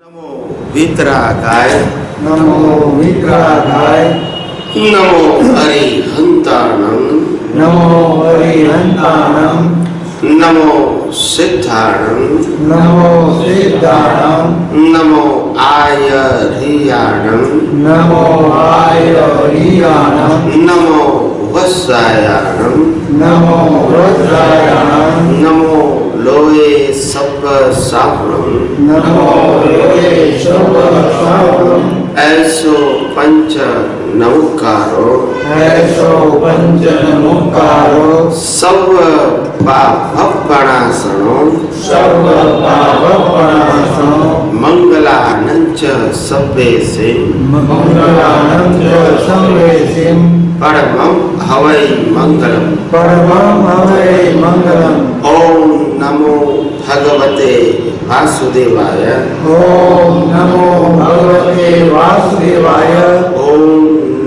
नमो वितरागाय नमो विग्रहाय नमो अरिहंताणं नमो हरिहंताणं नमो सिद्धाणं नमो सिद्धाणं नमो आयर्याणं नमो आयर्याणं नमो वत्सायाणं नमो रुद्रायणं नमो लोये सप्प साहुणं नमो योगेश्वरं ऐसो पंच नमकारो ऐसो पंचनमुकारो सर्व पापणासनो सर्व पापप्रणाशनो मंगलानंच सभ्यसे मंगलानंद संवेसिं परमं हवै मंगलम परमं हवै मंगलम् ओम नमो भगवते वासुदेवाय ओम नमो भगवते वासुदेवाय ओम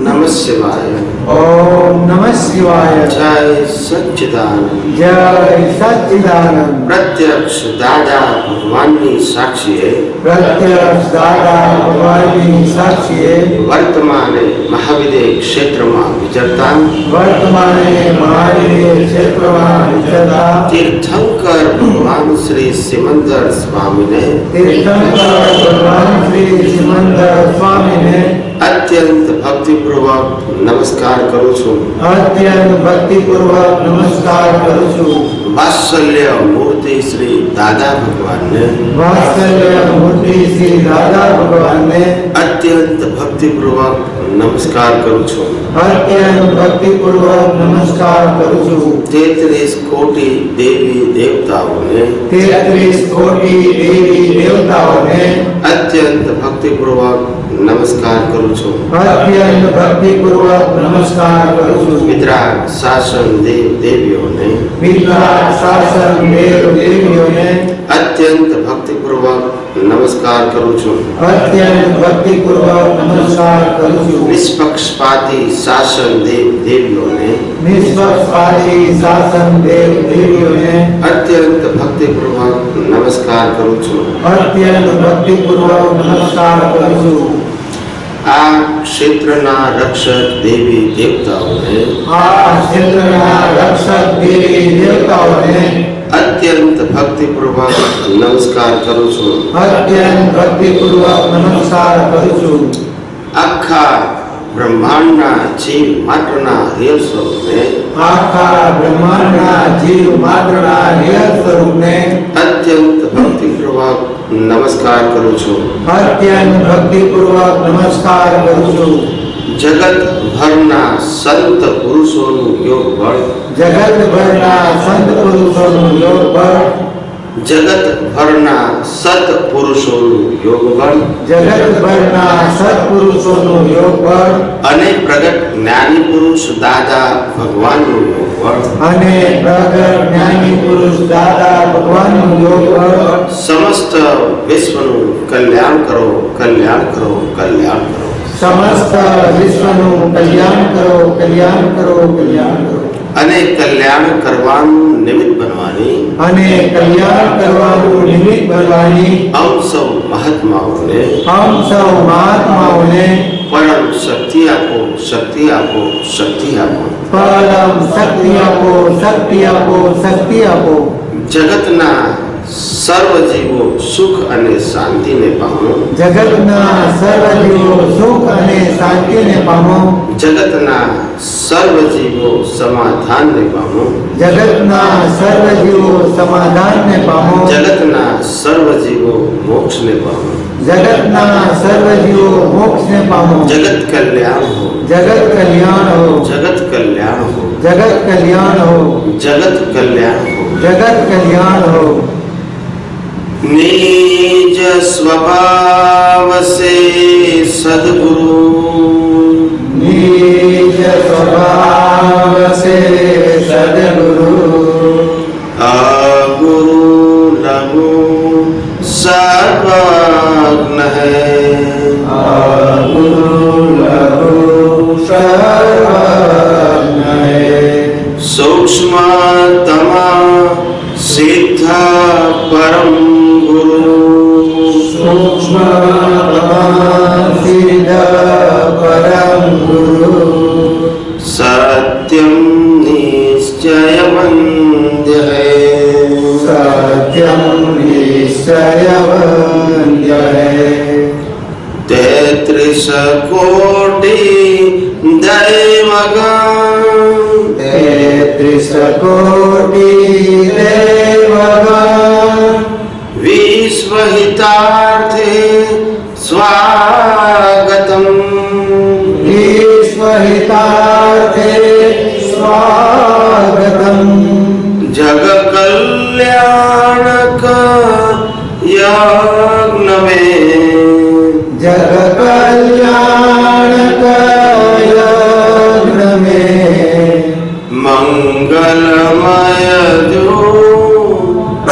नमः शिवाय ओम नमः शिवाय जय सच्चिदानंद जय सच्चिदानंद प्रत्यक्ष दादा भगवान की साक्षी है प्रत्यक्ष दादा भगवान की साक्षी है वर्तमान महाविद्य क्षेत्र में विचरता वर्तमान महावीर क्षेत्र में विचरता तीर्थंकर भगवान श्री सिमंदर स्वामी ने तीर्थंकर भगवान श्री सिमंदर स्वामी ने अत्यंत भक्तिपूर्वक नमस्कार करूँ छू अत्यंत भक्तिपूर्वक नमस्कार करूँ छू वात्सल्य मूर्ति श्री दादा भगवान ने वात्सल्य मूर्ति श्री दादा भगवान ने अत्यंत भक्तिपूर्वक नमस्कार करूँ छू अत्यंत भक्तिपूर्वक नमस्कार करूँ छू 33 कोटि देवी देवताओं ने 33 कोटि देवी देवताओं ने अत्यंत भक्तिपूर्वक नमस्कार करूँ छू अत्यंत भक्तिपूर्वक नमस्कार करूँ छू वितराग शासन देव देवियों ने विराट शासन देव देवियों ने अत्यंत भक्तिपूर्वक नमस्कार करूँ छू अत्यंत भक्तिपूर्वक नमस्कार करूँ छू निष्पक्षपाती शासन देव देवियों ने निष्पक्षपाती शासन देव देवियों ने अत्यंत भक्तिपूर्वक नमस्कार करूँ छू अत्यंत भक्तिपूर्वक नमस्कार करूँ छू आ क्षेत्रना रक्षक देवी देवताओं ने आ क्षेत्रना रक्षक देवी देवताओं ने अत्यंत भक्तिपूर्वक नमस्कार करूँ छू अत्यंत भक्तिपूर्वक नमस्कार करूँ छू आखा ब्रह्मांडना जीव मात्रना रियल स्वरूप ने आखा ब्रह्मांडना जीव मात्रना रियल स्वरूप ने अत्यंत भक्तिपूर्वक नमस्कार करूँ छू अत्यंत भक्तिपूर्वक नमस्कार करूँ छू जगत भરના संत પુરુષોનું યોગ બળ जगत भરના संत पुरुषों योग बल जगत भરના સત પુરુષોનું યોગ બળ जगत भરના सत्पुरुषों योग बल અને પ્રગટ જ્ઞાની પુરુષ દાદા ભગવાનનું યોગ બળ અને પ્રગટ જ્ઞાની પુરુષ દાદા ભગવાનનું योग बल સમસ્ત વિશ્વનું કલ્યાણ કરો કલ્યાણ કરો કલ્યાણ કરો समस्त विश्वનું કલ્યાણ કરો કલ્યાણ કરો કલ્યાણ કરો અને કલ્યાણ કરવાનું નિમિત્ત બનવાની અને કલ્યાણ કરવાનું નિમિત્ત બનવાની અમ સૌ મહાત્માઓને हम સૌ મહાત્માઓને પરમ શક્તિ આપો શક્તિ આપો શક્તિ આપો પરમ શક્તિ આપો શક્તિ આપો શક્તિ આપો જગતના સર્વ જીવો સુખ અને શાંતિને પામો જગતના સર્વ જીવો સુખ અને શાંતિને પામો જગતના સર્વ જીવો સમાધાનને પામો જગતના સર્વ જીવો સમાધાનને પામો જગતના સર્વ જીવો મોક્ષને પામો જગતના સર્વ જીવો મોક્ષને પામો જગત કલ્યાણ હો જગત કલ્યાણ હો જગત કલ્યાણ હો જગત કલ્યાણ હો જગત કલ્યાણ હો જગત કલ્યાણ હો निज स्वभाव से सद्गुरु निज स्वभाव से सद्गुरु गुरु लघु सर्वज्ञ है गुरु लघु सर्वज्ञ है सूक्ष्मतमा सिद्ध परम गुरु सूक्ष्म भगवान् सिद्ध परम गुरु सत्यं निश्चयवन्द्य है सत्यं निश्चयवन्द्य है 33 कोटि दैवगण 33 कोटि देवगण विश्वहितार्थे स्वागतम् विश्वहितार्थे स्वागतम् जगकल्याणक यज्ञ में जग कल्याणक यज्ञ में मंगलमय जो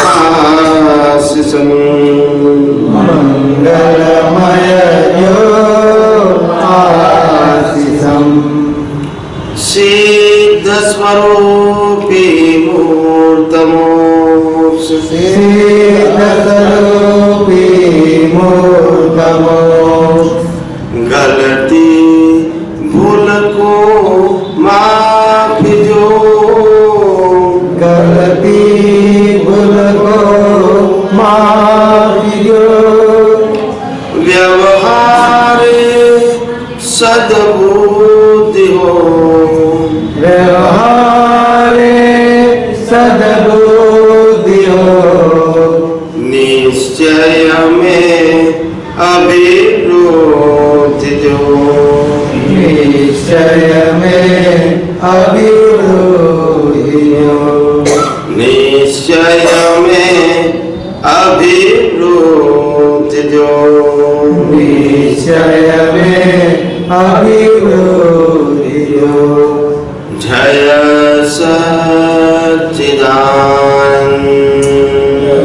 आशीषम् मंगलमय जो आशीषम् सिद्ध स्वरूपी मूर्तमोक्ष सिद्धस्वरूपी मूर्तमोक्ष गलती भूल को माफ जो गलती भूल को माफियो व्यवहार सद्बुद्धि हो व्यवहारे सद्बुद्धि हो निश्चय में अविरोध जो निश्चय में अविरोधी हो निश्चय में अविरोध जो निश्चय में अविरोधी हो जय सच्चिदानंद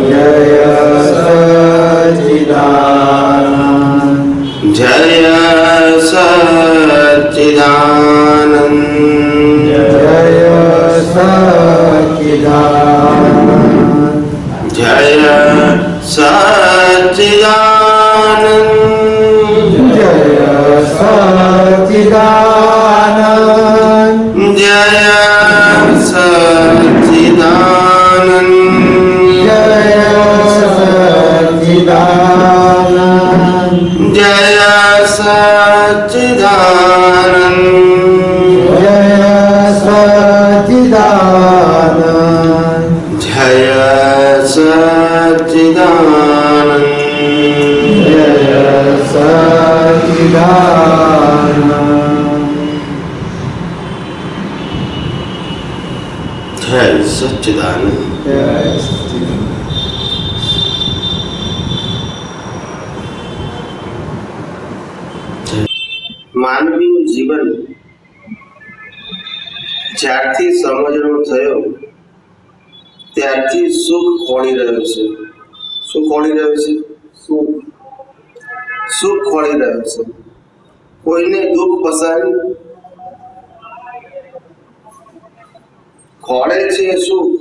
जय सच्चिदानंद जय सच्चिदानंद जय सच्चिदानंद जय सच्चिदानंद जय सच्चिदानंद जय सच्चिदानंद जय सच्चिदानंद जय सच्चिदानंद जय सच्चिदानंद जय सच्चिदानंद जय सच्चिदानंद जय सच्चिदानंद जय सच्चिदानंद માનવીનું જીવન જ્યારથી સમજણો થયો ત્યારથી સુખ ખોળી રહ્યો છે. શું ખોળી રહ્યો છે? સુખ ખોળી રહ્યો છે. કોઈને દુઃખ પસંદ ખોળે છે સુખ,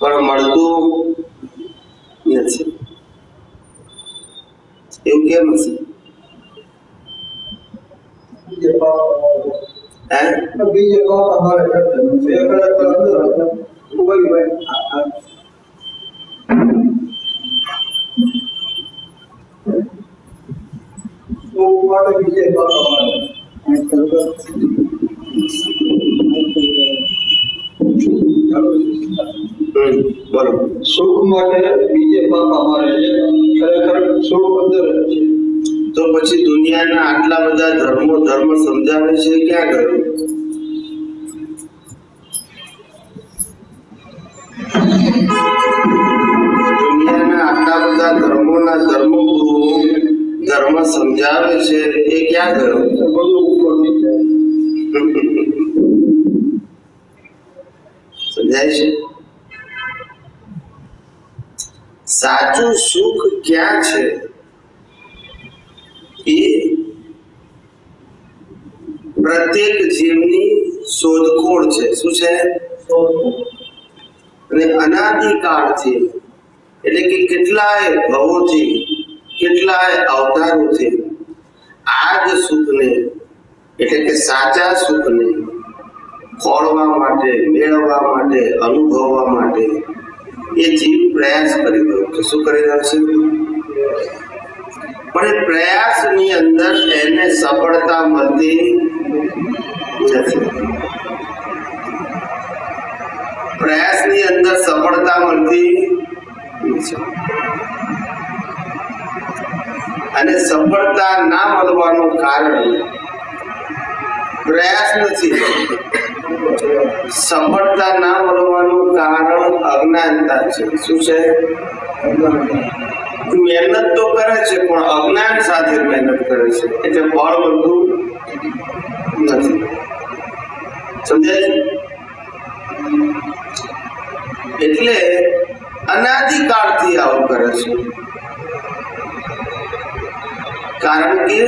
પણ મળતું નથી. એવું કેમ છે? બીજે બાપ અમારે બોલો. સુખ માટે બીજે બાપ અમારે ખરેખર સુખ અંદર જ છે. તો પછી દુનિયાના આટલા બધા ધર્મ સમજાવે છે ક્યાં ગયું? દુનિયાના આટલા બધા ધર્મોના ધર્મગુરુ ધર્મ સમજાવે છે એ ક્યાં ગયું? બધું ઉપર થઈ જાય. સમજાય છે? સાચું સુખ ક્યાં છે એ પ્રત્યેક જીવની શોધખોળ છે. શું છે? અને અનાદિકાળથી એટલે કે કેટલાય ભવોથી કેટલાય અવતારોથી આ જ સુખને એટલે કે સાચા સુખને ખોળવા માટે, મેળવવા માટે, અનુભવવા માટે એ જીવ પ્રયાસ કરી રહ્યો છે. શું કરી રહ્યો છે? પણ એ પ્રયાસની અંદર એને સફળતા મળતી નથી. પ્રયાસની અંદર સફળતા મળતી નથી. અને સફળતા ના મળવાનું કારણ પ્રયાસ નથી. સફળતા ના મળવાનું કારણ અજ્ઞાનતા છે. શું છે? મહેનત તો કરે છે પણ અજ્ઞાન સાથે મહેનત કરે છે એટલે ફળ મળતું નથી. સમજાય? એટલે અનાદિકાળથી આવું કરે છે. કારણ કે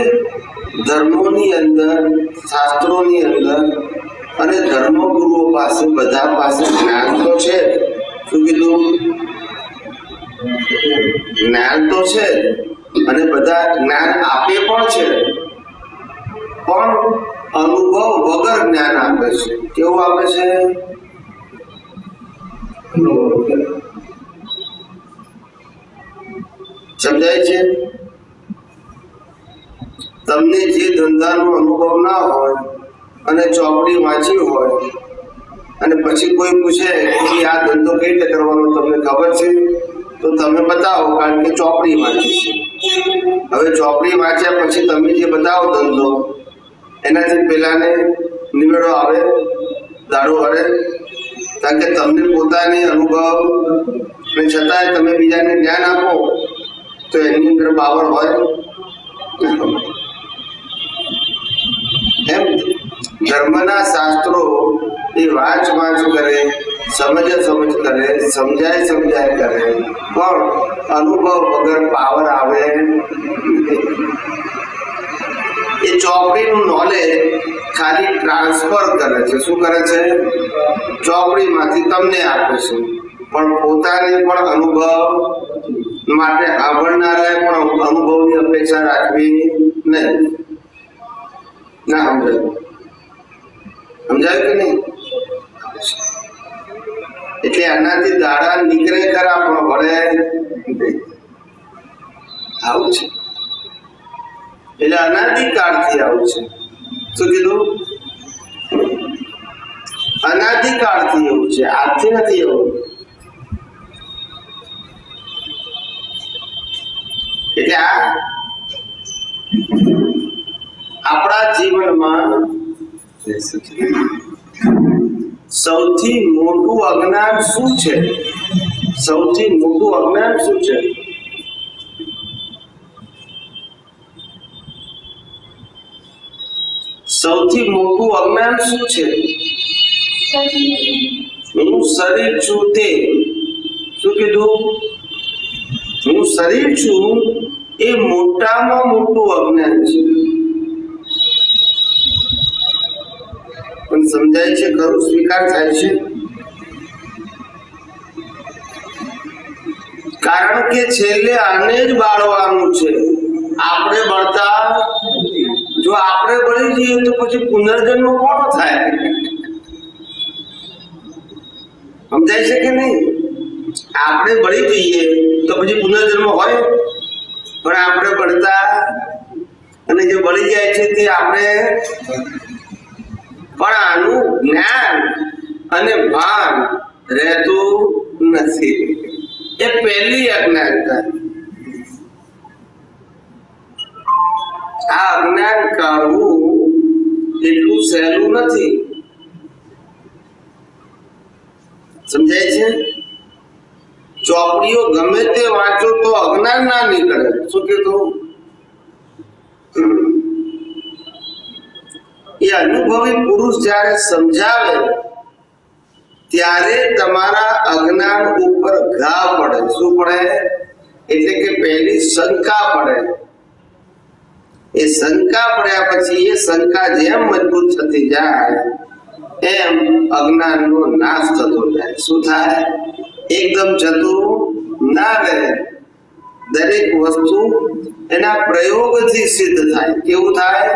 ધર્મોની અંદર, શાસ્ત્રોની અંદર અને ધર્મગુરુઓ પાસે બધા પાસે જ્ઞાન તો છે. શું કીધું? જ્ઞાન તો છે અને બધા જ્ઞાન આપે પણ છે, પણ અનુભવ વગર જ્ઞાન આપે છે. કેવું આપે છે? સમજાય છે? તમને જે ધંધાનો અનુભવ ના હોય અને ચોપડી વાંચી હોય અને પછી કોઈ પૂછે કે આ ધંધો કઈ રીતે કરવાનો તમને ખબર છે, તો તમે બતાવો, કારણ કે ચોપડી વાંચી છે. હવે ચોપડી વાંચ્યા પછી તમે જે બતાવો ધંધો, એનાથી પેલાને નિવેડો આવે, દાડો વળે? કારણ કે તમને પોતાની અનુભવ ને છતાંય તમે બીજાને જ્ઞાન આપો તો એની અંદર પાવર હોય. એમ ધર્મના શાસ્ત્રો એ વાંચ કરે, સમજ કરે, સમજાય કરે, પણ અનુભવ વગર પાવર આવે. એ ચોપડીનું નોલેજ ખાલી ટ્રાન્સફર કરે છે. શું કરે છે? ચોપડીમાંથી તમને આપે છે, પણ પોતાને પણ અનુભવ માટે સાંભળનારાએ પણ અનુભવની અપેક્ષા રાખવી નહીં. ના સમજાયું કે નહીં? એટલે આનાથી દાડા નીકળે ખરા પણ વળે આવું છે. એટલે અનાદિકાળથી આવું છે. શું કીધું? અનાદિકાળથી એવું છે, આજથી નથી એવું. એટલે આપણા જીવનમાં સૌથી મોટું અજ્ઞાન શું છે? સૌથી મોટું અજ્ઞાન શું છે? સૌથી મોટું અજ્ઞાન શું છે? હું શરીર છું તે. શું કીધું? હું શરીર છું એ મોટામાં મોટું અજ્ઞાન છે. પણ સમજાય છે ખરું? સ્વીકાર થાય છે? કારણ કે છેલ્લે આને જ બાળવાનું છે. આપણે બળતા, જો આપણે બળી જઈએ તો પછી પુનર્જન્મ કોનો થાય? સમજાય છે કે નહીં? આપણે બળી જઈએ તો પછી પુનર્જન્મ હોય? પણ આપણે બળતા અને જે બળી જાય છે તે આપણે. પણ આનું જ્ઞાન અને ભાન રહેતું નથી. એ પહેલી અજ્ઞાનતા. આ અજ્ઞાન કાઢવું એટલું સહેલું નથી. સમજાય છે? ચોપડીઓ ગમે તે વાંચો તો અજ્ઞાન ના નીકળે. શું કીધું? એ અનુભવી પુરુષ જ્યારે સમજાવે ત્યારે તમારા અજ્ઞાન ઉપર ઘા પડે. શું પડે? એટલે કે પહેલી શંકા પડે. એ શંકા પડ્યા પછી એ શંકા જેમ મજબૂત થતી જાય એમ અજ્ઞાનનો નાશ થતો જાય. શું થાય? એકદમ જતું ના રહે, દરેક વસ્તુ એના પ્રયોગથી સિદ્ધ થાય. કેવું થાય?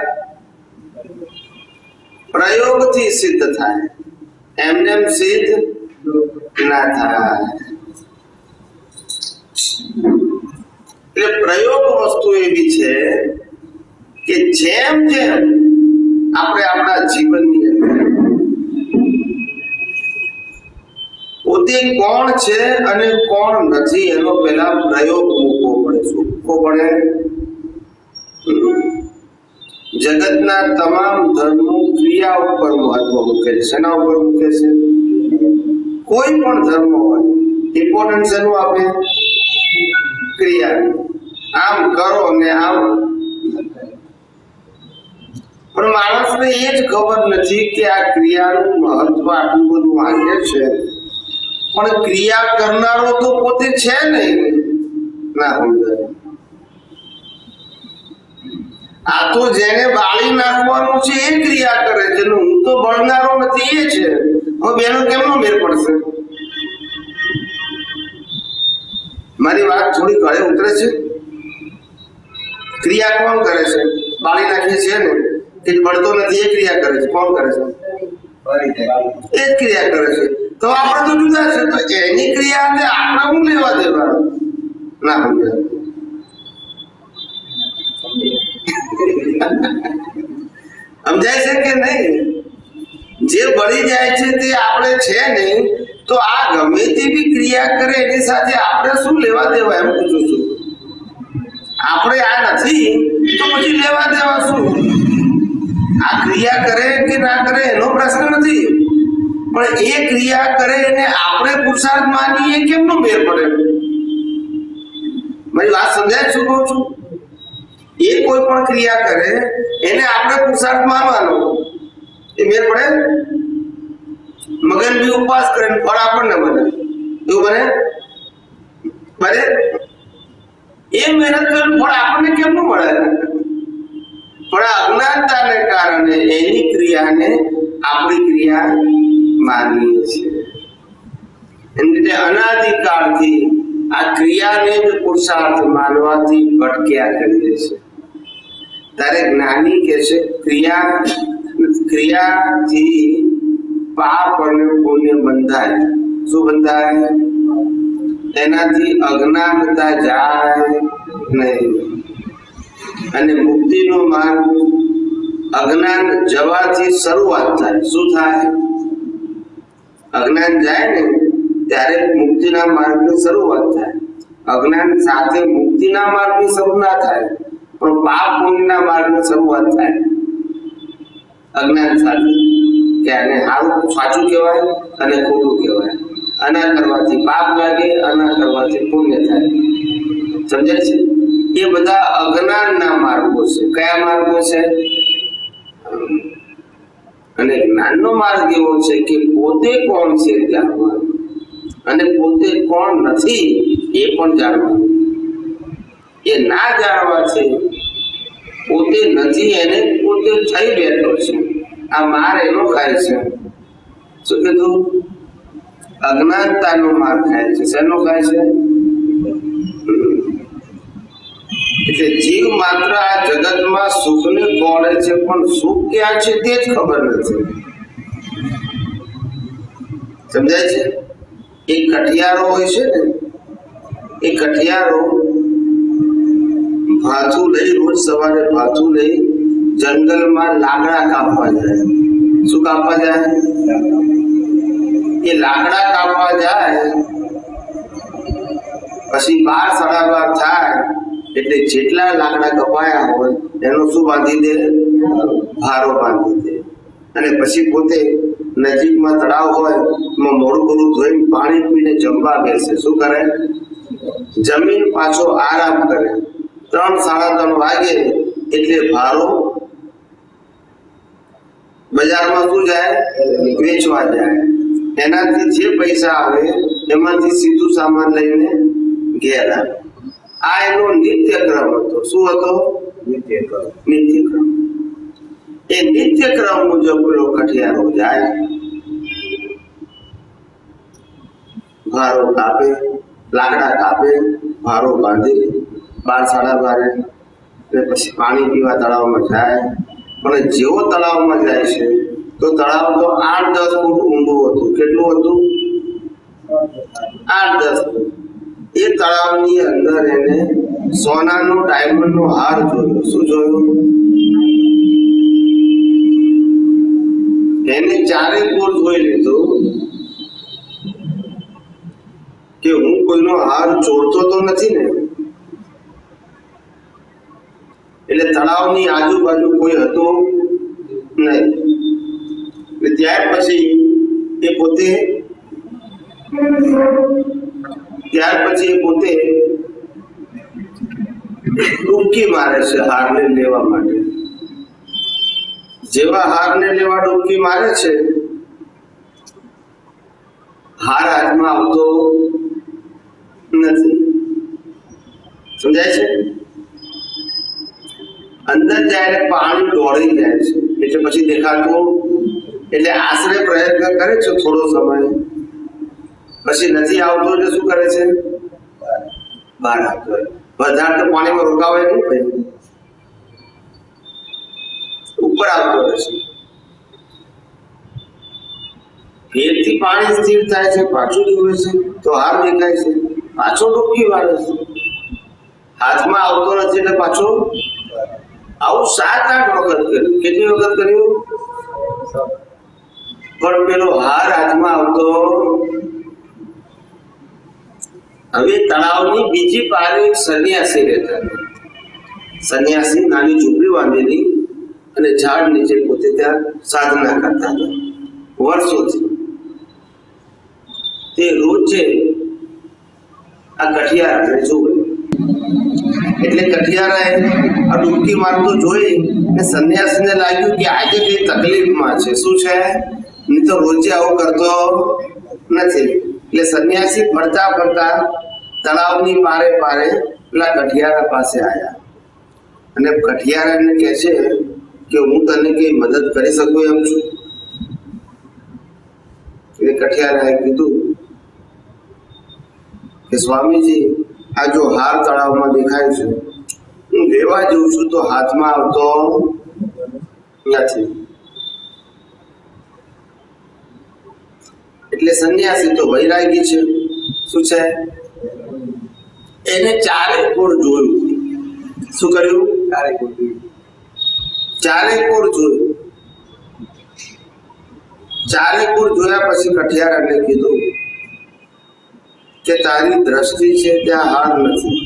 પ્રયોગથી સિદ્ધ થાય. એમને એમ સિદ્ધ ના થાય. એટલે પ્રયોગ વસ્તુ એવી છે કે જેમ જેમ આપણે આપણા જીવનની અંદર પોતે કોણ છે અને કોણ નથી એનો પહેલા પ્રયોગ મૂકવો પડે. શું મૂકવો પડે? જગતના તમામ ધર્મો ક્રિયા ઉપર મહત્વ મૂકે છે. શેના ઉપર મૂકે છે? કોઈ પણ ધર્મ હોય ઇમ્પોર્ટન્સ શેનું આપે? ક્રિયા. આમ કરો ને આમ. પણ માણસને એ જ ખબર નથી કે આ ક્રિયાનું મહત્વ આટલું બધું વાંચે છે, પણ ક્રિયા કરનારો તો પોતે છે નહીં. ના સમજાય. આ તો જેને બાળી નાખવાનું છે એ ક્રિયા કરે છે, હું તો બળનારો નથી એ છે. હવે બેનો કેમનો મેળ પડશે? મારી વાત થોડી ગળે ઉતરે છે. ક્રિયા કોણ કરે છે? બાળી નાખીએ છીએ ને એ બળતો નથી, એ ક્રિયા કરે છે. કોણ કરે છે? એ જ ક્રિયા કરે છે. તો આપણે તો જુદા છે, તો એની ક્રિયા આપણે હું લેવા દેવા? ના સમજાય. સમજાય છે કે નહીં? જે બળી જાય છે તે આપણે છે નહીં, તો આ ગમે તેવી ક્રિયા કરે એની સાથે આપણે શું લેવા દેવા? એમ પૂછું છું. આપણે આ નથી તો પછી લેવા દેવા શું? આ ક્રિયા કરે કે ના કરે એનો પ્રશ્ન નથી, પણ એ ક્રિયા કરે એને આપણે પુરુષાર્થ માનીએ કેમનો મેળ પડે? મારી વાત સમજાય શું કહું છું? એ કોઈ પણ ક્રિયા કરે એને આપણે પુરુષાર્થ માનવાનો, એ મેળ પડે? મગન બી ઉપવાસ કરે ફળ આપણને બને, એવું બને? બને? એ મહેનત કરેલું ફળ આપણને કેમનું મળે? પણ અજ્ઞાનતાને કારણે એની ક્રિયાને આપણી ક્રિયા માનીએ છીએ. એટલે અનાદિકાળથી આ ક્રિયાને જ પુરુષાર્થ માનવાથી ભટક્યા કરીએ છીએ. ત્યારે જ્ઞાની કે છે ક્રિયાથી પાપ અને પુણ્ય બંધાય. શું બંધાય? એનાથી અજ્ઞાનતા જાય નહીં. અને મુક્તિનો માર્ગ અજ્ઞાન જવાથી શરૂઆત થાય. શું થાય? અજ્ઞાન જાય ને ત્યારે મુક્તિના માર્ગની શરૂઆત થાય. અજ્ઞાન સાથે મુક્તિના માર્ગની શરૂ ના થાય, પણ પાપ પુણ્યના માર્ગની શરૂઆત થાય અજ્ઞાન સાથે. કે આને સારું સાચું કહેવાય અને ખોટું કહેવાય. આના કરવાથી પાપ લાગે, આના કરવાથી પુણ્ય થાય. સમજાય છે? એ બધા અજ્ઞાનના માર્ગો છે. કયા માર્ગો છે? અને જ્ઞાનનો માર્ગ એવો છે કે પોતે કોણ છે જાણવાનું, અને પોતે કોણ નથી એ પણ જાણવાનું. એ ના જાણવા છે, પોતે નથી એને પોતે થઈ બેઠો છે. આ માર એનો ખાય છે. શું કીધું? અજ્ઞાનતાનો માર ખાય છે. શેનો ખાય છે? એટલે જીવ માત્ર આ જગતમાં સુખને ગોળે છે, પણ સુખ ક્યાં છે તે જ ખબર નથી. સમજાય છે? એક કઠિયારો હોય છે ને, એ કઠિયારો ભાથું લઈ રોજ સવારે ભાથું લઈ જંગલમાં લાકડા કાપવા જાય. શું કાપવા જાય? એ લાકડા કાપવા જાય પછી 12-12:30 થાય એટલે જેટલા લાકડા કપાયા હોય એનો શું બાંધી દે? ભારો બાંધી દે. અને પછી પોતે નજીકમાં તળાવ હોય એમાં મોઢું બધું ધોઈને પાણી પીને જમવા બેસે. શું કરે? જમીન પાછો આરામ કરે. 3-3:30 વાગે એટલે ભારો બજારમાં શું જાય? વેચવા જાય. એનાથી જે પૈસા આવે એમાંથી સીધું સામાન લઈને ઘેર આવે. આ એનો નિત્યક્રમ હતો. શું હતો? નિત્યક્રમ. એ નિત્યક્રમ મુજબ પેલો કઠિયારો જાય, ભારો કાપે, લાકડા કાપે, ભારો બાંધે 12 સાડા 12 ને પછી પાણી પીવા તળાવમાં જાય. પણ જેવો તળાવમાં જાય છે તો તળાવ તો 8-10 ફૂટ ઊંડું હતું. કેટલું હતું? 8-10 ફૂટ. એ તળાવની અંદર એને સોનાનો ડાયમંડનો હાર જોયો. શું જોયું? એને ચારે કોર જોઈ લીધો કે હું કોઈનો હાર ચોરતો તો નથી ને. એટલે તળાવની આજુબાજુ કોઈ હતો નહીં. ત્યાર પછી એ પોતે ડૂબકી મારે છે હારને લેવા માટે. જેવા હારને લેવા ડૂબકી મારે છે, હાર હાથમાં આવતો નથી. સમજાય છે? અંદર જ્યારે પાણી દોડી જાય છે એટલે પછી દેખાતું, એટલે આશરે પ્રયત્ન કરે છે થોડો સમય, પછી નથી આવતો એટલે શું કરે છે? બહાર આવતો. વધારે તો પાણીમાં રોકાવાય નહીં ભાઈ, ઉપર આવતો રહેશે. ફેરથી પાણી સ્થિર થાય છે, પાછું જુએ છે તો હાર દેખાય છે, પાછો ડૂબકી મારે છે. હાથમાં આવતો નથી એટલે પાછો. આવું 7-8 વખત કર્યું. કેટલી વખત કર્યું? પણ પેલો હાર હાથમાં આવતો. હવે તળાવની બીજી પારે એક સંન્યાસી રહેતા. સંન્યાસી નાની ઝૂંપડી બાંધેલી અને ઝાડ નીચે પોતે ત્યાં સાધના કરતા હતા વર્ષોથી. તે રોજ છે આ કઠિયારાને જોવે. એટલે કઠિયારાએ આ ડૂબકી મારતો જોઈ ને સંન્યાસીને લાગ્યું કે આજે કઈ તકલીફમાં છે. શું છે? નહીં તો રોજે આવું કરતો નથી. એટલે સંન્યાસી ફરતા ફરતા તળાવની પારે પેલા કઠિયારા પાસે આવ્યા અને કઠિયારાને કહે છે કે હું તને કઈ મદદ કરી શકું એમ છું? એ કઠિયારાએ કીધું કે સ્વામીજી, આ જો હાર તળાવમાં દેખાય છે, હું લેવા જઉં છું તો હાથમાં આવતો નથી. એટલે સંન્યાસી તો વૈરાગી છે. શું છે? એને ચારે કોર જોયું. શું કર્યું? ચારે કોર જોયું. ચારે કોર જોયા પછી કઠિયારાને કીધું કે તારી દ્રષ્ટિ છે ત્યાં હાર નથી,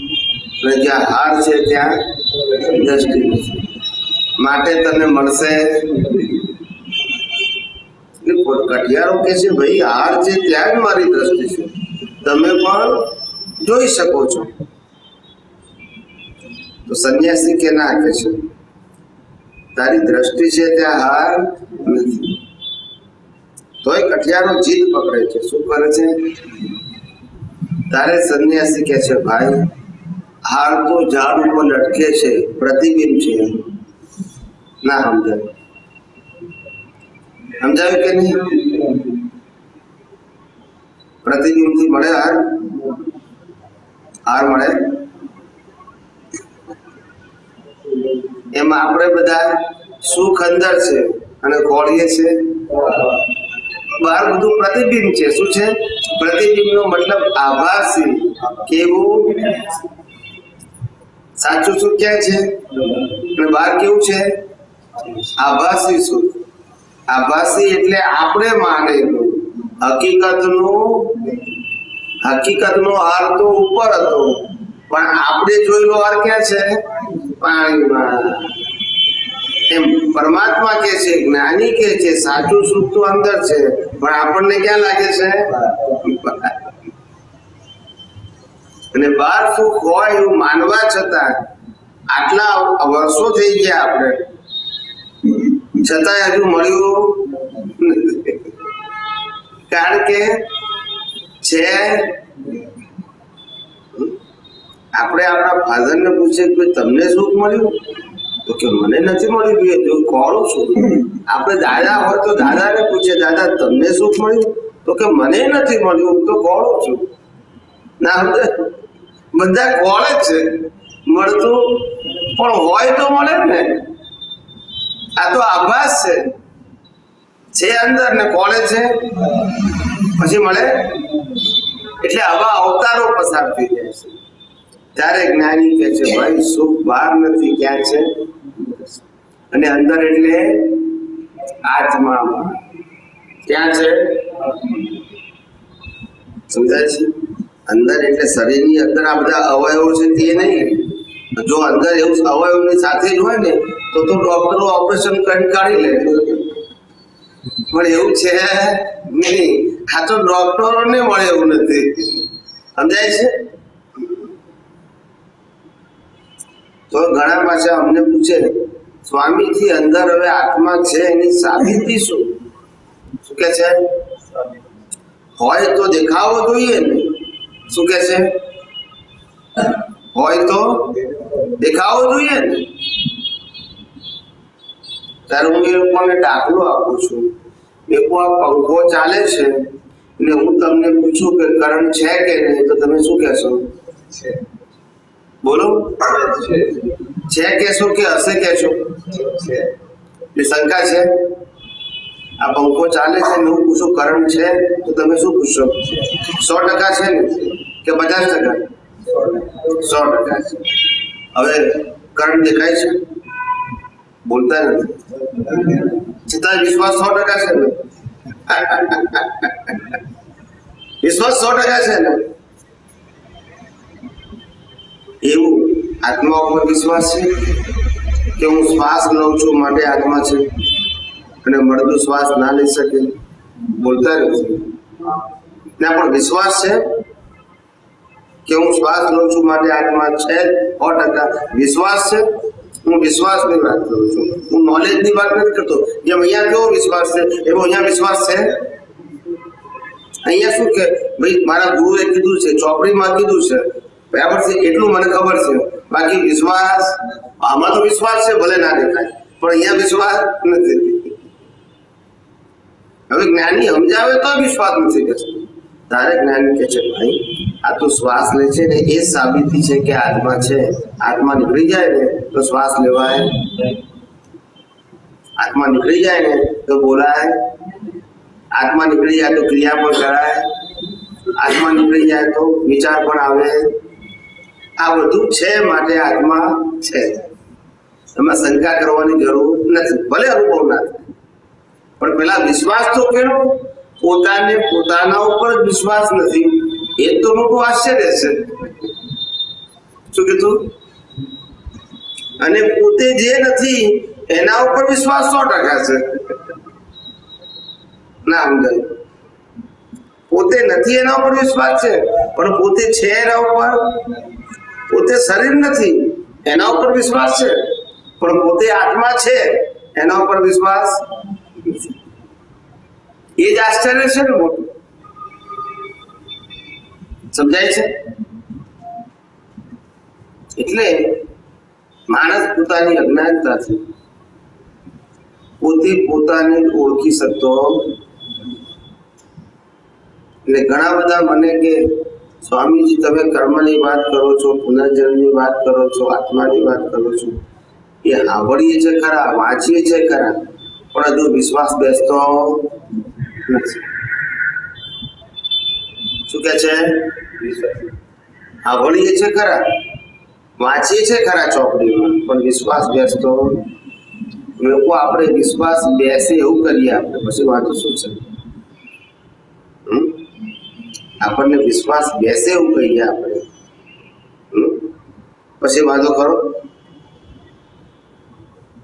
અને જ્યાં હાર છે ત્યાં દ્રષ્ટિ નથી, માટે તને મળશે. કઠિયારો કે છે ભાઈ હાર છે ત્યાં જ મારી દ્રષ્ટિ છે, તમે પણ જોઈ શકો છો. તો સંન્યાસી કે ના, કે છે તારી દ્રષ્ટિ છે ત્યાં હાર નથી. તોય કઠિયારો જીદ પકડે છે. શું કરે છે? તારે સંન્યાસી કે છે ભાઈ હાર તો ઝાડ ઉપર લટકે છે, પ્રતિબિંબ છે. ના સમજાય? સમજાયું કે નહીં? પ્રતિબિંબ થી મળે હાર? હાર મળે? એમાં આપણે બધા સુખ અંદર છે અને ખોળીએ છે બહાર. બધું પ્રતિબિંબ છે. શું છે? પ્રતિબિંબ નો મતલબ આભાસી. કેવું? સાચું સુખ ક્યાં છે અને બહાર કેવું છે? આભાસી સુખ. આભાસી એટલે આપણે માનેલું. હકીકતનો હાર તો ઉપર હતો, પણ આપણે જોયેલો હાર ક્યાં છે? પાણીમાં. એમ પરમાત્મા કે છે, જ્ઞાની કે છે સાચું સુખ તો અંદર છે, પણ આપણને ક્યાં લાગે છે? અને બહાર સુખ હોય એવું માનવા છતાં આટલા વર્ષો થઈ ગયા આપણે, છતાંય હજુ મળ્યું નથી. કારણ કે છે આપણે આપણા ફાધરને પૂછીએ કે તમને સુખ મળ્યું? તો કે મને નથી મળ્યું. જો કોળું છું. આપણે દાદા હોય તો દાદાને પૂછીએ દાદા તમને સુખ મળ્યું? તો કે મને નથી મળ્યું, તો કોળું છું. ના સમજે બધા કોળે જ છે મળતું પણ હોય તો મળે ને આ તો આભાસ છે અંદર ને કોળે છે પછી મળે એટલે આવા અવતારો પસાર થઈ જાય છે ત્યારે જ્ઞાની કહે છે ભાઈ સુખ બહાર નથી ક્યાં છે અને અંદર એટલે આત્મામાં ક્યાં છે સમજાય છે અંદર એટલે શરીરની અંદર આ બધા અવયવો છે તે નહીં જો અંદર એવું અવયવની સાથે જ હોય ને તો ડોક્ટરો ઓપરેશન કરી કાઢી લે પણ એવું છે નહીં આ તો ડોક્ટરોને મળે એવું નથી સમજાય છે તો ઘણા પાછા અમને પૂછે સ્વામીજી અંદર હવે આત્મા છે એની સાબિતી શું કે છે હોય તો દેખાવો જોઈએ ને શું કે છે હોય તો દેખાવો જોઈએ ને ત્યારે હું એ લોકોને દાખલો આપું છું એક આ પંખો ચાલે છે ને હું તમને પૂછું કે કરંટ છે કે નહીં તો તમે શું કહેશો બોલો છે કહેશો કે હશે કહેશો એ શંકા છે આ પંખો ચાલે છે ને હું પૂછું કરંટ છે તો તમે શું પૂછશો 100% છે ને કે 50%? 100% છે હવે કરંટ દેખાય છે બોલતા નથી છતાં વિશ્વાસ 100% છે ને વિશ્વાસ 100% છે ને એવું આત્મા ઉપર વિશ્વાસ છે કે હું શ્વાસ લઉં છું માટે આત્મા છે અને મળતું શ્વાસ ના લઈ શકે બોલતા નથી ના પણ વિશ્વાસ છે કે હું શ્વાસ લઉં છું માટે આત્મા છે 100% વિશ્વાસ છે હું વિશ્વાસની વાત કરું છું હું નોલેજની વાત નથી કરતો જેમ અહીંયા કેવો વિશ્વાસ છે એવો અહીંયા વિશ્વાસ છે અહીંયા શું કે ભાઈ મારા ગુરુએ કીધું છે ચોપડીમાં કીધું છે બરાબર છે એટલું મને ખબર છે બાકી વિશ્વાસ આમાં તો વિશ્વાસ છે ભલે ના દેખાય પણ અહીંયા વિશ્વાસ નથી હવે જ્ઞાની સમજાવે તો વિશ્વાસ નથી કે તારે જ્ઞાની કે છે ભાઈ આ તો શ્વાસ લે છે ને એ સાબિતી છે કે આત્મા છે આત્મા નીકળી જાય ને તો શ્વાસ લેવાય આત્મા નીકળી જાય ને તો બોલાય આત્મા નીકળી જાય તો ક્રિયા પણ કરાય આત્મા નીકળી જાય તો વિચાર પણ આવે આ બધું છે માટે આત્મા છે એમાં શંકા કરવાની જરૂર નથી ભલે અનુભવ ના થાય પણ પેલા વિશ્વાસ તો કેવો પોતાને પોતાના ઉપર વિશ્વાસ નથી એ તો મોટું આશ્ચર્ય છે શું કીધું અને પોતે જે નથી એના ઉપર વિશ્વાસ 100% છે ના સમજાય પોતે નથી એના ઉપર વિશ્વાસ છે પણ પોતે છે એના ઉપર પોતે શરીર નથી એના ઉપર વિશ્વાસ છે પણ પોતે આત્મા છે એના ઉપર વિશ્વાસ એ જ આશ્ચર્ય છે ને મોટું સમજાય છે એટલે માણસ પોતાની અજ્ઞાનતાથી પોતે પોતાને ઓળખી શકતો એટલે ઘણા બધા મને કે સ્વામીજી તમે કર્મની વાત કરો છો પુનર્જન્મની વાત કરો છો આત્માની વાત કરો છો એ સાંભળીએ છે ખરા વાંચીએ છે ખરા પણ હજુ વિશ્વાસ બેસતો નથી શું કે છે સાંભળીએ છે ખરા વાંચીએ છે ખરા ચોપડીમાં પણ વિશ્વાસ બેસતો લોકો આપણે વિશ્વાસ બેસે એવું કરીએ આપણે પછી વાંધો શું છે આપણને વિશ્વાસ બેસે એવું કહીએ આપણે પછી વાંધો કરો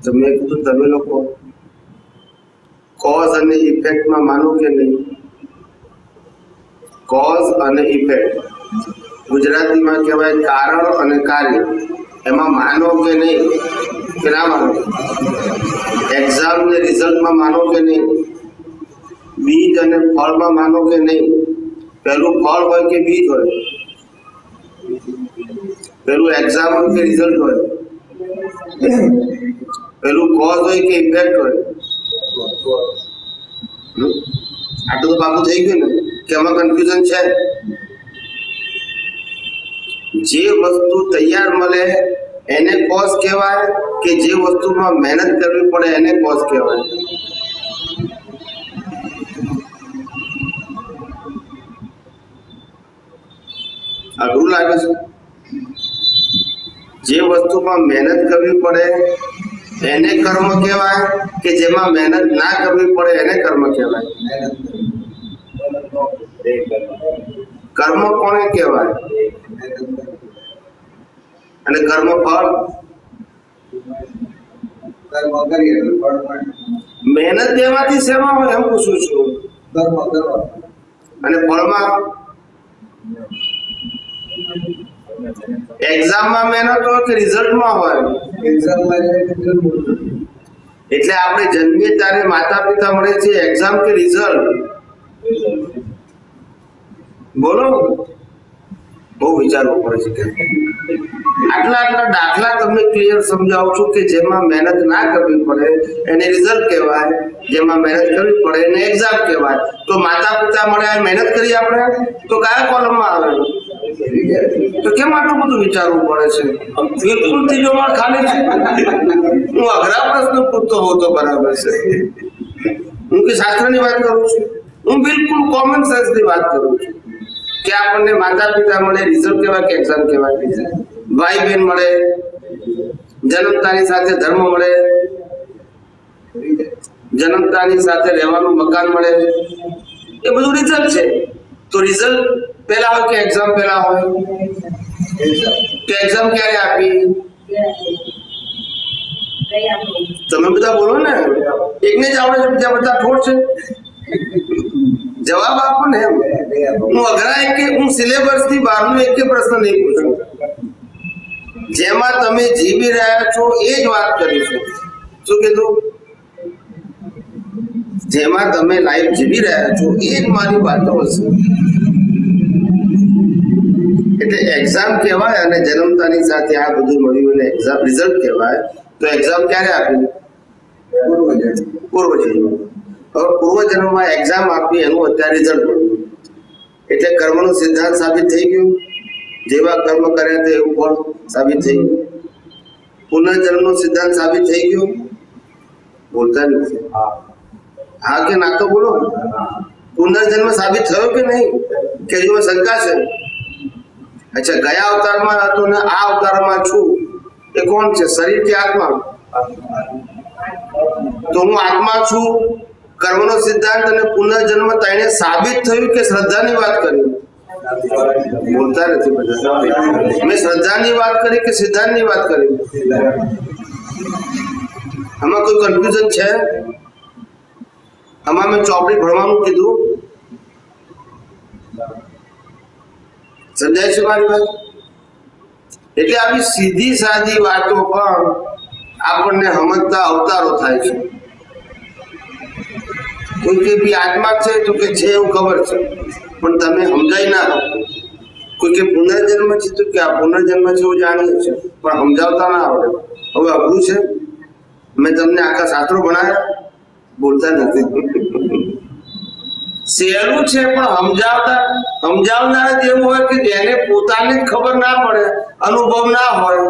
તો મેં કીધું તમે લોકો કોઝ અને ઇફેક્ટમાં માનો કે નહીં કોઝ અને ઇફેક્ટ ગુજરાતીમાં કહેવાય કારણ અને કાર્ય એમાં માનો કે નહીં કે ના માનો એક્ઝામ ને રિઝલ્ટમાં માનો કે નહીં બીજ અને ફળમાં માનો કે નહીં પહેલું ફળ હોય કે બીજ હોય પહેલું એક્ઝામ હોય કે રિઝલ્ટ હોય પહેલું કોઝ હોય કે ઇફેક્ટ હોય આટલું તો પાકું થઈ ગયું ને કે આમાં કન્ફ્યુઝન છે જે વસ્તુ તૈયાર મળે એને કોઝ કહેવાય કે જે વસ્તુમાં મહેનત કરવી પડે એને કોઝ કહેવાય? અઘરું લાગે છે? જે વસ્તુમાં મહેનત કરવી પડે એને કર્મ કહેવાય કે જેમાં મહેનત ના કરવી પડે એને કર્મ કહેવાય? કર્મ કોને કહેવાય અને કર્મ ફળ? મહેનત દેવાથી શેમાં હોય એમ પૂછું છું. અને ફળમાં એક્ઝામમાં મહેનત હોય કે રિઝલ્ટમાં હોય? એટલે આપણે જન્મીએ ત્યારે માતા પિતા મળે છે એક્ઝામ કે રિઝલ્ટ? બોલો, બહુ વિચારવું પડે છે. આટલા દાખલા તમને ક્લિયર સમજાવું છું કે જેમાં મહેનત ના કરવી પડે એને રિઝલ્ટ કહેવાય, જેમાં મહેનત કરવી પડે એને એક્ઝામ કહેવાય. તો માતા પિતા મળ્યા મહેનત કરી આપણે તો કયા કોલમમાં આવે? તો કેમ આટલું બધું વિચારવું પડે છે? બિલકુલ ત્રીજો માળ ખાલી છે. હું અઘરા પ્રશ્ન પૂછતો હોઉં તો બરાબર છે. હું કે શાસ્ત્રની વાત કરું છું? હું બિલકુલ કોમન સેન્સ ની વાત કરું છું કે આપણને માતા પિતા મળે રિઝલ્ટ કહેવાય કે એક્ઝામ કહેવાય? ભાઈ બહેન મળે, જન્મતાની સાથે ધર્મ મળે, જન્મતાની સાથે રહેવાનું મકાન મળે, એ બધું રિઝલ્ટ છે. તો રિઝલ્ટ પહેલા હોય કે એક્ઝામ પહેલા હોય? તો એક્ઝામ ક્યારે આપી? તમે બધા બોલો ને, એકને જ આવડે છે બીજા બધા ઠોઠ છે? જવાબ આપો ને. હું અઘરા એક હું સિલેબસ થી બહારનો એક પ્રશ્ન નહીં પૂછું. જેમાં તમે જીવી રહ્યા છો એ જ વાત કરીશું. શું કીધું? જેમાં તમે લાઈફ જીવી રહ્યા છો એ જ મારી વાતો હશે. એટલે એક્ઝામ કહેવાય અને જન્મતાની સાથે આ બધું મળ્યું અને એક્ઝામ રિઝલ્ટ કહેવાય. તો એક્ઝામ ક્યારે આપી? પૂર્વજન્મ. હવે પૂર્વજન્મમાં એક્ઝામ આપી એનું અત્યારે રિઝલ્ટ મળ્યું એટલે કર્મનો સિદ્ધાંત સાબિત થઈ ગયું. જેવા કર્મ કર્યા તે એવું ફળ સાબિત થઈ ગયું. પુનર્જન્મનો સિદ્ધાંત સાબિત થઈ ગયો? બોલતા નથી. હા કે ના તો બોલો. પુનર્જન્મ સાબિત થયો કે નહીં? કે જો શંકા છે? અચ્છા, ગયા અવતારમાં હતો ને આ અવતારમાં છું એ કોણ છે? શરીર કે આત્મા? તો હું આત્મા છું. કર્મનો સિદ્ધાંત અને પુનર્જન્મ તેને સાબિત થયું કે શ્રદ્ધાની વાત કરી? બોલતા નથી બધા. મેં શ્રદ્ધાની વાત કરી કે સિદ્ધાંતની વાત કરી? આમાં કોઈ કન્ફ્યુઝન છે? આમાં મેં ચોપડી ભણવાનું કીધું? સમજાય છે મારી વાત? એટલે આવી સીધી સાદી વાતો પણ આપણને સમજતા અવતારો થાય છે. કોઈ કે બી આત્મા છે તો કે છે એવું ખબર છે પણ તમે સમજાય ના હો. કોઈ કે પુનર્જન્મ છે તો કે આ પુનર્જન્મ છે એવું જાણીએ છીએ પણ સમજાવતા ના આવડે. હવે અઘરું છે. મેં તમને આખા શાસ્ત્રો ભણાયા? બોલતા નથી. સહેલું છે પણ સમજાવનાર જેવું હોય કે જેને પોતાને જ ખબર ના પડે, અનુભવ ના હોય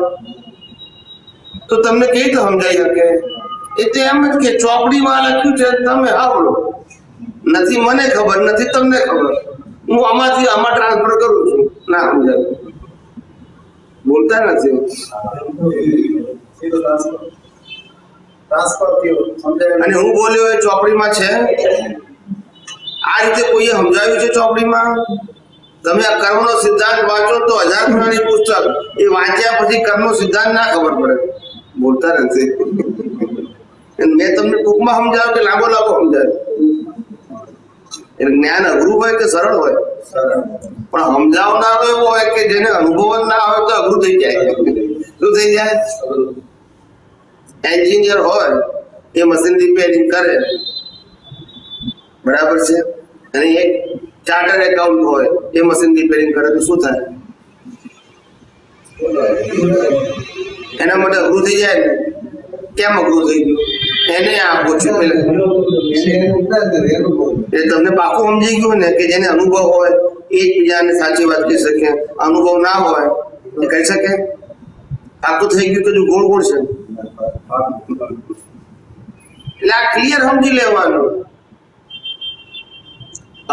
તો તમને કેવી રીતે સમજાઈ શકે? એટલે એમ જ કે ચોપડીમાં લખ્યું છે તમે આવડો, નથી મને ખબર, નથી તમને ખબર, હું આમાંથી આમાં ટ્રાન્સફર કરું છું. ના સમજાય. બોલતા નથી. અને હું બોલ્યો એ ચોપડીમાં છે? આ રીતે કોઈએ સમજાવ્યું છે ચોપડીમાં? તમે આ કર્મનો સિદ્ધાંત વાંચો તો 1000 પુરાણી પુસ્તક એ વાંચ્યા પછી કર્મનો સિદ્ધાંત ના ખબર પડે. બોલતા નથી. મેં તમને ટૂંકમાં સમજાવ્યું કે લાંબો સમજાવ્યું? એટલે જ્ઞાન અઘરું હોય કે સરળ હોય? પણ સમજાવનારો એવો હોય કે જેને અનુભવ જ ના હોય તો અઘરું થઈ જાય. શું થઈ જાય? એન્જિનિયર હોય એ મશીન રિપેરિંગ કરે, બરાબર છે, અને એક ચાર્ટર્ડ એકાઉન્ટ હોય એ મશીન રિપેરિંગ કરે તો શું થાય? એના માટે અઘરું થઈ જાય ને. કેમ અઘરું થઈ ગયું? એને આપો છો એ તમને પાકું સમજી ગયું ને કે જેને અનુભવ હોય એ જ બીજાને સાચી વાત કહી શકે. અનુભવ ના હોય એ કહી શકે? આખું થઈ ગયું તો જો ગોળ ગોળ છે. એટલે આ ક્લિયર સમજી લેવાનું.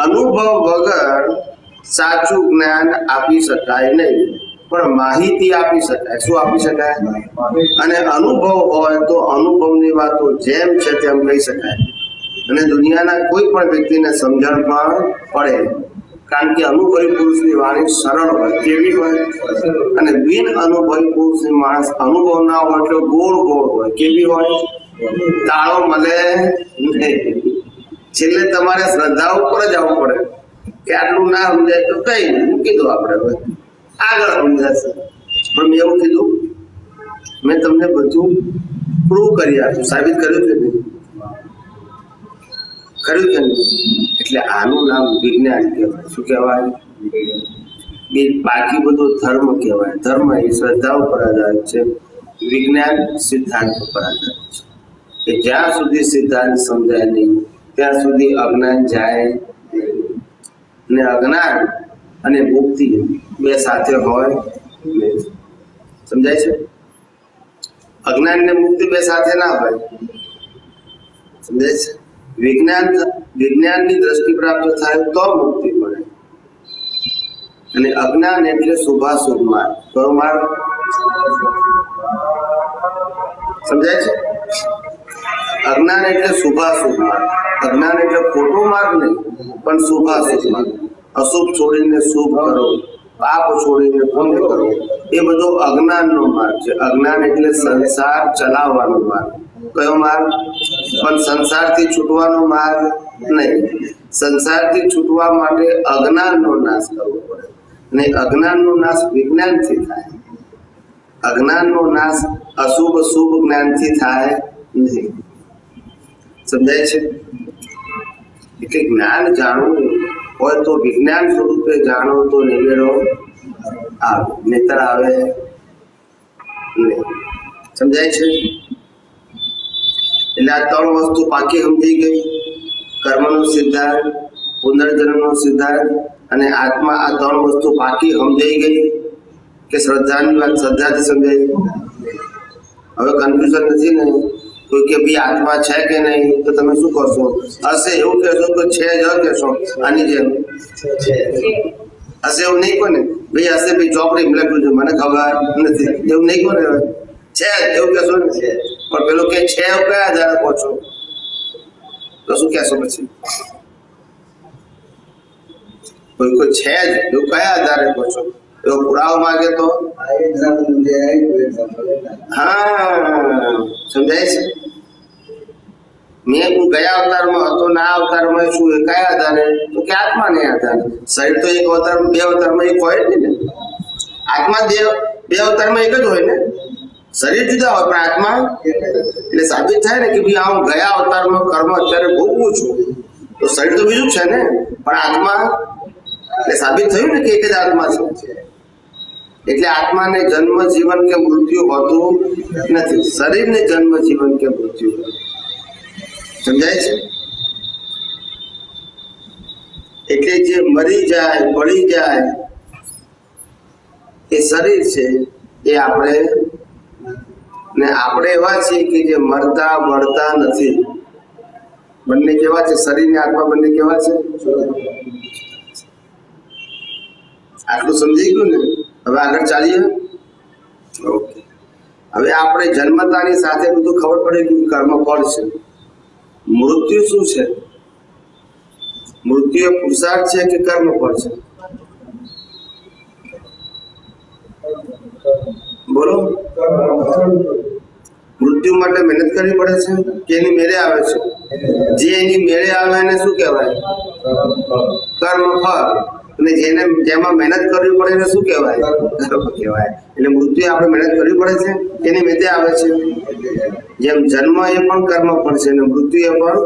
અનુભવ વગર સાચું જ્ઞાન આપી શકાય નહીં, પણ માહિતી આપી શકાય. શું આપી શકાય? અને અનુભવ હોય તો અનુભવની વાતો જેમ છે તેમ કહી શકાય, અને દુનિયાના કોઈ પણ વ્યક્તિને સમજણ પણ પડે. કારણ કે અનુભવી પુરુષની વાણી સરળ હોય. કેવી હોય? અને બિન અનુભવી પુરુષની માણસ અનુભવ ના હોય એટલે ગોળ ગોળ હોય. કેવી હોય? તાળો મળે નહીં. છેલ્લે તમારે શ્રદ્ધા ઉપર જ આવવું પડે કે આટલું ના સમજાય તો કઈ મૂકી દો, આપણે હવે આગળ સમજાશે. પણ મેં એવું કીધું, મેં તમને બધું પ્રૂવ કરી આપ્યું, સાબિત કર્યું કે નહીં? કર્યું કે નહીં? એટલે આનું નામ વિજ્ઞાન કહેવાય. શું કહેવાય? બાકી બધું ધર્મ કહેવાય. ધર્મ એ શ્રદ્ધા ઉપર આધારિત છે, વિજ્ઞાન સિદ્ધાંત ઉપર આધારિત છે. કે જ્યાં સુધી સિદ્ધાંત સમજાય નહીં ત્યાં સુધી અજ્ઞાન જાય ને અજ્ઞાન અને મુક્તિ બે સાથે હોય નહીં. સમજાય છે? અજ્ઞાન ને મુક્તિ બે સાથે ના હોય. સમજાય છે? વિજ્ઞાનની દ્રષ્ટિ પ્રાપ્ત થાય તો મુક્તિ મળે. અને અજ્ઞાન એટલે શુભાશુભ માર્ગ. કયો માર્ગ? સમજાય છે? અજ્ઞાન એટલે શુભાશુભ માર્ગ. અજ્ઞાન એટલે ખોટો માર્ગ નહીં, પણ શુભાશુભ માર્ગ. અશુભ છોડીને શુભ કરો, પાપ છોડીને પુણ્ય કરો, એ બધો અજ્ઞાનનો માર્ગ છે. અજ્ઞાન એટલે સંસાર ચલાવવાનો માર્ગ. કયો માર્ગ? પણ સંસારથી છૂટવાનો માર્ગ નહીં. સંસારથી છૂટવા માટે અજ્ઞાનનો નાશ કરવો પડે, અને અજ્ઞાનનો નાશ વિજ્ઞાનથી થાય. અજ્ઞાનનો નાશ અશુભ શુભ જ્ઞાનથી થાય નહીં. સમજાય છે? એટલે જ્ઞાન જાણવું હોય તો વિજ્ઞાન સ્વરૂપે જાણો તો નિવેડો આવે, નહીતર આવે નહીં. સમજાય છે? એટલે આ ત્રણ વસ્તુ પાકી સમજી ગઈ. કર્મનો સિદ્ધાંત, પુનર્જન્મનો સિદ્ધાંત અને આત્મા. આ ત્રણ વસ્તુ પાકી સમજાઈ ગઈ. કે શ્રદ્ધાની વાત શ્રદ્ધાથી સમજાય. હવે કન્ફ્યુઝન નથી ને? કોઈ કે ભાઈ આત્મા છે કે નહીં, તો તમે શું કરશો? હશે એવું કહેશો તો છે જ કહેશો. આની જેમ હશે એવું નહીં કોને? ભાઈ હશે ભાઈ ચોપડી લખ્યું છે મને ખબર નથી એવું નહીં કોને? છે એવું કહેશો ને? પણ પેલો કે છે એવું કયા આધારે પહોંચો તો શું કહેશો? પછી કોઈ છે જ એવું કયા આધારે પહોંચો? એવો પુરાવો માંગે તો હા સમજાય છે? હું ગયા અવતારમાં હતો, ના અવતારમાં શું? એ કયા આધારે? તો કે આત્માને આધારે. શરીર તો એક અવતાર બે અવતારમાં એક હોય જ ને. આત્મા બે અવતારમાં એક જ હોય ને. શરીર જુદા હોય પણ આત્મા. એટલે સાબિત થાય ને કે ભાઈ હું ગયા અવતારમાં કર્મ અત્યારે ભોગવું છું, તો શરીર તો બીજું છે ને, પણ આત્મા. એટલે સાબિત થયું ને કે એક જ આત્મા છે. એટલે આત્માને જન્મ જીવન કે મૃત્યુ હોતું નથી. શરીરને જન્મ જીવન કે મૃત્યુ. સમજાય છે? એટલે જે મરી જાય પડી જાય એ શરીર છે. એ આપણે એવા છીએ કે જે મરતા મળતા નથી. બંને કેવા છે? શરીર ને આત્મા બંને કેવા છે? આટલું સમજી ગયું ને? હવે આગળ ચાલીએ. ઓકે. હવે આપણે જન્મતાની સાથે બધું ખબર પડે કે કર્મ ફળ છે. મૃત્યુ શું છે? મૃત્યુ એ પુરુષાર્થ છે કે કર્મ ફળ છે? બોલો. મૃત્યુ માટે મહેનત કરવી પડે છે કે એની મેળે આવે છે? જે એની મેળે આવે એને શું કહેવાય? કર્મ ફળ. અને જેમાં મહેનત કરવી પડે એને શું કહેવાય? કર્મ કહેવાય. એટલે મૃત્યુ આપણે મહેનત કરવી પડે છે કે એની મેળે આવે છે? જેમ જન્મ એ પણ કર્મ ફળ છે અને મૃત્યુ એ પણ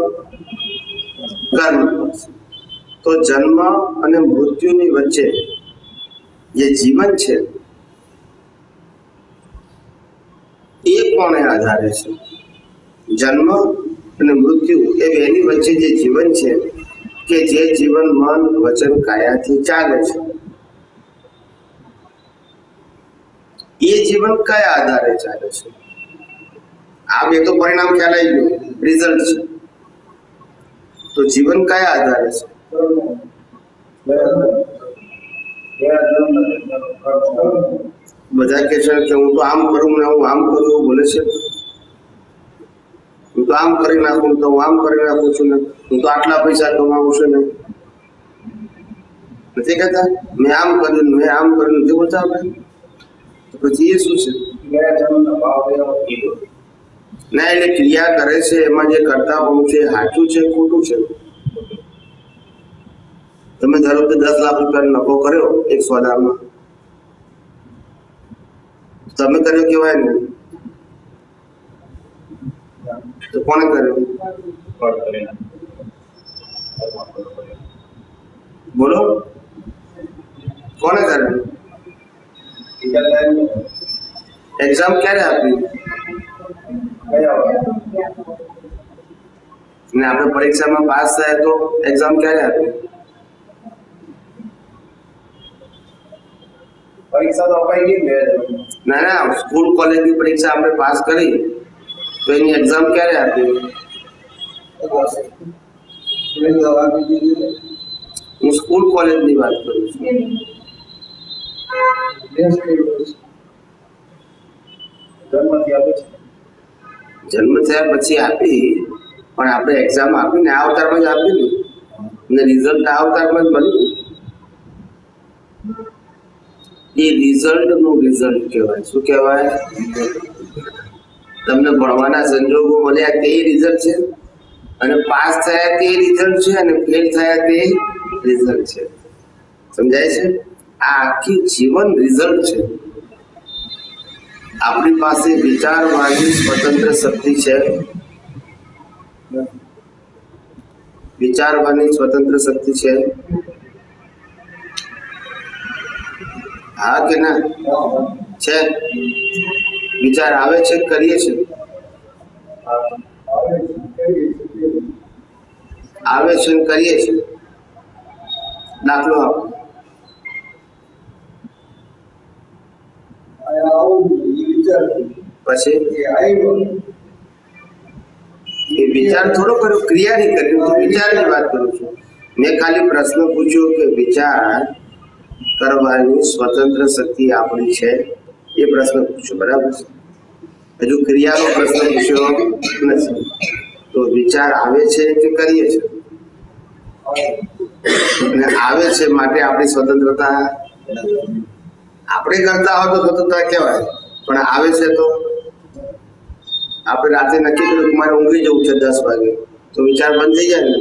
કર્મ ફળ છે. તો જન્મ અને મૃત્યુની વચ્ચે જે જીવન છે એ કોને આધારે છે? જન્મ અને મૃત્યુ એ બેની વચ્ચે જે જીવન છે કે જે જીવન મન વચન કાયાથી ચાલે છે. જીવન કયા આધારે ચાલે છે? આ બે તો પરિણામ ખ્યાલ આવી ગયું, રિઝલ્ટ છે. તો જીવન કયા આધારે છે? બધા કે છે કે હું તો આમ કરું ને હું આમ કરું એવું બોલે છે. હું તો આમ કરી નાખું તો હું આમ કરી નાખું છું ને, હું તો આટલા પૈસા કમાવું છું ને, નથી કહેતા? મેં આમ કર્યું મેં આમ કર્યું નથી બોલતા આપણે? તો પછી એ શું છે? ના, એટલે ક્રિયા કરે છે એમાં જે કરતા હોવું છે સાચું છે ખોટું છે? તમે ધારો કે 10 લાખ રૂપિયાનો નફો કર્યો એક સોદામાં, તમે કર્યો કેવાય ને? તો કોને કર્યો? બોલો, કોને કર્યો? એક્ઝામ ક્યારે આપી? ને આપણે પરીક્ષામાં પાસ થયા તો એક્ઝામ ક્યારે આપી? પરીક્ષા તો અપાઈ ગઈ ને. ના, સ્કૂલ કોલેજની પરીક્ષા આપણે પાસ કરી તો એની એક્ઝામ ક્યારે આપી? હું સ્કૂલ કોલેજની વાત કરું છું. જન્મ થયા પછી આપી, પણ આપણે એક્ઝામ આપીને આ અવતારમાં જ આપી ને રિઝલ્ટ આ અવતારમાં જ મળ્યું. એ રિઝલ્ટ નું રિઝલ્ટ કહેવાય. શું કહેવાય? તમને ભણવાના સંજોગો મળ્યા તે રિઝલ્ટ છે, અને પાસ થયા તે રિઝલ્ટ છે, અને ફેલ થયા તે રિઝલ્ટ છે. સમજાય છે? આ આખી જીવન રિઝલ્ટ છે. આપણી પાસે વિચારવાની સ્વતંત્ર શક્તિ છે? વિચારવાની સ્વતંત્ર શક્તિ છે? હા કે ના? છે? વિચાર આવે છે, કરીએ છે? આવે છે ને કરીએ છે. દાખલો આપો. પછી એ વિચાર થોડો કર્યો, ક્રિયા નહીં કરી. હું વિચારની વાત કરું છું. મેં ખાલી પ્રશ્ન પૂછ્યો કે વિચાર કરવાની સ્વતંત્ર શક્તિ આપણી છે, એ પ્રશ્ન પૂછ્યો, બરાબર છે? હજુ ક્રિયાનો પ્રશ્ન પૂછ્યો નથી. તો વિચાર આવે છે કે કરીએ છે? અને આવે છે માટે આપણી સ્વતંત્રતા. આપણે કરતા હોય તો સ્વતંત્રતા કહેવાય, પણ આવે છે તો આપણે રાતે નક્કી કર્યું કે મારે ઊંઘી જવું છે 10 વાગે, તો વિચાર બંધ થઈ જાય ને?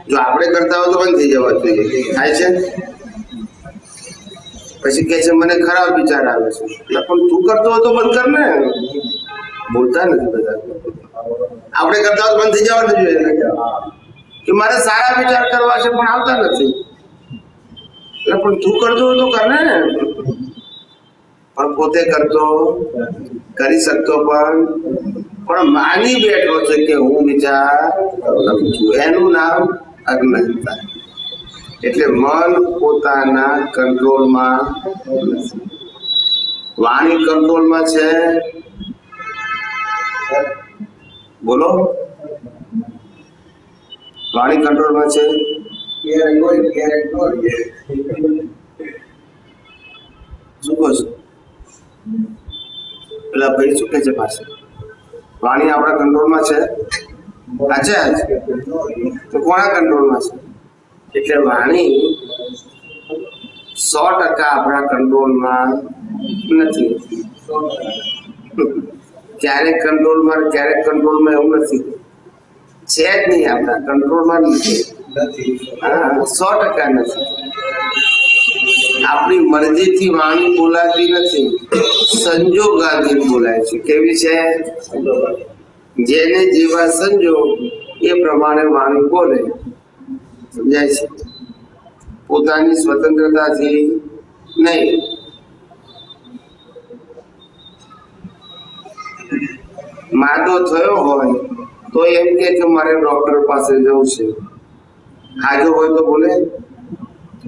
જો આપણે કરતા હોય તો બંધ થઈ જવા જોઈએ. થાય છે? પછી કહે છે મને ખરાબ વિચાર આવે છે. એટલે પણ તું કરતો હોય તો બંધ કર ને. બોલતા નથી બધા. આપણે કરતા હોય તો બંધ થઈ જવાનું જોઈએ કે મારે સારા વિચાર કરવા છે પણ આવતા નથી. એટલે પણ તું કરતો હોય તો કર ને. પણ પોતે કરતો, કરી શકતો પણ માની બેઠો છે કે હું વિચાર કરું છું. એનું નામ અજ્ઞાનતા. એટલે મન પોતાના કંટ્રોલમાં નથી. વાણી કંટ્રોલમાં છે? બોલો, વાણી કંટ્રોલમાં છે? શું કહો છો? પેલા ભાઈ શું કહે છે પાસે? વાણી આપણા કંટ્રોલમાં છે? છે તો કોના કંટ્રોલમાં છે? એટલે વાણી 100% આપણા કંટ્રોલમાં નથી. ક્યારેક કંટ્રોલમાં એવું નથી. છે જ નહીં, આપણા કંટ્રોલમાં નથી. હા, 100% નથી. આપણી મરજીથી વાણી બોલાતી નથી, સંજોગાથી બોલાય છે. કેવી છે? જેને જેવા સંજોગ એ પ્રમાણે વાણી બોલે. સમજાય છે? પોતાની સ્વતંત્રતાથી નહીં. માંદો થયો હોય તો એમ કે મારે ડોક્ટર પાસે જવું છે. હાજો હોય તો બોલે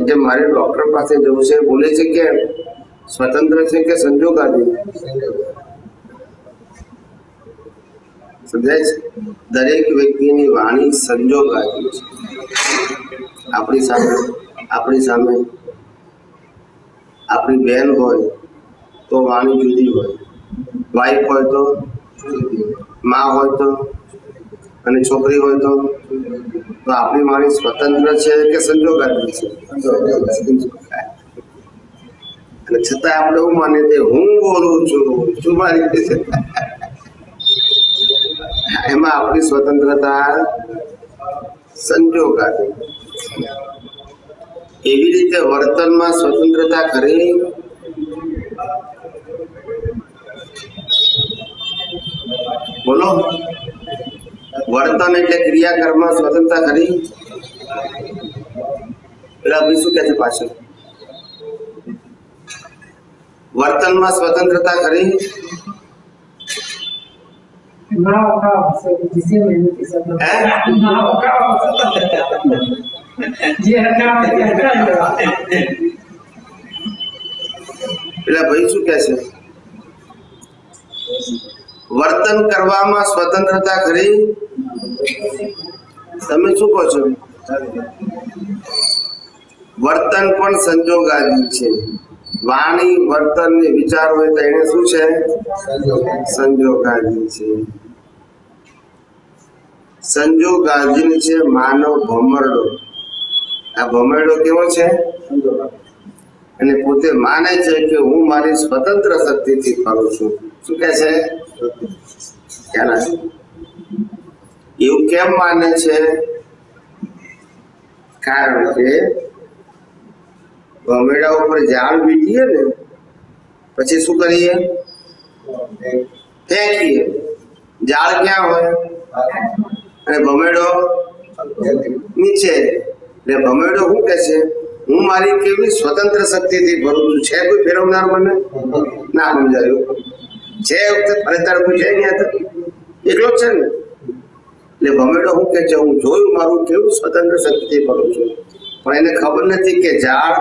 કે મારે ડોક્ટર પાસે જવું છે. બોલે છે કે સ્વતંત્ર છે કે સંજોગાધીન? સમજાય છે? દરેક વ્યક્તિની વાણી સંજોગાધીન છે. આપણી સામે આપણી બહેન હોય તો વાણી જુદી હોય, વાઈફ હોય તો માં હોય તો, અને છોકરી હોય તો આપણી વાણી સ્વતંત્ર છે કે સંજોગાધીન છે? અને છતાં આપણે એવું માને છે હું બોલું છું, શું મારી રીતે છે? એમાં આપણી સ્વતંત્રતા સંજોગાધીન. એવી રીતે વર્તનમાં સ્વતંત્રતા ખરી? બોલો, વર્તન એટલે ક્રિયાકર્મમાં સ્વતંત્રતા ખરી? એટલે અભી શું કે છે પાછળ? વર્તનમાં સ્વતંત્રતા ખરી? એટલે ભાઈ શું કે છે? વર્તન કરવામાં સ્વતંત્રતા ખરી? તમે શું કહો છો? વર્તન પણ સંજોગાધીન છે. વાણી, વર્તન ને વિચાર હોય તો એને શું છે? સંજોગાધીન છે. સંજોગાધીન છે માનવ ભમરડો. આ ભમરડો કેવો છે? અને પોતે માને છે કે હું મારી સ્વતંત્ર શક્તિથી ફરું છું. શું કે છે? એવું કેમ માને છે? કારણ કે ભમેડા ઉપર ઝાડ વીટીએ ને પછી શું કરીએ? ફેંકીએ. ઝાડ ક્યાં હોય અને ભમેડો નીચે. એટલે ભમેડો શું કે છે? હું મારી કેવી સ્વતંત્ર શક્તિથી ભરું છું. છે કોઈ ફેરવનાર? મને ના સમજાયું. છે ફરેદાર કોઈ છે ત્યાં તો એકલો જ છે ને. એટલે ભમેડો શું કે છે? હું જોયું મારું કેવું સ્વતંત્ર શક્તિથી ભરું છું. પણ એને ખબર નથી કે ઝાડ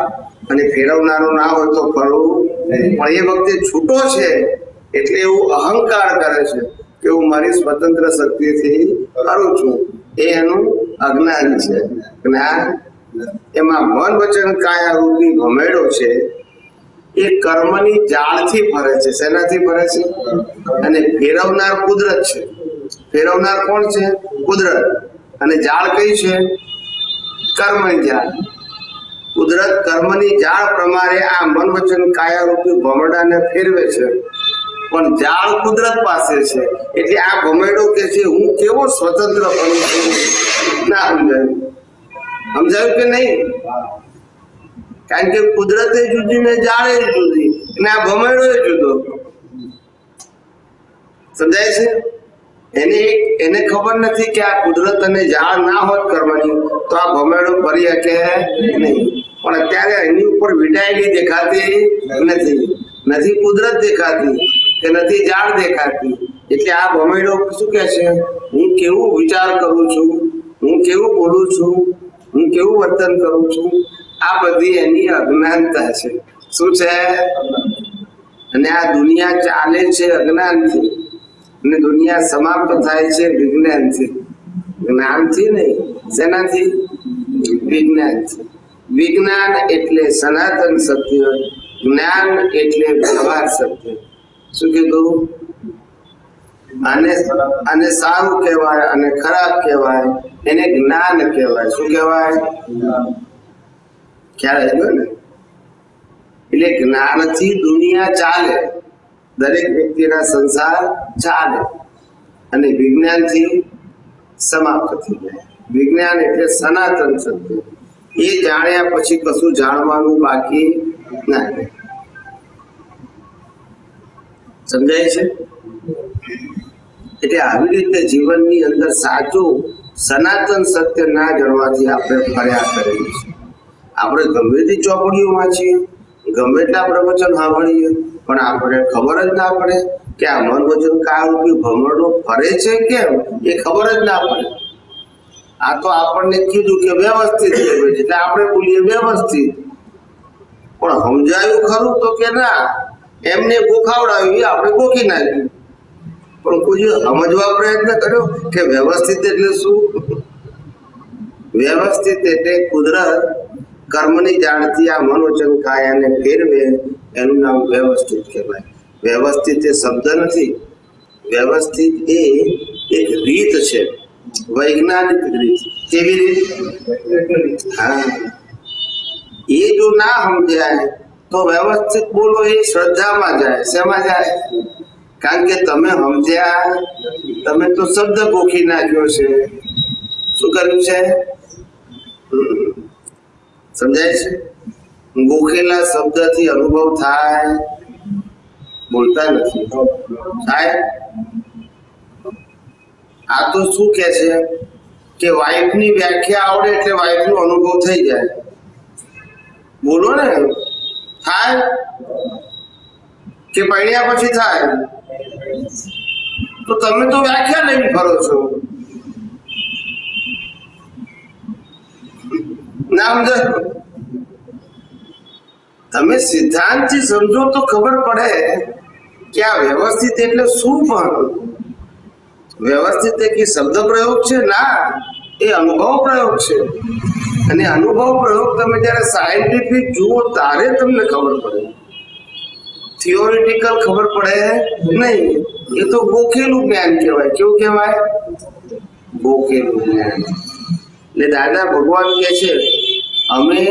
અને ફેરવનારો ના હોય તો ફરવું. પણ એ વખતે છૂટો છે એટલે એવું અહંકાર કરે છે કે હું મારી સ્વતંત્ર શક્તિથી ફરું છું. એ એનું અજ્ઞાન છે. જ્ઞાન એમાં મન વચન કાયા રૂપી ભમેડો છે એ કર્મની જાળથી ફરે છે. શેનાથી ફરે છે? અને ફેરવનાર કુદરત છે. ફેરવનાર કોણ છે? કુદરત. અને જાળ કઈ છે? કર્મની જાળ. કુદરત કર્મની જાળ પ્રમાણે આ મન વચન કાયા રૂપી ભમરડાને ફેરવે છે. પણ જાળ કુદરત પાસે છે. એટલે આ ભમેડો કે છે હું કેવો સ્વતંત્ર બનું છું. ના સમજાયું? સમજાયું કે નહીં? કારણ કે કુદરતે જુદી ને જાળે જુદી અને આ ભમેડો જુદો. સમજાય છે? એને ખબર નથી કે આ કુદરત અને જાળ ના હોત કર્મની તો આ ભમેડો ફરી શકે નહીં. પણ અત્યારે એની ઉપર વીંટાયેલી દેખાતી નથી કુદરત દેખાતી કે નથી જાળ દેખાતી. એટલે આ ભમેડો શું કે છે? હું કેવું વિચાર કરું છું, હું કેવું બોલું છું, હું કેવું વર્તન કરું છું. આ બધી એની અજ્ઞાનતા છે. શું છે? અને આ દુનિયા ચાલે છે અજ્ઞાનથી અને દુનિયા સમાપ્ત થાય છે વિજ્ઞાનથી. જ્ઞાનથી નહીં. શેનાથી? વિજ્ઞાનથી. વિજ્ઞાન એટલે સનાતન સત્ય, જ્ઞાન એટલે વ્યવહાર સત્ય. શું કીધું? આને સારું કહેવાય અને ખરાબ કહેવાય એને જ્ઞાન કહેવાય. શું કહેવાય? ખ્યાલ આવ્યો ને? એટલે જ્ઞાનથી દુનિયા ચાલે, દરેક વ્યક્તિના સંસાર ચાલે અને વિજ્ઞાનથી સમાપ્ત થઈ જાય. વિજ્ઞાન એટલે સનાતન સત્ય. એ જાણ્યા પછી કશું જાણવાનું બાકી ના રહે. સમજાય છે? એટલે આવી રીતે જીવનની અંદર સાચું સનાતન સત્ય ના જાણવાથી આપણે ફર્યા કરેલું છે. આપણે ગમે તે ચોપડીઓ વાંચીએ, ગમે એટલા પ્રવચન સાંભળીએ, પણ આપણે ખબર જ ના પડે કે આ મન વચન કાયા રૂપી ભમરડો ફરે છે કેમ, એ ખબર જ ના પડે. આ તો આપણને કીધું કે વ્યવસ્થિત રહેવું છે એટલે આપણે બોલીએ વ્યવસ્થિત. પણ સમજાયું ખરું તો કે ના, એમને ગોખાવડાવ્યું, એ આપણે ગોખી નાખ્યું. પણ કોઈ સમજવા પ્રયત્ન કર્યો કે વ્યવસ્થિત એટલે શું? વ્યવસ્થિત એટલે કુદરત કર્મની જાણથી આ મનોચન કાયાને ફેરવે, એનું નામ વ્યવસ્થિત કહેવાય. વ્યવસ્થિત એ શબ્દ નથી, વ્યવસ્થિત એ એક રીત છે, વૈજ્ઞાનિક રીત. કેવી રીત? હા, એ જો ના સમજાય તો વ્યવસ્થિત બોલો એ શ્રદ્ધામાં જાય. શેમાં જાય? કારણ કે તમે સમજ્યા, તમે તો શબ્દ ગોખી નાખ્યો છે. શું કર્યું છે? સમજાય છે? ગોખેલા શબ્દથી અનુભવ થાય? બોલતા નથી. થાય? આ તો શું કે છે કે વાઇફની વ્યાખ્યા આવડે એટલે વાઇફનો અનુભવ થઈ જાય. બોલો ને, થાય કે પરણ્યા પછી થાય? તો તમે તો વ્યાખ્યા લઈને ફરો છો. ના સમજો? તમે સિદ્ધાંતથી સમજો તો ખબર પડે કે આ વ્યવસ્થિત એટલે શું. પણ વ્યવસ્થિત એક શબ્દ પ્રયોગ છે ના, એ અનુભવ પ્રયોગ છે. અને અનુભવ પ્રયોગ તમે જ્યારે સાયન્ટિફિક જુઓ ત્યારે તમને ખબર પડે, થિયોરિટિકલ ખબર પડે નહીં. એ તો ગોખેલું જ્ઞાન કહેવાય. કેવું કહેવાય? ગોખેલું જ્ઞાન. એટલે દાદા ભગવાન કહે છે અમે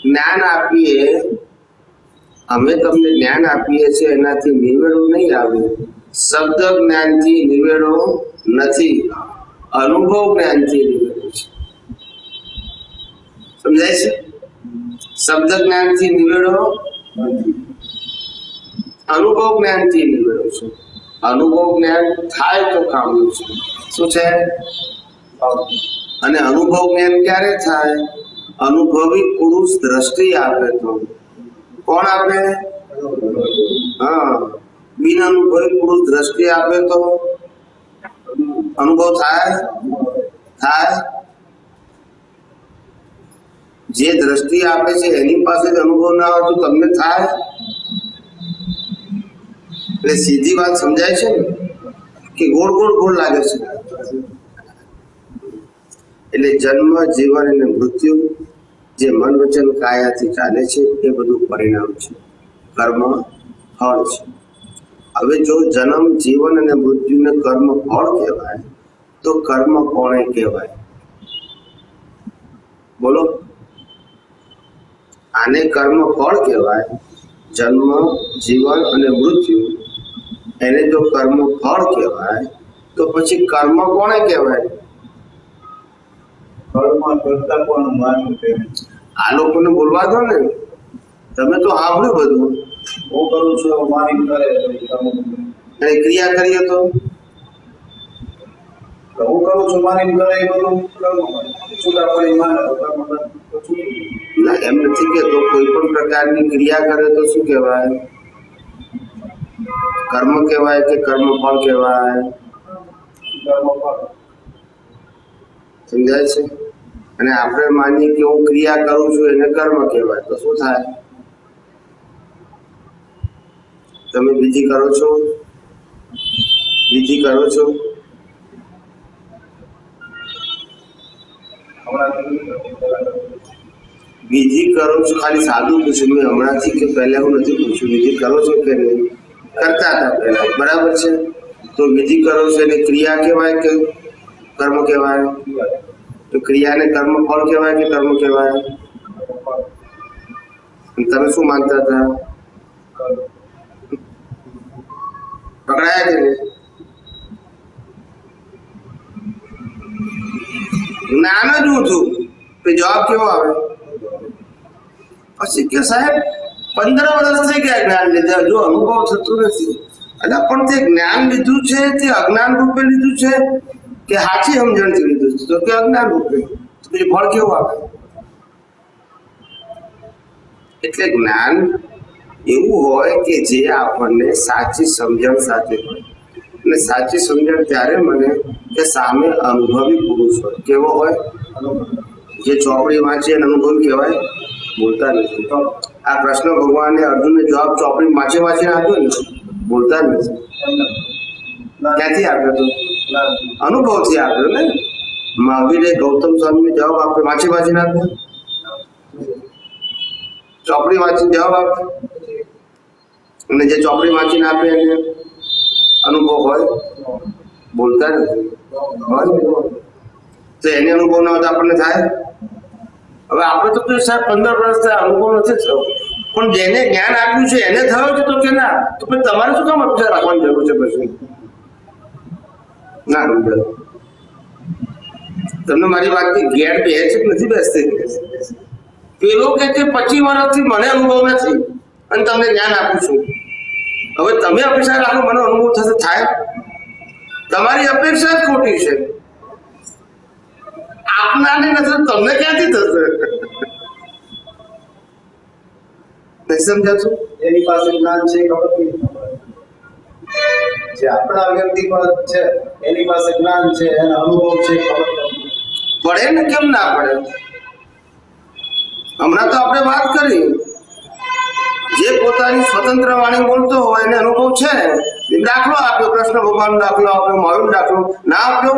જ્ઞાન આપીએ, અમે તમને જ્ઞાન આપીએ છીએ, એનાથી નિવેડો નહીં આવે. શબ્દ જ્ઞાનથી નિવેડો નથી, અનુભવ જ્ઞાનથી નિવેડો છે. સમજાય છે? શબ્દ જ્ઞાનથી નિવેડો, અનુભવ જ્ઞાનથી નિવેડો છે. અનુભવ જ્ઞાન થાય તો કામનું છે. શું છે? અને અનુભવ જ્ઞાન ક્યારે થાય? અનુભવી પુરુષ દ્રષ્ટિ આપે તો. કોણ આપે? હા, બિન અનુભવી પુરુષ દ્રષ્ટિ આપે તો અનુભવ થાય? થાય. જે દ્રષ્ટિ આપે છે એની પાસે જ અનુભવ ના હોય તો તમને થાય? એટલે સીધી વાત સમજાય છે ને કે ગોળ ગોળ ગોળ લાગે છે? એટલે જન્મ, જીવન અને મૃત્યુ જે મન વચન કાયાથી ચાલે છે એ બધું પરિણામ છે, કર્મ ફળ છે. હવે જો જન્મ, જીવન અને મૃત્યુને કર્મ ફળ કહેવાય તો કર્મ કોણે કહેવાય? બોલો. આને કર્મ ફળ કહેવાય. જન્મ, જીવન અને મૃત્યુ એને જો કર્મ ફળ કહેવાય તો પછી કર્મ કોણે કહેવાય? આ લોકોને બોલવા દો ને, તમે તો સાંભળ્યું બધું. હું કરું છું મારી કરે અને ક્રિયા કરીએ તો હું કરું છું મારી કરે એ બધું છૂટા પડી માને ના, એમ નથી કેતો. કોઈ પણ પ્રકારની ક્રિયા કરે તો શું કહેવાય? કર્મ કહેવાય કે કર્મ ફળ કહેવાય? સમજાય છે? અને આપણે માનીએ કે હું ક્રિયા કરું છું એને કર્મ કહેવાય તો શું થાય? તમે બીજી કરો છો, બીજી કરો છો, બીજી કરો છો. ખાલી સાદું પૂછ્યું મેં હમણાંથી કે પહેલા હું નથી પૂછ્યું. બીજી કરો છો કે નહીં? કરતા હતા પહેલા, બરાબર છે. તો બીજી કરો છો એને ક્રિયા કહેવાય કે કર્મ કહેવાય? તો ક્રિયાને કર્મ ફળ કહેવાય કે કર્મ કહેવાય? તમે શું માનતા હતા? પકડાયા કે નહીં? જ્ઞાન જ હું છું તો જવાબ કેવો આવે? પછી કે સાહેબ 15 વર્ષ થઈ ગયા જ્ઞાન લીધા, જો અનુભવ થતો નથી. એટલે પણ તે જ્ઞાન લીધું છે તે અજ્ઞાન રૂપે લીધું છે કે સાચી સમજણથી લીધું છે? તો કે અજ્ઞાન રૂપે. તો પછી ફળ કેવું આવે? એટલે જ્ઞાન એવું હોય કે જે આપણને સાચી સમજણ સાથે હોય. અને સાચી સમજણ ત્યારે મને કે સામે અનુભવી પુરુષ હોય. કેવો હોય? જે ચોપડી વાંચે એને અનુભવી કહેવાય? બોલતા નથી. આ કૃષ્ણ ભગવાને અર્જુનને જવાબ ચોપડી વાંચી વાંચીને આપ્યો ને, બોલતા જ નથી. ક્યાંથી આપ્યો તો? અનુભવથી આપ્યો ને. મહાવીરે ગૌતમ સ્વામીને જવાબ આપ્યો વાંચી વાંચીને આપ્યો? ચોપડી વાંચી જવાબ આપ્યો? અને જે ચોપડી વાંચીને આપે એને અનુભવ હોય? બોલતા નથી હોય. તો એને અનુભવ ના હોય તો આપણને થાય? હવે આપણે તો સાહેબ 15 વર્ષથી અનુભવ નથી થયો, પણ જેને જ્ઞાન આપ્યું છે એને થયો છે તો કે ના, તો પછી તમારે શું કામ અપેક્ષા રાખવાની જરૂર છે? પછી ના સમજાય. તમને મારી વાતની ગેર બે છે કે નથી બેસતી? પેલો કે 25 વર્ષથી મને અનુભવ નથી અને તમને જ્ઞાન આપું છું. હવે તમે અપેક્ષા રાખો મને અનુભવ થશે, થાય? તમારી અપેક્ષા જ ખોટી છે. આપનારને નથી, તમને ક્યાંથી થશે? નહીં સમજાતું? એની પાસે જ્ઞાન છે ખબર નહીં. જે આપણા વ્યક્તિગત છે એની પાસે જ્ઞાન છે, એનો અનુભવ છે ખબર નહીં. પડે ને, કેમ ના પડે? હમણાં તો આપણે વાત કરી, જે પોતાની સ્વતંત્ર વાણી બોલતો હોય એને અનુભવ છે. દાખલો આપ્યો, કૃષ્ણ ભગવાનનો દાખલો આપ્યો, મહાવીરનો દાખલો ના આપ્યો?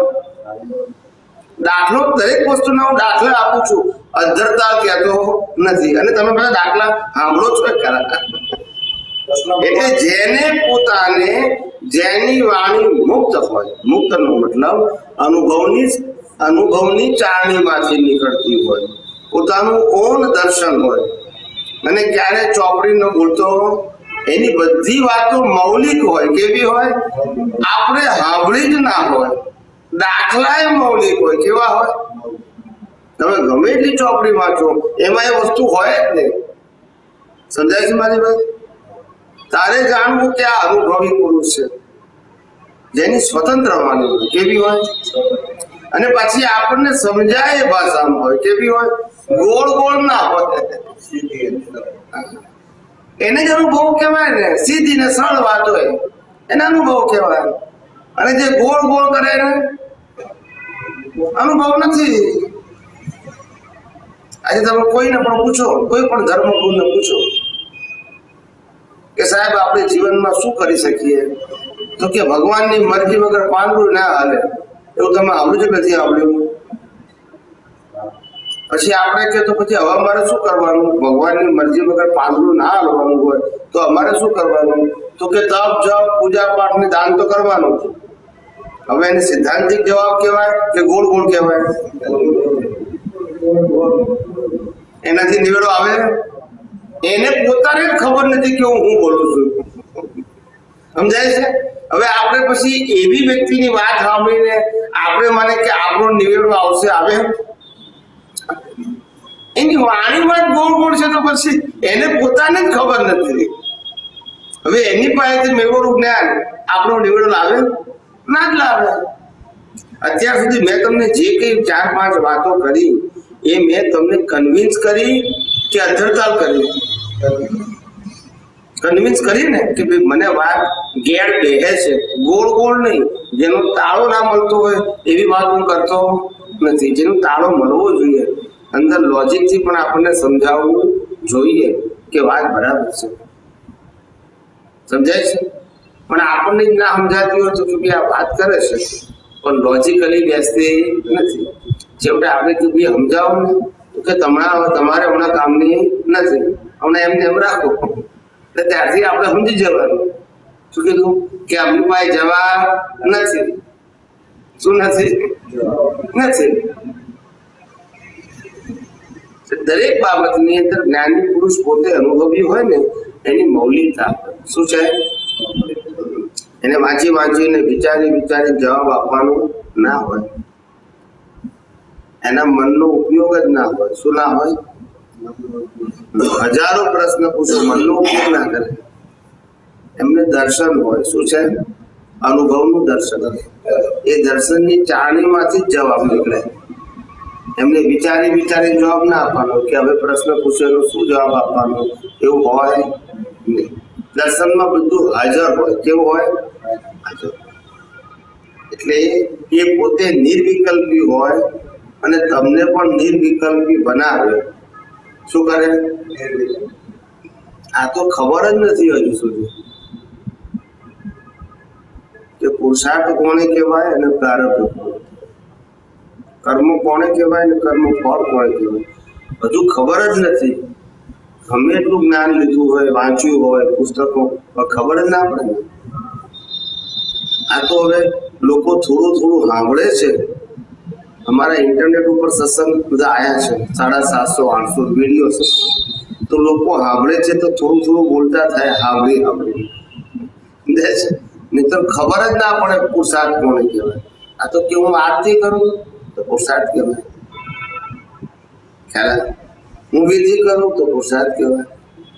દાખલો દરેક વસ્તુના હું દાખલા આપું છું, અધરતા કહેતો નથી. અને તમે બધા દાખલા સાંભળો છો ખરા? એટલે જેને પોતાને, જેની વાણી મુક્ત હોય, મુક્તનો મતલબ અનુભવની ચારણીમાંથી નીકળતી હોય, પોતાનું ઓન દર્શન હોય, અને ક્યારે ચોપડી ન બોલતો, એની બધી વાતો મૌલિક હોય. કેવી હોય? આપણે સાંભળી જ ના હોય. દાખલા એ મૌલિક હોય. કેવા હોય? તમે ગમે એટલી ચોપડી વાંચો એમાં એ વસ્તુ હોય જ નહીં. સમજાય છે મારી વાત? તારે જાણવું કે આ અનુભવી પુરુષ છે, જેની સ્વતંત્ર વાણી હોય. કેવી હોય? અને પછી આપણને સમજાય એ ભાષામાં હોય. કેવી હોય? ગોળ ગોળ ના હોય. એને જ અનુભવ કહેવાય ને. સીધી ને સરળ વાત હોય એને અનુભવ કહેવાય. અને જે ગોળ ગોળ કરે ને અનુભવ નથી. આજે તમે કોઈને પણ પૂછો, કોઈ પણ ધર્મગુરુને પૂછો કે સાહેબ આપણે જીવનમાં શું કરી શકીએ, તો કે ભગવાનની મરજી વગર પાંદડું ના હાલે. એવું તમે સાંભળ્યું છે? નથી સાંભળ્યું? પછી આપણે કે તો પછી હવે અમારે શું કરવાનું? ભગવાનની મરજી વગર પાંદડું ના હાલવાનું હોય તો અમારે શું કરવાનું? તો કે તપ જપ પૂજા પાઠ ને દાન તો કરવાનું. હવે એને સિદ્ધાંતિક જવાબ કહેવાય કે ગોળ ગોળ કહેવાય? એનાથી નિવેડો આવે? એને પોતાને જ ખબર નથી કે હું બોલું છું. સમજાય છે? હવે આપણે પછી એવી વ્યક્તિની વાત સાંભળીને આપણે માને કે આપણો નિવેડો આવશે? આવે? એની વાણીમાં જ ગોળ ગોળ છે તો પછી એને પોતાને જ ખબર નથી. હવે એની પાસેથી મેળવેલું જ્ઞાન આપણો નિવેડો લાવે? ના જ લાવે. અત્યાર સુધી મેં તમને જે કઈ 4-5 વાતો કરી એ મેં તમને કન્વિન્સ કરી કે અધરતાલ કરી? કન્વિન્સ કરી ને કે ભાઈ મને વાત ગેર બેહે છે, ગોળ ગોળ નહીં. જેનો તાળો ના મળતો હોય એવી વાત હું કરતો નથી. જેનો તાળો મળવો જોઈએ, અંદર લોજિકથી પણ આપણને સમજાવવું જોઈએ કે વાત બરાબર છે. સમજાય છે? પણ આપણને જ ના સમજાતી હોય તો કે આ વાત કરે છે પણ લોજિકલી બેસતી નથી. છેવટે આપણે કીધું સમજાવો ને તો કે તમારે હમણાં કામની નથી, હમણાં એમને એમ રાખો. એટલે ત્યારથી આપણે સમજી જવાનું. શું કીધું? કે આપણી પાસે જવાબ નથી. શું નથી? નથી. દરેક બાબતની અંદર જ્ઞાની પુરુષ પોતે અનુભવી હોય ને એની મૌલિકતા. શું છે? એને વાંચી વાંચીને વિચારી જવાબ આપવાનો ના હોય. એના મનનો ઉપયોગ જ ના હોય. શું ના હોય? હજારો પ્રશ્ન પૂછો, મનનો ઉપયોગ ના કરે. એમને દર્શન હોય. શું છે? અનુભવનું દર્શન. એ દર્શનની ચારણીમાંથી જ જવાબ નીકળે. એમને વિચારી જવાબ ના આપવાનો કે હવે પ્રશ્ન પૂછેલો શું જવાબ આપવાનો, એવું હોય નહીં. દર્શનમાં બધું હાજર હોય. કેવું હોય? હાજર. એટલે એ પોતે નિર્વિકલ્પી હોય અને તમને પણ નિર્વિકલ્પી બનાવે. શું કરે? આ તો ખબર જ નથી હજુ સુધી કે પુરુષાર્થ કોને કહેવાય અને પ્રારબ્ધ કોને, કર્મ કોને કહેવાય અને કર્મ ફળ કોને કહેવાય હજુ ખબર જ નથી. ગમે એટલું જ્ઞાન લીધું હોય, વાંચ્યું હોય પુસ્તકો, પણ ખબર જ ના પડે ને. આ તો હવે લોકો થોડું થોડું સાંભળે છે. અમારા ઇન્ટરનેટ ઉપર સત્સંગ બધા આવ્યા છે, 750-800 વિડીયો છે, તો લોકો સાંભળે છે તો થોડું થોડું બોલતા થાય હાવડી નહીં તો ખબર જ ના પડે પુરુષાર્થ કોને કહેવાય. આ તો કે હું આરતી કરું તો પુરુષાર્થ કહેવાય, ખ્યાલ આવે? હું વિધિ કરું તો પુરુષાર્થ કહેવાય.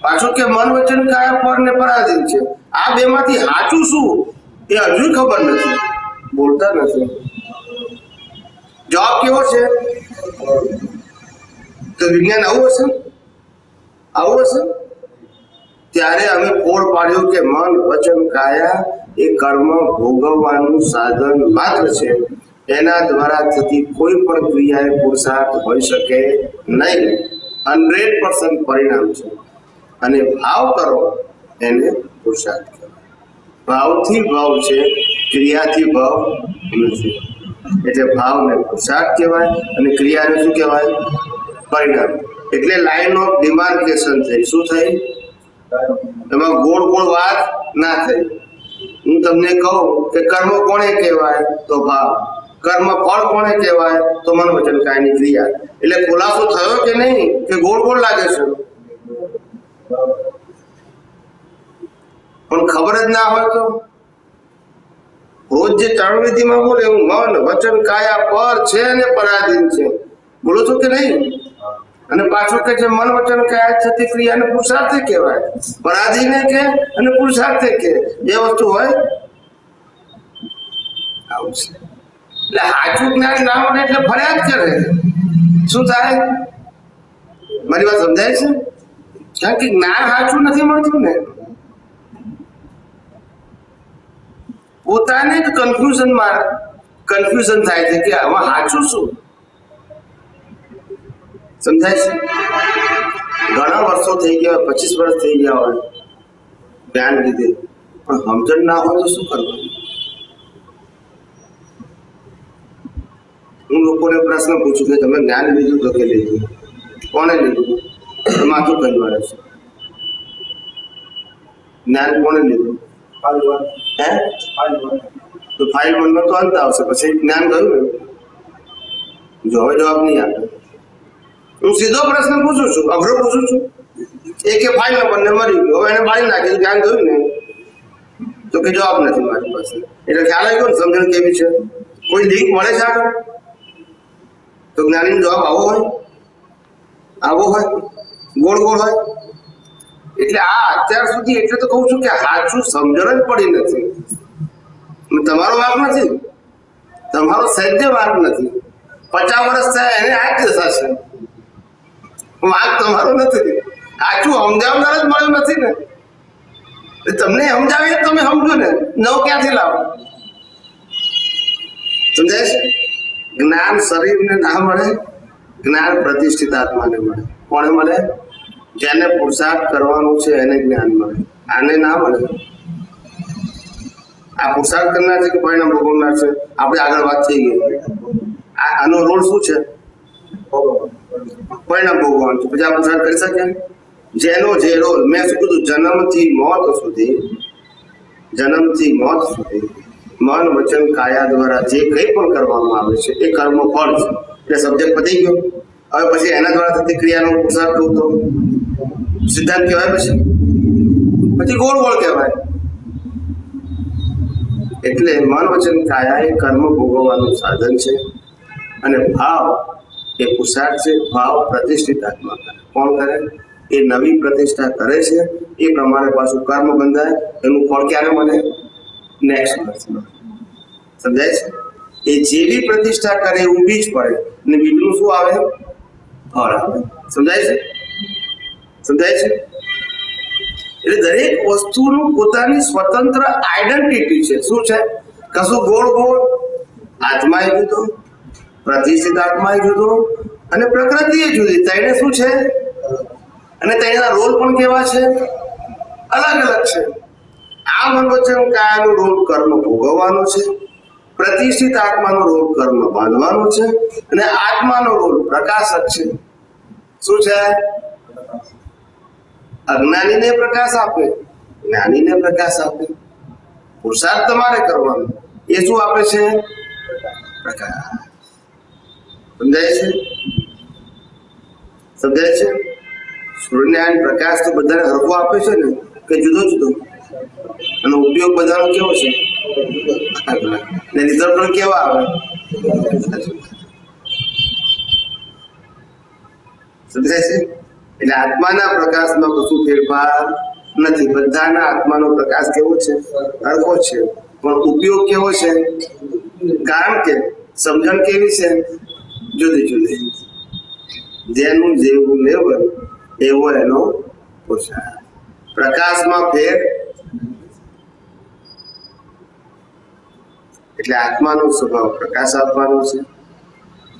પાછું કે મન વચન કાયા પર ને પરાધીન છે. આ બેમાંથી સાચું શું એ હજુ ખબર નથી, બોલતા નથી. જવાબ કેવો છે? તો વિજ્ઞાન આવું હશે, આવું હશે. ત્યારે અમે ફોડ પાડ્યું કે મન વચન કાયા એ કર્મ ભોગવવાનું સાધન માત્ર છે. એના દ્વારા થતી કોઈ પણ ક્રિયા એ પુરુષાર્થ હોઈ શકે નહીં. 100% પરિણામ છે. અને ભાવ કરો એને પુરુષાર્થ કહેવાય. ભાવથી ભાવ છે, ક્રિયાથી ભાવ નથી. એટલે ભાવને પુરુષાર્થ કહેવાય અને ક્રિયાને શું કહેવાય? પરિણામ. એટલે લાઈન ઓફ ડિમાર્કેશન થઈ. શું થઈ? એમાં ગોળ ગોળ વાત ના થઈ. હું તમને કહું કે કર્મ કોને કહેવાય તો ભાવ, કર્મ ફળ કોને કહેવાય તો મન વચન કાયની ક્રિયા. એટલે ખુલાસો થયો કે નહીં કે ગોળ ગોળ લાગે છે? પણ ખબર જ ના હોય તો રોજ જે ચરણવિધિમાં બોલે હું મન વચન કાયા પર છે અને પરાધીન છે, બોલો છો કે નહીં? અને પાછું કે જે મન વચન કાયા થતી ક્રિયાને પુરુષાર્થ કહેવાય, પરાધીને કે અને પુરુષાર્થ કે એ વસ્તુ હોય. આવું છે. એટલે સાચું જ્ઞાન ના મળે એટલે ફરિયાદ કરે. શું થાય? મારી વાત સમજાય છે? કારણ કે જ્ઞાન સાચું નથી મળતું ને. પોતાને જ કન્ફ્યુઝન થાય છે કે આમાં સાચું શું? સમજાય છે? ઘણા વર્ષો થઈ ગયા, 25 વર્ષ થઈ ગયા હોય જ્ઞાન લીધે, પણ સમજણ ના હોય તો શું કરવાનું? હું લોકોને પ્રશ્ન પૂછું કે તમે જ્ઞાન લીધું તો કે લીધું? કોને લીધું? માથું કહેવાય છે. જ્ઞાન કોને લીધું? હે? તો ફાઇલ 1 નો તો અંત આવશે, પછી જ્ઞાન ગયું ને. જો હવે જવાબ નહીં આપે. હું સીધો પ્રશ્ન પૂછું છું, અઘરો પૂછું છું. એક ફાઇલ નંબર ને મરી ગયો, હવે એને બાળી નાખી, જ્ઞાન ગયું ને. તો કે જવાબ નથી મારી પાસે. એટલે ખ્યાલ આવી ગયો ને સમજણ કેવી છે? કોઈ લિંક મળે છે આગળ તો જ્ઞાનીનો જવાબ આવો હોય, આવો હોય, ગોળ ગોળ હોય. એટલે આ અત્યાર સુધી એટલે તો કહું છું કે સાચું સમજણ જ પડી નથી. તમારો વાંક નથી, તમારો સહેજે વાંક નથી. 50 વર્ષ થયા એને આ જ દશા છે. વાંક તમારો નથી, સાચું સમજાવનાર જ મળ્યું નથી ને. તમને સમજાવીને તમે સમજો ને, નવ ક્યાંથી લાવો? સમજાય છે? જ્ઞાન શરીરને ના મળે, જ્ઞાન પ્રતિષ્ઠિત આત્માને મળે. કોને મળે? જેને પુરુષાર્થ કરવાનું છે એને જ્ઞાન મળે, આને ના મળે. આ પુરુષાર્થ કરનાર છે કે પરિણામ ભોગવનાર છે? આપણે આગળ વાત થઈ ગઈ. આનો રોલ શું છે? પરિણામ ભોગવવાનું છે. પછી આ પુરુષાર્થ કરી શકે? જેનો જે રોલ મેં શું કીધું, જન્મથી મોત સુધી મન વચન કાયા દ્વારા જે કંઈ પણ કરવામાં આવે છે એ કર્મ ફળ છે. એટલે સબ્જેક્ટ પતી ગયો. હવે પછી એના દ્વારા થતી ક્રિયાનો પુરુષાર્થ કહું તો સિદ્ધાંત કહેવાય. પછી ગોળ ગોળ કહેવાય. એટલે મન વચન કાયા એ કર્મ ભોગવવાનું સાધન છે અને ભાવ એ પુરુષાર્થ છે. ભાવ પ્રતિષ્ઠિત આત્મા કરે. કોણ કરે? એ નવી પ્રતિષ્ઠા કરે છે. એ પ્રમાણે પાછું કર્મ બંધાય. એનું ફળ ક્યારે મળે? નેક્સ્ટ વર્ષમાં. સમજાય છે? એ જેવી પ્રતિષ્ઠા કરે એવું બીજ પડે અને બીજનું શું આવે? ફળ આવે. સમજાય છે? એટલે દરેક વસ્તુનું પોતાની સ્વતંત્ર આઈડેન્ટિટી છે. શું છે? કશું ગોળ ગોળ આત્મા એ જુદો, પ્રતિષ્ઠિત આત્મા એ જુદો અને પ્રકૃતિ એ જુદી. તેને શું છે? અને તેના રોલ પણ કેવા છે? અલગ અલગ છે. આ મન વચન કાયાનો રોલ કર્મ ભોગવવાનો છે, પ્રતિષ્ઠિત આત્માનો રોલ કર્મ બાંધવાનો છે, અને આત્માનો રોલ પ્રકાશક છે. શું છે? અજ્ઞાનીને પ્રકાશ આપે, જ્ઞાનીને પ્રકાશ આપે. પુરુષાર્થ તમારે કરવાનો. એ શું આપે છે? પ્રકાશ. સમજાય છે? સમજાય છે? સૂર્યનારાયણ પ્રકાશ તો બધાને હરખો આપે છે ને કે જુદો જુદો? અને ઉપયોગ બધાનો કેવો છે? ને રિઝલ્ટ પણ કેવા આવે? સમજાય છે? એટલે આત્માના પ્રકાશમાં કશું ફેરફાર નથી. બધાના આત્માનો પ્રકાશ કેવો છે? હરખો છે. પણ ઉપયોગ કેવો છે? કારણ કે સમજણ કેવી છે? જુદી જુદી. જેનું જેવું લેવલ એવો એનો પોશાક. પ્રકાશમાં ફેર એટલે આત્માનો સ્વભાવ પ્રકાશ આપવાનો છે,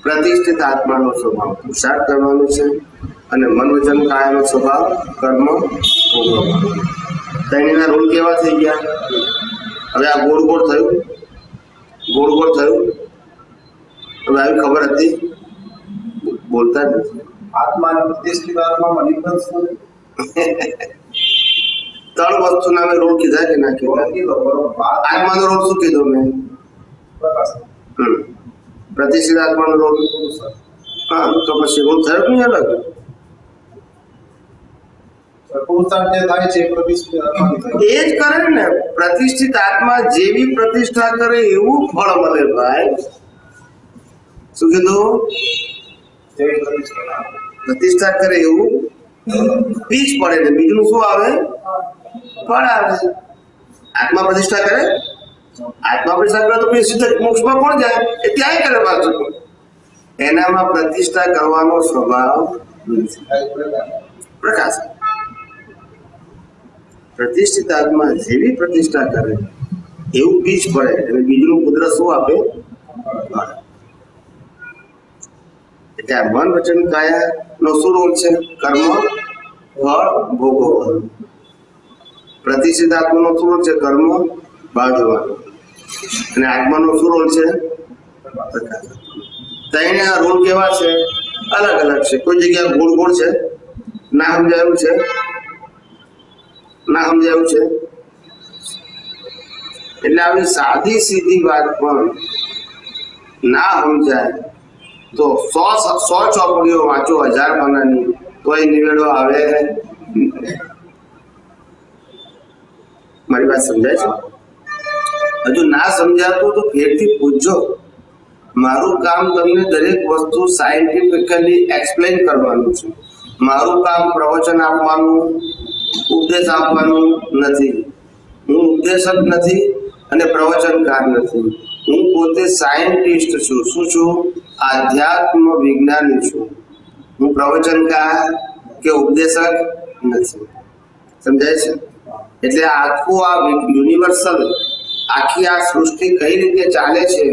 પ્રતિષ્ઠિત આત્માનો સ્વભાવ પુરુષાર્થ કરવાનો છે, અને મન વચન કાયાનો સ્વભાવ કર્મ ભોગવવાનો. ત્રણેયના રોલ કેવા થઈ ગયા? હવે આ ગોળ ગોળ થયું, ગોળ ગોળ થયું. હવે આવી ખબર હતી? બોલતા જ નથી. આત્મા અને પ્રતિષ્ઠિત આત્મામાં ડિફરન્સ નથી. ત્રણ વસ્તુના મેં રોલ કીધા કે ના કીધા? બરોબર. આત્માનો રોલ શું કીધો મેં? પ્રકાશ. પ્રતિષ્ઠિત આત્માનો રોલ. હા, તો પછી રોલ થયો કે નહીં અલગ? પુરુષાર્થ જે થાય છે એ પ્રતિષ્ઠિત આત્માની થાય. એ જ કરે ને. પ્રતિષ્ઠિત આત્મા જેવી પ્રતિષ્ઠા કરે એવું ફળ મળે ભાઈ. શું કીધું? જેવી પ્રતિષ્ઠા. પ્રતિષ્ઠા કરે એવું બીજ પડે ને બીજનું શું આવે? ફળ આવે. આત્મા પ્રતિષ્ઠા કરે, આત્મા પ્રતિષ્ઠા કરે તો પછી સીધા મોક્ષમાં કોણ જાય? એ ત્યાંય કરે પાછું. એનામાં પ્રતિષ્ઠા કરવાનો સ્વભાવ પ્રકાશ. પ્રતિષ્ઠિત આત્મા જેવી પ્રતિષ્ઠા કરે એવું બીજ પડે, અને બીજનું કુદરત શું આપે? ફળ. એટલે આ મન વચન કાયા નો શું રોલ છે? કર્મ ફળ ભોગવવાનું. પ્રતિષ્ઠિત આત્માનો શું રોલ છે? કર્મ બાંધવાનો. અને આત્માનો શું રોલ છે? પ્રકાશ. ત્રણેયના રોલ કેવા છે? અલગ અલગ છે. કોઈ જગ્યાએ ગોળ ગોળ છે, ના સમજાયું છે? ના સમજાયું છે? એટલે આવી સાદી સીધી વાત પણ ના સમજાય તો 100 ચોપડીઓ વાંચો 1000 પાનાની તોય નિવેડો આવે. મારી વાત સમજાય છે? હજુ ના સમજાતું તો ફેરથી પૂછજો. મારું કામ તમને દરેક વસ્તુ સાયન્ટિફિકલી એક્સપ્લેન કરવાનું છે. મારું કામ પ્રવચન આપવાનું, ઉપદેશ આપવાનું નથી. હું ઉપદેશક નથી અને પ્રવચનકાર નથી. હું પોતે સાયન્ટિસ્ટ છું. શું છું? આધ્યાત્મ વિજ્ઞાની છું. હું પ્રવચનકાર કે ઉપદેશક નથી. સમજાય છે? એટલે આખું આ યુનિવર્સલ, આખી આ સૃષ્ટિ કઈ રીતે ચાલે છે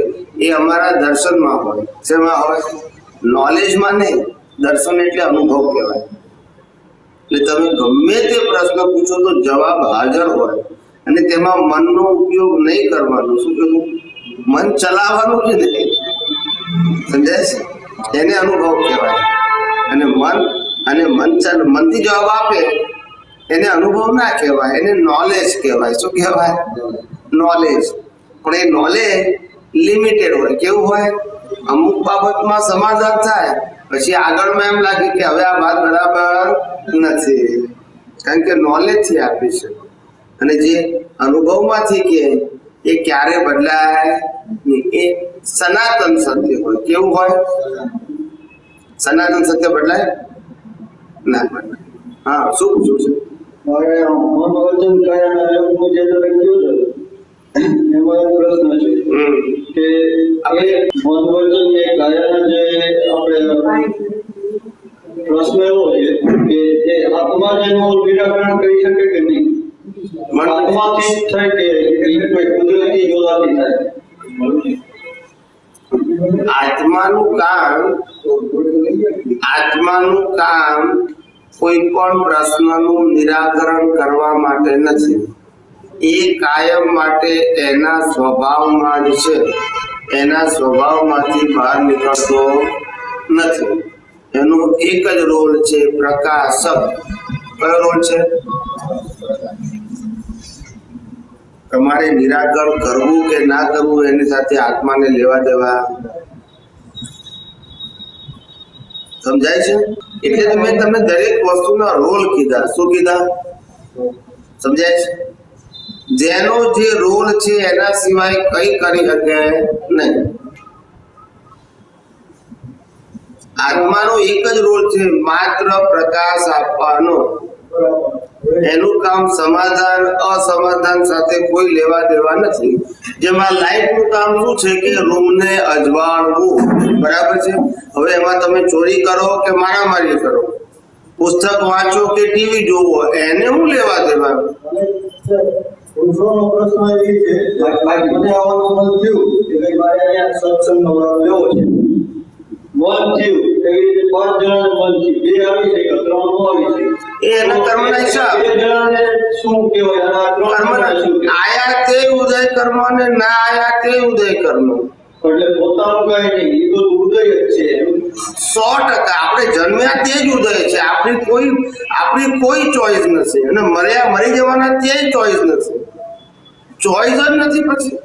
એ અમારા દર્શનમાં હોય. શેમાં હોય? નોલેજમાં નહીં. દર્શન એટલે અનુભવ કહેવાય. એટલે તમે ગમે તે પ્રશ્ન પૂછો તો જવાબ હાજર હોય, અને તેમાં મનનો ઉપયોગ નહીં કરવાનો. શું કીધું? મન ચલાવવાનું જ નહીં. સમજાય છે? એને અનુભવ કહેવાય. અને મનથી જવાબ આપે એને અનુભવ ના કહેવાય, એને નોલેજ કહેવાય. શું કહેવાય? નોલેજ. પણ એ નોલેજ લિમિટેડ હોય. કેવું હોય? અમુક બાબતમાં સમાધાન થાય, પછી આગળમાં એમ લાગે કે હવે આ વાત બરાબર નથી, કારણ કે નોલેજથી આપી છે. અને જે અનુભવમાંથી કે એ ક્યારે બદલાય નહીં. એ સનાતન સત્ય હોય. કેવું હોય? સનાતન સત્ય બદલાય ના બદલાય. હા, શું પૂછવું છે? મારે મન વચન કાયાના યોગનું જે તમે કીધું છે એમાં એક પ્રશ્ન છે કે એ મન વચન એ કાયાના જે આપણે પ્રશ્ન એવો છે કે એ આત્મા જેનું નિરાકરણ કરી શકે કે નહીં? આત્માથી જ થાય કે એટલે કોઈ કુદરતી જોડાથી થાય? આત્માનું કામ કોઈ પણ પ્રશ્નનું નિરાકરણ કરવા માટે નથી. એ કાયમ માટે એના સ્વભાવમાં જ છે, એના સ્વભાવમાંથી બહાર નીકળતો નથી. એનો એક જ રોલ છે, પ્રકાશક. કયો રોલ છે? તમારે નિરાકરણ કરવું કે ના કરવું એની સાથે આત્માને લેવા દેવા. સમજાય છે? એટલે મેં તમને દરેક વસ્તુના રોલ કીધા. શું કીધા? સમજાય છે? જેનો જે રોલ છે એના સિવાય કઈ કરી શકે નહીં. આત્માનો એક જ રોલ છે, માત્ર પ્રકાશ આપવાનો. એનું કામ સમાધાન અસમાધાન સાથે કોઈ લેવા દેવા નથી. જેમાં લાઈટ નું કામ શું છે કે રૂમને અજવાળવું. બરાબર છે? હવે એમાં તમે ચોરી કરો કે મારામારી કરો, પુસ્તક વાંચો કે ટીવી જોવો, એને હું લેવા દેવા. પુરુષોનો પ્રશ્ન એ છે મને આવવાનું મન થયું કે ભાઈ મારે અહીંયા સત્સંગનો લાભ લેવો છે. મન થયું એવી રીતે 5 જણાને મન થયું, 2 આવી છે કે 3 નો આવી છે. એ એના કર્મના હિસાબ. 2 જણાને શું કહેવાય? અને 3 કર્મના શું કહેવાય? આયા તે ઉદય કર્મ ને ના આયા તે ઉદય કર્મ. એટલે પોતાનું કઈ નહીં, એ તો ઉદય જ છે. 100% આપણે જન્મ્યા તે જ ઉદય છે. આપણી કોઈ ચોઈસ નથી, અને મરી જવાના તે ચોઈસ નથી. ચોઈસ જ નથી. પછી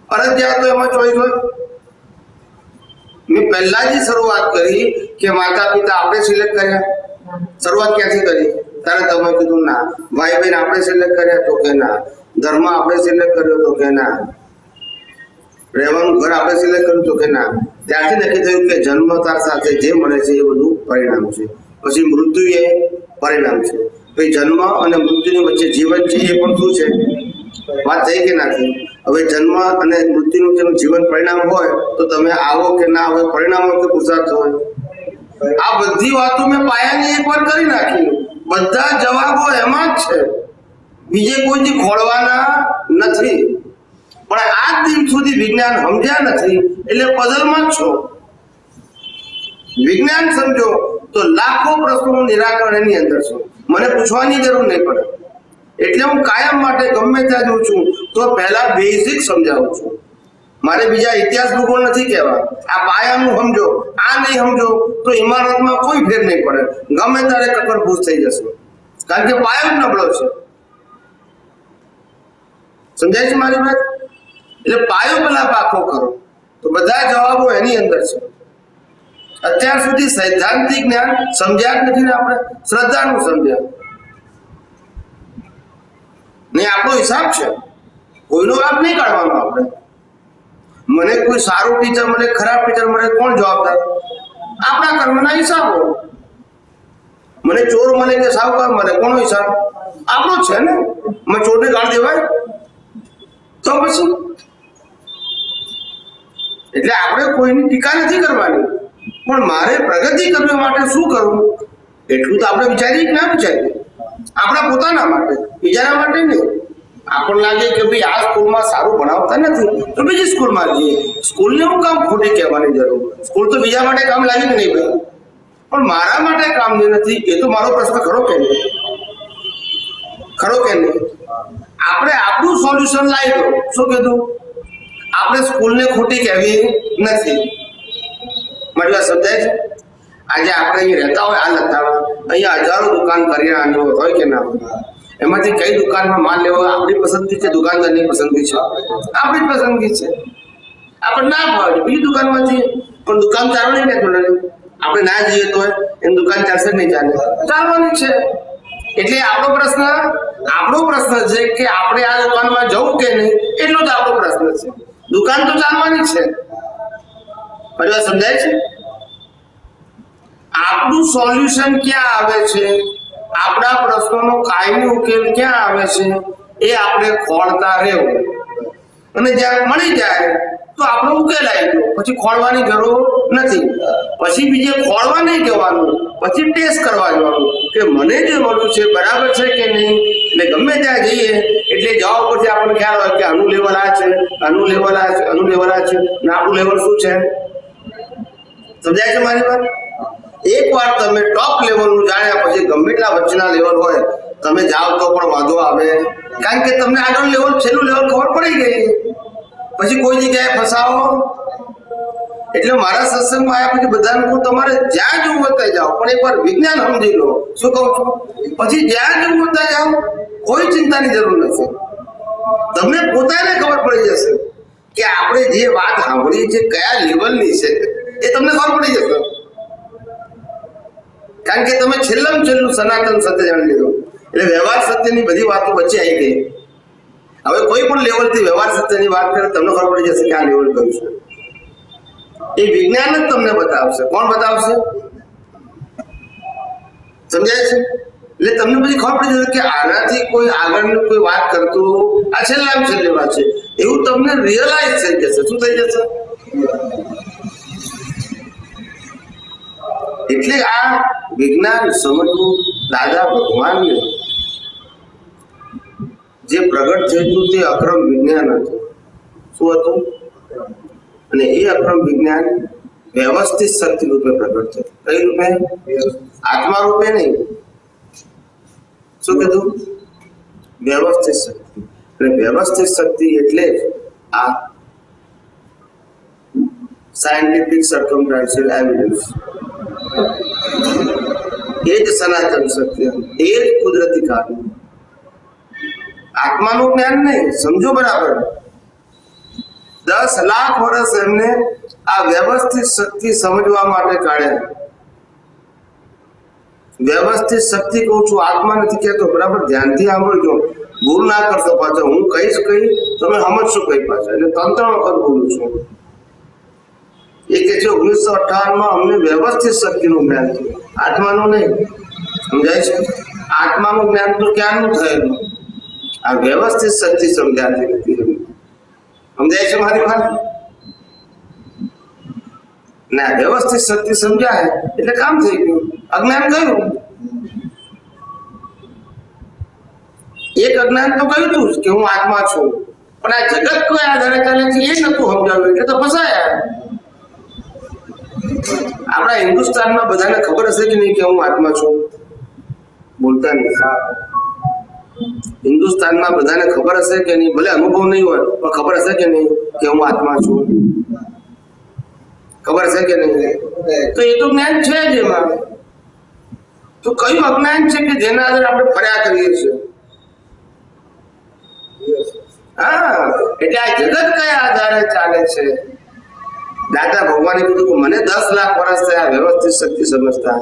ફરજિયાત તો એમાં ચોઈસ હોય. મેં પહેલા જ શરૂઆત કરી કે માતા પિતા આપણે સિલેક્ટ કર્યા. શરૂઆત ક્યાંથી કરી? ત્યારે તમે કીધું ના. ભાઈ બહેન આપણે સિલેક્ટ કર્યા તો કે ના. ધર્મ આપણે સિલેક્ટ કર્યો તો કે ના. રહેવાનું ઘર આપણે સિલેક્ટ કર્યું તો કે ના. ત્યારથી નક્કી થયું કે જન્મતાર સાથે જે મળે છે એ બધું પરિણામ છે. પછી મૃત્યુ એ પરિણામ છે. પછી જન્મ અને મૃત્યુની વચ્ચે જીવન છે, એ પણ શું છે? વાત થઈ કે ના થઈ? હવે જન્મ અને મૃત્યુનું જેનું જીવન પરિણામ હોય તો તમે આવો કે ના આવો, પરિણામ હોય કે પુરુષાર્થ હોય. આ બધી વાતો મેં પાયાની એકવાર કરી નાખી. બધા જવાબો એમાં જ છે, બીજે કોઈથી ખોળવાના નથી. પણ આજ દિન સુધી વિજ્ઞાન સમજ્યા નથી, એટલે પઝલમાં જ છો. વિજ્ઞાન સમજો તો લાખો પ્રશ્નોનું નિરાકરણ એની અંદર છે. મને પૂછવાની જરૂર નહીં પડે. એટલે હું કાયમ માટે ગમે ત્યાં જઉં છું તો પહેલા બેઝિક સમજાવું છું. મારે બીજા ઇતિહાસ ભૂગોળ નથી કહેવા. આ પાયાનું સમજો, આ નહીં સમજો તો ઇમારતમાં કોઈ ફેર નહીં પડે. ગમે ત્યારે કકરભૂસ થઈ જશે, કારણ કે પાયો જ નબળો છે. સમજાય છે મારી વાત? એટલે પાયો પેલા પાકો કરો તો બધા જવાબો એની અંદર છે. અત્યાર સુધી સૈદ્ધાંતિક જ્ઞાન સમજ્યા જ નથી ને આપણે. શ્રદ્ધાનું સમજ્યા નહીં. આપણો હિસાબ છે, કોઈનો લાભ નહીં કાઢવાનો. આપણે મને કોઈ સારું ટીચર મળે, ખરાબ ટીચર મળે, કોણ જવાબદાર? આપણા કર્મના હિસાબો. મને ચોર મળે કે સાવકાર મળે, કોનો હિસાબ? આપણો છે ને. મને ચોરને ગાળ દેવાય તો પછી? એટલે આપણે કોઈની ટીકા નથી કરવાની, પણ મારે પ્રગતિ કરવા માટે શું કરવું એટલું તો આપણે વિચારીએ કે ના વિચારીએ. આપણા પોતાના માટે, બીજાના માટે નહીં. આપણને લાગે કે ભાઈ આ સ્કૂલમાં સારું ભણાવતા નથી તો બીજી સ્કૂલમાં જઈએ. સ્કૂલને હું કામ ખોટી કહેવાની જરૂર? સ્કૂલ તો બીજા માટે કામ લાગે કે નહીં ભાઈ? પણ મારા માટે કામની નથી, એ તો મારો પ્રશ્ન ખરો કે નહીં? ખરો કે નહીં? આપણે આપણું સોલ્યુશન લાવી દો. શું કીધું? આપણે સ્કૂલને ખોટી કહેવી નથી. મારી વાત સમજાય છે? આજે આપણે અહીં રહેતા હોય, હાલ હતા અહીંયા હજારો દુકાન કરિયાણાની હોય કે ના હોય, એમાંથી કઈ દુકાનમાં માલ લેવો આપણી પસંદગી છે, દુકાનદારની પસંદગી છે? આપણી જ પસંદગી છે. આપણે ના ભાવે બીજી દુકાનમાં જઈએ, પણ દુકાન ચાલવાની ને થોડા આપણે ના જઈએ તો એની દુકાન ચાલશે નહીં? ચાલવાની છે. એટલે આપણો પ્રશ્ન છે કે આપણે આ દુકાનમાં જવું કે નહીં, એટલો જ આપણો પ્રશ્ન છે. દુકાન તો ચાલવાની છે. પરિવાર સમજાય છે? આપણું સોલ્યુશન ક્યાં આવે છે, આપણા પ્રશ્નોનો કાયમી ઉકેલ ક્યાં આવે છે, એ આપણે ખોળતા રહેવું. અને જ્યાં મળી જાય તો આપણો ઉકેલ આવી ગયો, પછી ખોળવાની જરૂર નથી. પછી બીજે ખોળવા નહીં જવાનું, પછી ટેસ્ટ કરવા જવાનું કે મને જે મળ્યું છે બરાબર છે કે નહીં. એટલે ગમે ત્યાં જઈએ એટલે જવાબ પરથી આપણને ખ્યાલ હોય કે આનું લેવલ આ છે, આનું લેવલ આ છે, આનું લેવલ આ છે, અને આપણું લેવલ શું છે? સમજાય છે મારી વાત? એકવાર તમે ટોપ લેવલનું જાણ્યા પછી ગમે એટલા વચ્ચેના લેવલ હોય તમે જાઓ તો પણ વાંધો આવે, કારણ કે તમને આગળ લેવલ છેલ્લું લેવલ ખબર પડી ગઈ, પછી કોઈ જગ્યાએ ફસાવો. એટલે મારા સત્સંગમાં આવ્યા પછી બધાને કહું તમારે જ્યાં જવું હોય ત્યાં જાઓ, પણ એકવાર વિજ્ઞાન સમજી લો. શું કહું છું? પછી જ્યાં જવું હોય ત્યાં જાઓ, કોઈ ચિંતાની જરૂર નથી. તમને પોતાને ખબર પડી જશે કે આપણે જે વાત સાંભળી છે કયા લેવલની છે એ તમને ખબર પડી જશે, કારણ કે તમે છેલ્લામાં છેલ્લું સનાતન સત્ય જાણી લીધું. એટલે વ્યવહાર સત્યની બધી વાતો વચ્ચે આવી ગઈ. હવે કોઈ પણ લેવલથી વ્યવહાર સત્યની વાત કરે તમને ખબર પડી જશે કે આ લેવલ કયું છે. એ વિજ્ઞાન જ તમને બતાવશે. કોણ બતાવશે? સમજાય છે? એટલે તમને પછી ખબર પડી જશે કે આનાથી કોઈ આગળની કોઈ વાત કરતું આ છેલ્લામાં છેલ્લી વાત છે એવું તમને રિયલાઇઝ થઈ જશે. શું થઈ જશે? એટલે આ વિજ્ઞાન સમજવું, દાદા ભગવાનને જે પ્રગટ થયું હતું તે અક્રમ વિજ્ઞાન હતું. શું હતું? અને એ અક્રમ વિજ્ઞાન વ્યવસ્થિત શક્તિ રૂપે પ્રગટ થયું. કઈ રૂપે? આત્મા રૂપે નહીં. શું કીધું? વ્યવસ્થિત શક્તિ. અને વ્યવસ્થિત શક્તિ એટલે જ આ સાયન્ટિફિક સર્કમસ્ટાન્શિયલ એવિડન્સ, એ જ સનાતન સત્ય, એ જ કુદરતી કારણ. આત્માનું જ્ઞાન નહીં. સમજો બરાબર. 10 લાખ વર્ષ એમને આ વ્યવસ્થિત શક્તિ સમજવા માટે કાઢ્યા. વ્યવસ્થિત શક્તિ કહું છું, આત્મા નથી કહેતો. બરાબર ધ્યાનથી સાંભળજો, ભૂલ ના કરશો. પાછા હું કહીશ કઈ તમે સમજશો કઈ પાછા. એટલે 3 વખત બોલું છું. એ કે છે 1958માં અમને વ્યવસ્થિત શક્તિનું જ્ઞાન થયું, આત્માનું નહીં. સમજાય છે? આત્માનું જ્ઞાન તો ક્યારનું થયેલું, આ વ્યવસ્થિત શક્તિ સમજાતી નથી. સમજાય છે મારી વાત? ના, વ્યવસ્થિત શક્તિ સમજાય એટલે કામ થઈ ગયું. અજ્ઞાન ગયું. એક અજ્ઞાન તો કહ્યું તું કે હું આત્મા છું, પણ આ જગત કોઈ આધારે ચાલે છે એ નતું સમજાવ્યું, એટલે તો ફસાયા. આપણા હિન્દુસ્તાનમાં બધાને ખબર હશે કે નહીં કે હું આત્મા છું? બોલતા નહીં. હિન્દુસ્તાનમાં બધાને ખબર હશે કે નહીં? ભલે અનુભવ નહીં હોય પણ ખબર હશે કે નહીં કે હું આત્મા છું? ખબર છે કે નહીં? તો એ તો જ્ઞાન છે જ એમાં. તો કયું અજ્ઞાન છે કે જેના આધારે આપણે ફર્યા કરીએ છીએ? હા, એટલે આ જગત કયા આધારે ચાલે છે? દાદા ભગવાને કીધું કે મને 10 લાખ વર્ષ થયા વ્યવસ્થિત શક્તિ સમજતા,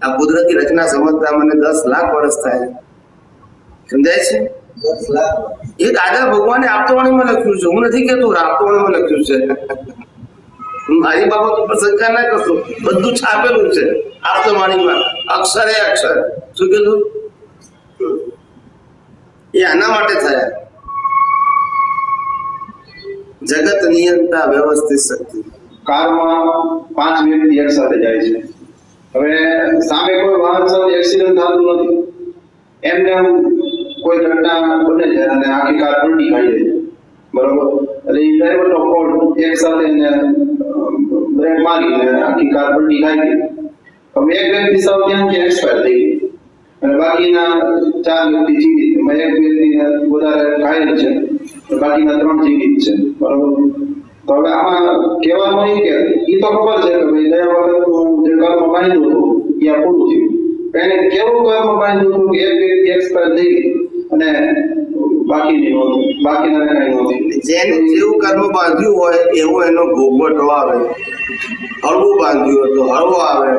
આ કુદરતી રચના સમજતા મને 10 લાખ વર્ષ થાય. સમજાય છે? 10 લાખ. એ દાદા ભગવાને આપતવાણીમાં લખ્યું છે, હું નથી કેતો. આપતવાણીમાં લખ્યું છે. મારી બાબત ઉપર શંકા ના કરશો, બધું છાપેલું છે આપતવાણીમાં, અક્ષરે અક્ષર. શું કીધું? એ આના માટે થયા, જગત નિયંતા વ્યવસ્થિત શક્તિ. કારમાં 5 વ્યક્તિ એક સાથે જાય છે. હવે સામે કોઈ વાહન સાથે એક્સિડન્ટ થતું નથી, એમને કોઈ ઘટના બને છે અને આખી કાર પલટી ખાઈ જાય છે. બરોબર? એટલે એ ડ્રાઈવરનો ફોલ્ટ, એક સાથે બ્રેક મારીને આખી કાર પલટી ખાઈ ગઈ. હવે એક વ્યક્તિ સાવ ત્યાંથી એક્સપાયર થઈ ગઈ અને બાકીના 4 વ્યક્તિ જીવિત. એક વ્યક્તિને વધારે ઘાયલ છે, બાકીના 3 જીવિત છે. બરોબર? તો હવે આમાં કહેવાનું એ કે એ તો ખબર છે કે ભાઈ ગયા વખતનું જે કર્મ બાંધ્યું હતું એ આ પૂરું થયું. એને કેવું કર્મ બાંધ્યું હતું કે એક વ્યક્તિ એક્સપાયર થઈ ગઈ અને બાકીની નહોતું, બાકીના કઈ નહોતી. જેને જેવું કર્મ બાંધ્યું હોય એવું એનો ભોગવટો આવે. હળવું બાંધ્યું હોય તો હળવો આવે,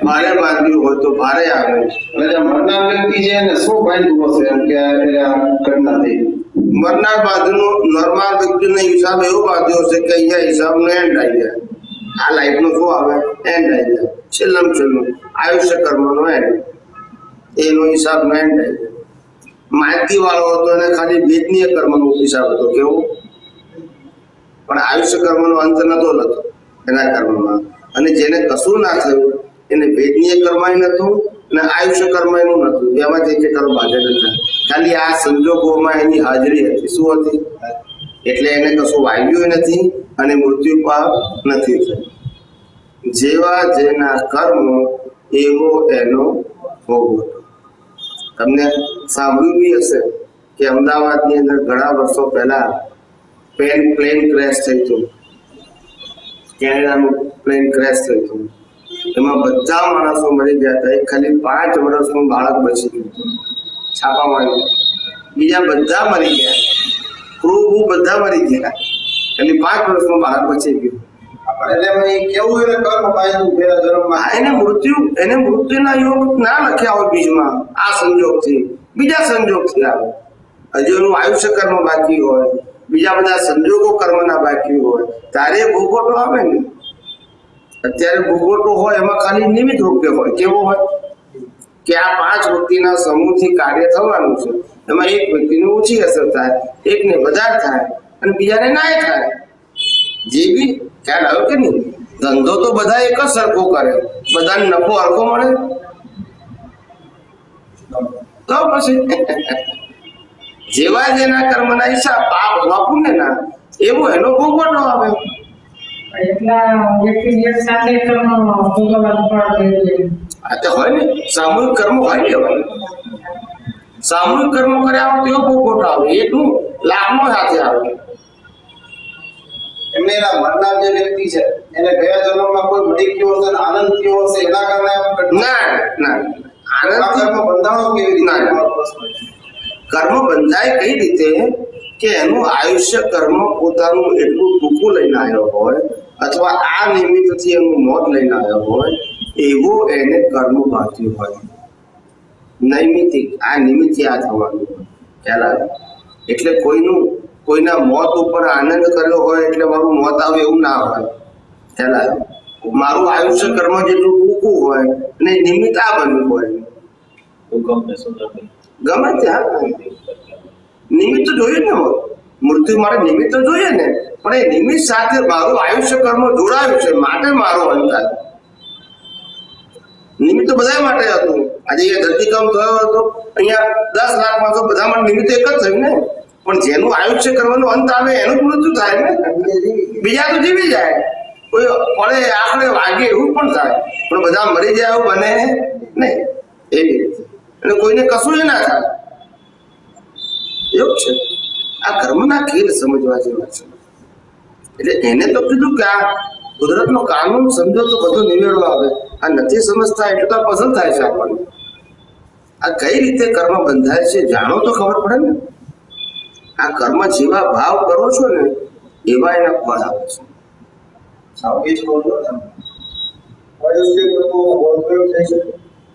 ભારે બાંધ્યું હોય તો ભારે આવે. એટલે જે મરનાર વ્યક્તિ છે એને શું બાંધ્યું હશે એમ કે આ ઘટના થઈ? મરનાર બાંધનું નોર્મલ વ્યક્તિનો હિસાબ એવો બાંધ્યો છે કે અહીંયા હિસાબનો એન્ડ આવી જાય. આ લાઈફનો શું આવે? એન્ડ આવી જાય. છેલ્લામાં છેલ્લું આયુષ્ય કર્મનો એન્ડ, એનો હિસાબનો એન્ડ આવી જાય. માહિતી વાળો હતો એને ખાલી વેદનીય કર્મનો હિસાબ હતો. કેવું? પણ આયુષ્ય કર્મનો અંત નતો થતો એના કર્મમાં. અને જેને કશું ના થયું એને વેદનીય કર્માય નતું અને આયુષ્ય કર્માયનું નતું. બેમાંથી એક કર્મ બાંધે નતા. ખાલી આ સંજોગોમાં એની હાજરી હતી. શું હતી? એટલે એને કશું વાગ્યું નથી અને મૃત્યુ પાપ નથી થયું. જેવા જેના કર્મ એવો એનો ભોગવટો. તમને સાંભળ્યું બી હશે કે અમદાવાદની અંદર ઘણા વર્ષો પહેલા પ્લેન ક્રેશ થયું હતું. કેનેડાનું પ્લેન ક્રેશ થયું હતું. એમાં બધા માણસો મરી ગયા હતા. એક ખાલી 5 વર્ષનું બાળક બચી ગયું હતું. છાપામાં બીજા બધા મરી ગયા. ક્રૂ બધા મરી ગયા. ખાલી 5 વર્ષનું બાળક બચી ગયું. કેવું એને કર્મ પાયું પેલા જન્મમાં એને મૃત્યુના યોગ ના લખ્યા હોય બીજમાં. આ સંજોગથી બીજા સંજોગથી આવે. હજુ એનું આયુષ્ય કર્મ બાકી હોય, બીજા બધા સંજોગો કર્મના બાકી હોય, તારે ભોગવટો આવે ને. અત્યારે ભોગવટો હોય એમાં ખાલી નિમિત્ત રૂપે હોય. કેવો હોય કે આ 5 વ્યક્તિના સમૂહથી કાર્ય થવાનું છે. એમાં એક વ્યક્તિને ઓછી અસર થાય, એકને વધારે થાય અને બીજાને ના થાય. જે બી ખ્યાલ આવ્યો કે નહીં? ધંધો તો બધા એક જ સરખો કરે, બધાને નફો હરખો મળે તો પછી જેવા જેના કર્મના હિસાબ પાપ અથવા પુણ્યના એવો એનો ભોગવટો આવે. આ તો હોય ને સામૂહિક કર્મ હોય ને. સામૂહિક કર્મ કર્યા હોય તેવો ભોગવટો આવે. એટલું લાભનો સાથે આવે. એમને એના મરનાર જે વ્યક્તિ છે એને ગયા જન્મમાં કોઈ મળી ગયો હશે, આનંદ થયો હશે, એના કારણે ના કર્મ બંધાણો કેવી રીતે? કર્મ બંધાય કઈ રીતે કે એનું આયુષ્ય કર્મ પોતાનું એટલું ટૂંકું લઈને આવ્યો હોય અથવા આ નિમિત્તથી એનું મોત લઈને આવ્યો હોય એવું એને કર્મ બાંધ્યું હોય. નૈમિતિક આ નિમિત્તથી આ થવાનું હોય. ખ્યાલ આવે? એટલે કોઈના મોત ઉપર આનંદ કર્યો હોય એટલે મારું મોત આવે એવું ના હોય. ખ્યાલ આવે? મારું આયુષ્ય કર્મ જેટલું ટૂંકું હોય અને નિમિત્ત આ બન્યું હોય. ગમે ત્યાં નિમિત્ત તો જોઈએ ને. મૃત્યુ મારે નિમિત્ત તો જોઈએ ને, પણ એ નિમિત્ત સાથે મારું આયુષ્ય કર્મ જોડાયું છે માટે મારો અંત આવે. નિમિત્ત બધા માટે હતું. આજે એ ધરતીકંપ થયો હતો અહીંયા 10 લાખ માણસો બધા માટે નિમિત્ત એક જ થયું ને. પણ જેનું આયુષ્ય કરવાનો અંત આવે એનું મૃત્યુ થાય ને. બીજા તો જીવી જાય, કોઈ પડે આખરે વાગે એવું પણ થાય, પણ બધા મરી જાય એવું બને નહીં. એવી રીતે અને કોઈને કશું ના થાય એવું છે. આ કર્મના ખેલ સમજવા જેવા છે. એટલે એને તો કીધું કે આ કુદરતનો કાનૂન સમજો તો બધો નિવેડો આવે. આ નથી સમજતા એટલે તો પસંદ થાય છે આપણને. આ કઈ રીતે કર્મ બંધાય છે જાણો તો ખબર પડે ને. આ કર્મ જેવા ભાવ કરો છો ને એવા એના ફળ આવે છે.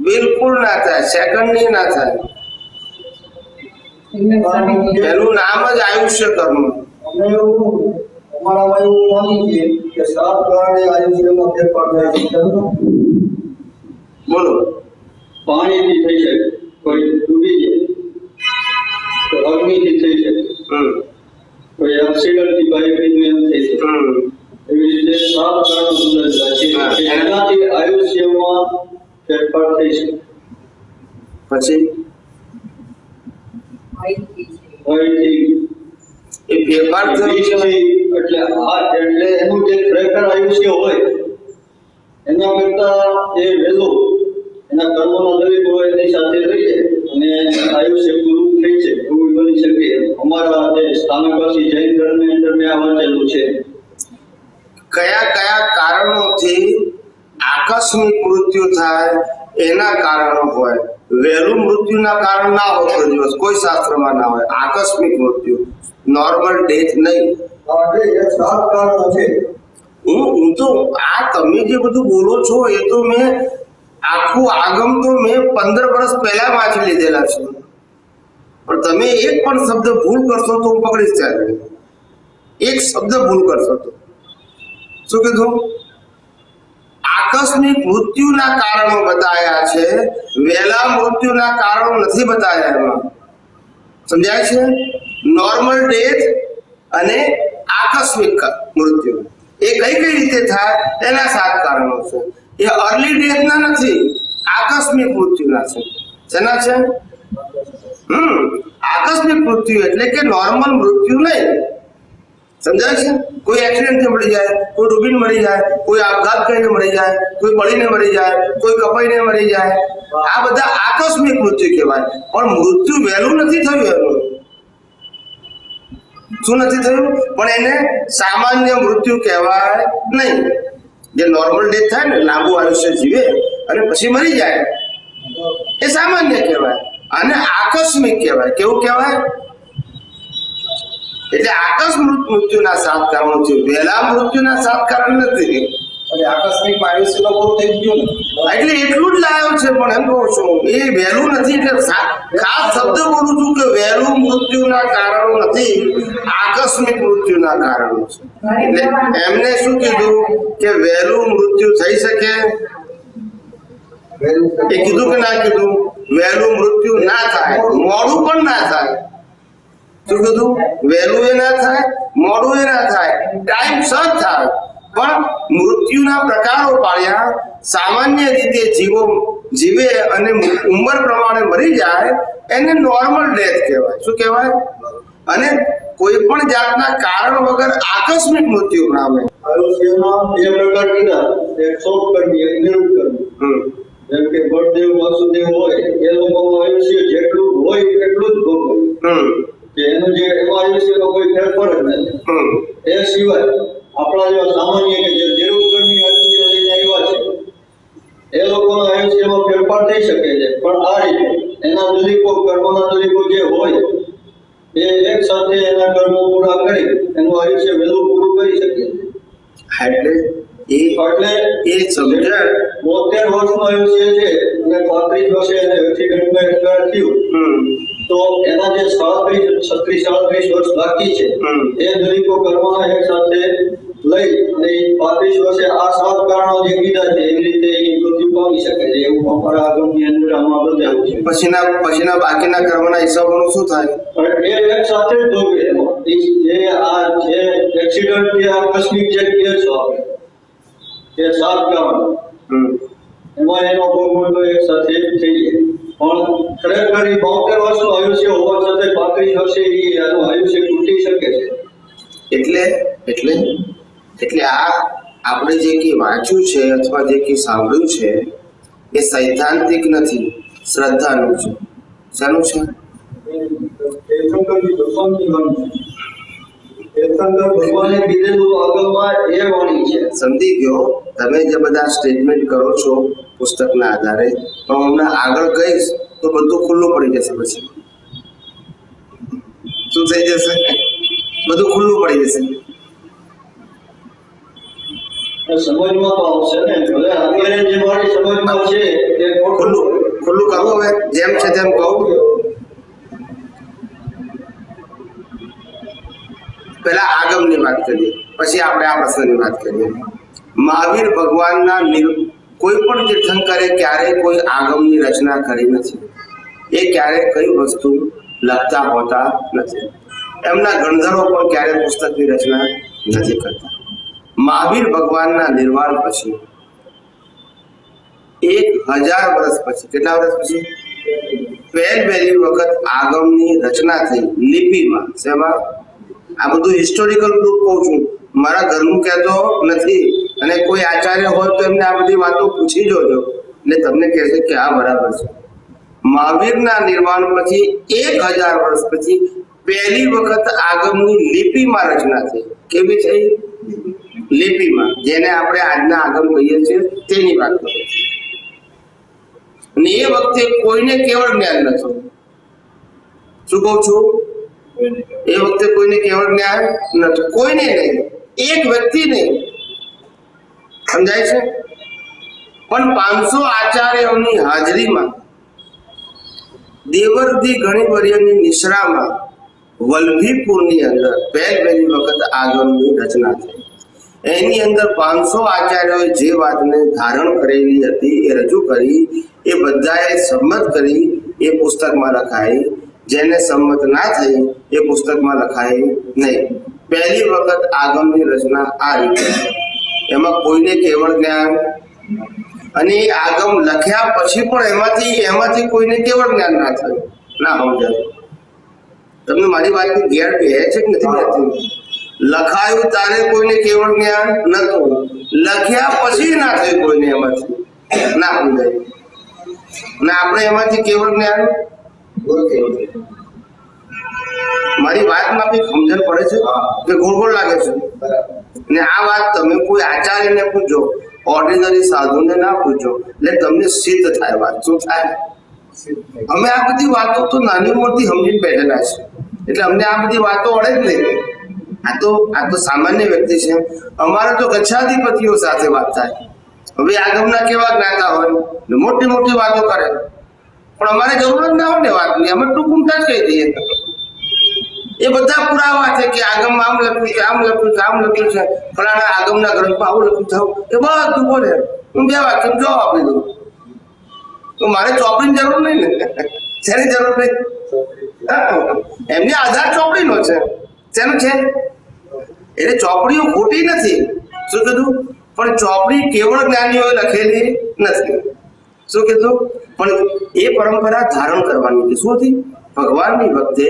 બિલકુલ ના થાય, સેકન્ડની ના થાય. એનું નામ જ આયુષ્ય કર્મ. અમારામાં એવું માની છે કે 7 કારણે આયુષ્યમાં ફેરફાર થાય છે. બોલો. પાણીથી થઈ શકે, કોઈ ડૂબી જાય તો અગ્નિથી થઈ શકે, કોઈ એક્સિડન્ટથી બાઈક એમ થઈ શકે. એવી રીતે 7 કારણો સુધારેલા છે. એનાથી આયુષ્યમાં ફેરફાર થઈ શકે. પછી એ ફેરફાર એટલે એનું જે ખરેખર આયુષ્ય હોય એના કરતા એ વહેલું એના કર્મોના દરેક હોય એની સાથે રહી જાય અને આયુષ્ય પૂરું થઈ છે એવું બની શકે. અમારા જે સ્થાનકવાસી જૈન ધર્મની અંદર મેં આ વાંચેલું છે. કયા કયા કારણોથી આકસ્મિક મૃત્યુ થાય એના કારણો હોય. વહેલું મૃત્યુના કારણ ના હોય કોઈ દિવસ, કોઈ શાસ્ત્રમાં ના હોય. આકસ્મિક મૃત્યુ, નોર્મલ ડેથ નહીં. હું તો આ તમે જે બધું બોલો છો એ તો મેં આખું આગમ તો મેં 15 વર્ષ પહેલા વાંચી લીધેલા છે. પણ તમે એક પણ શબ્દ ભૂલ કરશો તો હું પકડીશ. ત્યારે એક શબ્દ ભૂલ કરશો તો શું કીધું? આકસ્મિક મૃત્યુના કારણો બતાવ્યા છે, વહેલા મૃત્યુના કારણો નથી બતાવ્યા. એમાં સમજાય છે? નોર્મલ ડેથ અને આકસ્મિક મૃત્યુ એ કઈ કઈ રીતે થાય એના 7 કારણો છે. એ અર્લી ડેથના નથી, આકસ્મિક મૃત્યુના છે. શેના છે? આકસ્મિક મૃત્યુ એટલે કે નોર્મલ મૃત્યુ નહીં. સમજાય છે? કોઈ એક્સિડન્ટથી મરી જાય, કોઈ ડૂબીને મરી જાય, કોઈ આપઘાત કરીને મરી જાય, કોઈ બળીને મરી જાય, કોઈ કપાઈને મરી જાય, આ બધા આકસ્મિક મૃત્યુ કહેવાય. પણ મૃત્યુ વહેલું નથી થયું એનું. શું નથી થયું? પણ એને સામાન્ય મૃત્યુ કહેવાય નહીં. જે નોર્મલ ડેથ થાય ને, લાંબુ આયુષ્ય જીવે અને પછી મરી જાય, એ સામાન્ય કહેવાય. અને આકસ્મિક કહેવાય. કેવું કહેવાય? એટલે આકસ્મિક મૃત્યુના 7 કારણો છે, વહેલા મૃત્યુના 7 કારણ નથી. એટલે આકસ્મિક આયુષ્ય તો પૂરું થઈ ગયું ને. એટલે એટલું જ લાવ્યો છે, પણ એમ કહું છું એ વહેલું નથી. એટલે ખાસ શબ્દ બોલું છું કે વહેલું મૃત્યુના કારણો નથી, આકસ્મિક મૃત્યુના કારણો છે. એટલે એમને શું કીધું કે વહેલું મૃત્યુ થઈ શકે? એ કીધું કે ના કીધું? વહેલું મૃત્યુ ના થાય, મોડું પણ ના થાય. શું કીધું? વહેલું એ ના થાય, મોડું એ ના થાય, ટાઈમ સર થાય. પણ મૃત્યુના પ્રકારો પાડ્યા. સામાન્ય રીતે જીવે અને ઉંમર પ્રમાણે મરી જાય એને નોર્મલ ડેથ કહેવાય. શું કહેવાય? અને કોઈ પણ જાતના કારણ વગર આકસ્મિક મૃત્યુ પામે. આયુષ્યમાં 2 પ્રકાર કીધા, એક શોક કર્મી, એક નિરુક્ત કર્મી. જેમ કે બળદેવ વાસુદેવ હોય, એ લોકોનું આયુષ્ય જેટલું હોય એટલું જ ભોગવે. કે એનું જે એમાં આયુષ્યનો કોઈ ફેરફાર જ નથી. એ સિવાય આપણા જેવા સામાન્ય કે જે નિરુક્તની આયુષ્ય લઈને આવ્યા છે, એ લોકોના આયુષ્યમાં ફેરફાર થઈ શકે છે. પણ આ રીતે એના દલીકો, કર્મના દલીકો જે હોય એ એક સાથે એના કર્મો પૂરા કરી એનું આયુષ્ય વહેલું પૂરું કરી શકે છે. એટલે એ સમજણ 72 વર્ષનું આયુષ્ય છે અને 35 વર્ષે એને એક્સિડન્ટમાં એક્સપાયર થયું, તો એના જે 36 વર્ષ બાકી છે એ દરેકો કર્મના એક સાથે લઈ અને 35 વર્ષે આ 7 કારણો જે કીધા છે એવી રીતે એ મૃત્યુ પામી શકે છે. એવું અમારા આગમની અંદર આમાં બતાવ્યું છે. પછીના બાકીના કર્મના હિસાબોનું શું થાય? એ એક સાથે જ ભોગવે. જે આ જે એક્સિડન્ટ કે આકસ્મિક જે કહે છો આપણે, એ 7 કારણો એમાં એનો ભોગવટો એક સાથે થઈ જાય. પણ ખરેખર 72 વર્ષનું આયુષ્ય હોવા છતાં 35 વર્ષે એનું આયુષ્ય તૂટી શકે છે. એટલે આ આપણે જે કે વાંચ્યું છે અથવા જે કે સાંભળ્યું છે એ સૈદ્ધાંતિક નથી, શ્રદ્ધાનું છે. શાનું છે? ભગવાને કીધેલું આગળમાં એ વાણી છે. સમજી ગયો. તમે જે બધા સ્ટેટમેન્ટ કરો છો પુસ્તકના આધારે, પણ હમણાં આગળ કહીશ તો બધું ખુલ્લું પડી જશે. પછી શું થઈ જશે? બધું ખુલ્લું પડી જશે. સમજમાં તો આવશે ને. ભલે અત્યારે જે મારી સમજમાં છે એ ખુલ્લું કરું. હવે જેમ છે તેમ કહું. પહેલા આગમની વાત કરીએ, પછી આપણે આ પ્રશ્નની વાત કરીએ. મહાવીર ભગવાનના કોઈ પણ તીર્થંકરે ક્યારેય કોઈ આગમની રચના કરી નથી. એ ક્યારેય કઈ વસ્તુ લખતા હોતા નથી. એમના ગણધરો પણ ક્યારેય પુસ્તકની રચના નથી કરતા. મહાવીર ભગવાનના નિર્વાણ પછી 1000 વર્ષ પછી, કેટલા વર્ષ પછી? પહેલી વખત આગમની રચના થઈ લિપિમાં. શેમાં? આ બધું હિસ્ટોરિકલ પ્રૂફ કહું છું, મારા ઘરનું કહેતો નથી. અને કોઈ આચાર્ય હોય તો એમને આ બધી વાતો પૂછી જોજો, એટલે તમને કહેશે કે આ બરાબર છે. મહાવીરના નિર્વાણ પછી 1000 વર્ષ પછી પહેલી વખત આગમની લિપિમાં રચના થઈ. કેવી થઈ? લિપિમાં, જેને આપણે આજના આગમ કહીએ છીએ તેની વાત કરીએ છીએ. અને એ વખતે કોઈને કેવળ જ્ઞાન નહોતું. શું કહું છું? એ વખતે કોઈને કેવળ જ્ઞાન નહોતું. કોઈને નહીં, એક વ્યક્તિ નહીં. સમજાય છે? પણ 500 આચાર્યોની હાજરીમાં દેવર્ષિ ગણિવર્યની નિશ્રામાં વલ્લભીપુરની અંદર પહેલી વખત આગમની રચના થઈ. એની અંદર 500 આચાર્યોએ જે વાતને ધારણ કરેલી હતી એ રજૂ કરી, એ બધાએ સંમત કરી, એ પુસ્તકમાં લખાઈ. જેને સંમત ના થઈ એ પુસ્તકમાં લખાઈ નહીં. પહેલી વખત આગમની રચના આ રીતે. એમાં કોઈને કેવળ જ્ઞાન, અને એ આગમ લખ્યા પછી પણ એમાંથી કોઈને કેવળ જ્ઞાન ના થયું, ના સમજાય. તમને મારી વાતની ગેર બે છે કે નથી બેઠી? લખાયું તારે કોઈને કેવળ જ્ઞાન નતું, લખ્યા પછી ના થયું કોઈને એમાંથી ના સમજાય, ને આપણે એમાંથી કેવળ જ્ઞાન. મારી વાતમાં કઈ સમજણ પડે છે કે ગોળ લાગે છે? ને આ વાત તમે કોઈ આચાર્યને પૂછો, ઓર્ડિનરી સાધુને ના પૂછો, એટલે તમને સિદ્ધ થાય. વાત શું થાય? અમે આ બધી વાતો તો નાની મોટી સમજીને બેઠેલા છે, એટલે અમને આ બધી વાતો અડે જ નહીં. આ તો સામાન્ય વ્યક્તિ છે. અમારે તો ગચ્છાધિપતિઓ સાથે વાત થાય. હવે આગમના કેવા જ્ઞાતા હોય મોટી મોટી વાતો કરે, પણ અમારે જરૂર જ ના હોય ને વાતની. અમે ટૂંકુમટા જ કહી દઈએ. એ બધા પુરાવા છે કે આગમમાં આમ લખ્યું છે, આમ લખ્યું છે, આમ લખ્યું છે, ફલાણા આગમના ગ્રંથમાં આવું લખ્યું થયું, એ બધું બોલે. હું 2 વાક્ય જવાબ આપી દઉં. તો મારે ચોપડીની જરૂર નહીં ને. શેની જરૂર નહીં? એમની આધાર ચોપડીનો છે. શેનું છે? એટલે ચોપડીઓ ખોટી નથી. શું કીધું? પણ ચોપડી કેવળ જ્ઞાનીઓએ લખેલી નથી. શું કીધું? પણ એ પરંપરા ધારણ કરવાની હતી. શું હતી? ભગવાનની વખતે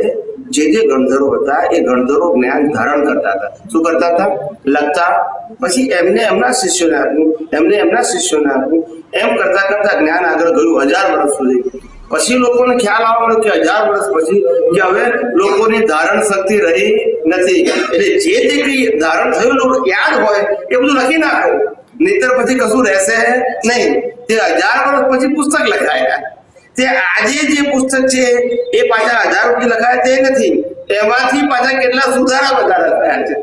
જે ગણધરો હતા એ ગણધરો જ્ઞાન ધારણ કરતા હતા. શું કરતા હતા? લખતા, પછી એમને એમના શિષ્યોને આપ્યું, એમને એમના શિષ્યોને આપ્યું. એમ કરતા કરતા જ્ઞાન આગળ ગયું 1000 વર્ષ સુધી. પછી લોકોને ખ્યાલ આવવા મળ્યો કે 1000 વર્ષ પછી કે હવે લોકોની ધારણ શક્તિ રહી નથી. એટલે જે કઈ ધારણ થયું લોકો યાદ હોય એ બધું લખી નાખે, નહીતર પછી કશું રહેશે નહીં. તે 1000 વર્ષ પછી પુસ્તક લખાયા. તે આજે જે પુસ્તક છે એ પાછા 1000 રૂપિયા લખાયા તે નથી, એમાંથી પાછા કેટલા સુધારા બધા લખાયા છે.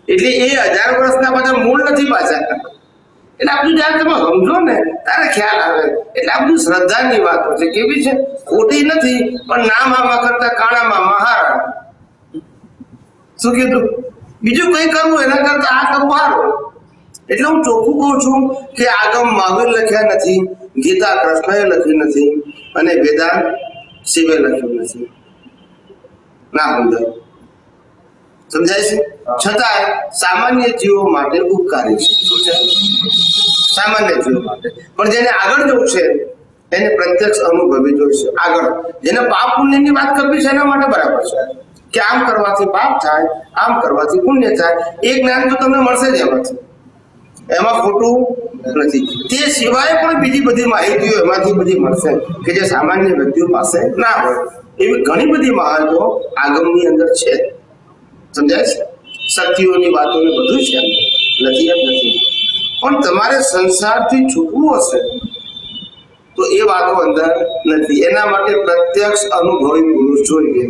એટલે એ 1000 વર્ષના પાછા મૂળ નથી પાછા. એટલે આ બધું જયારે તમે સમજો ને તારે ખ્યાલ આવે. એટલે આ બધું શ્રદ્ધાની વાતો છે. કેવી છે? ખોટી નથી, પણ નામ આમાં કરતા કાણામાં મહારા. શું કીધું? બીજું કઈ કરવું એના કરતા આ કરવું સારું. એટલે હું ચોખ્ખું કહું છું કે આગમ મહાવીર લખ્યા નથી, ગીતા કૃષ્ણએ લખી નથી, અને વેદાંત શિવે લખ્યું નથી. ના સમજાય? સમજાય છે? છતાં સામાન્ય જીવો માટે ઉપકારી છે. શું છે? સામાન્ય જીવો માટે. પણ જેને આગળ જવું છે એને પ્રત્યક્ષ અનુભવી જોઈશે. આગળ જેને પાપ પુણ્યની વાત કરવી છે એના માટે બરાબર છે કે આમ કરવાથી પાપ થાય, આમ કરવાથી પુણ્ય થાય. એ જ્ઞાન તો તમને મળશે જ એમાંથી, એમાં ખોટું નથી. તે સિવાય પણ બીજી બધી માહિતીઓ એમાંથી બધી મળશે કે જે સામાન્ય વ્યક્તિઓ પાસે ના હોય. એવી ઘણી બધી માહિતીઓ આગમની અંદર છે. સમજાય છે? શક્તિઓની વાતો ને બધું છે, નથી એમ નથી. પણ તમારે સંસારથી છૂટવું હશે તો એ વાતો અંદર નથી. એના માટે પ્રત્યક્ષ અનુભવી પુરુષ જોઈએ.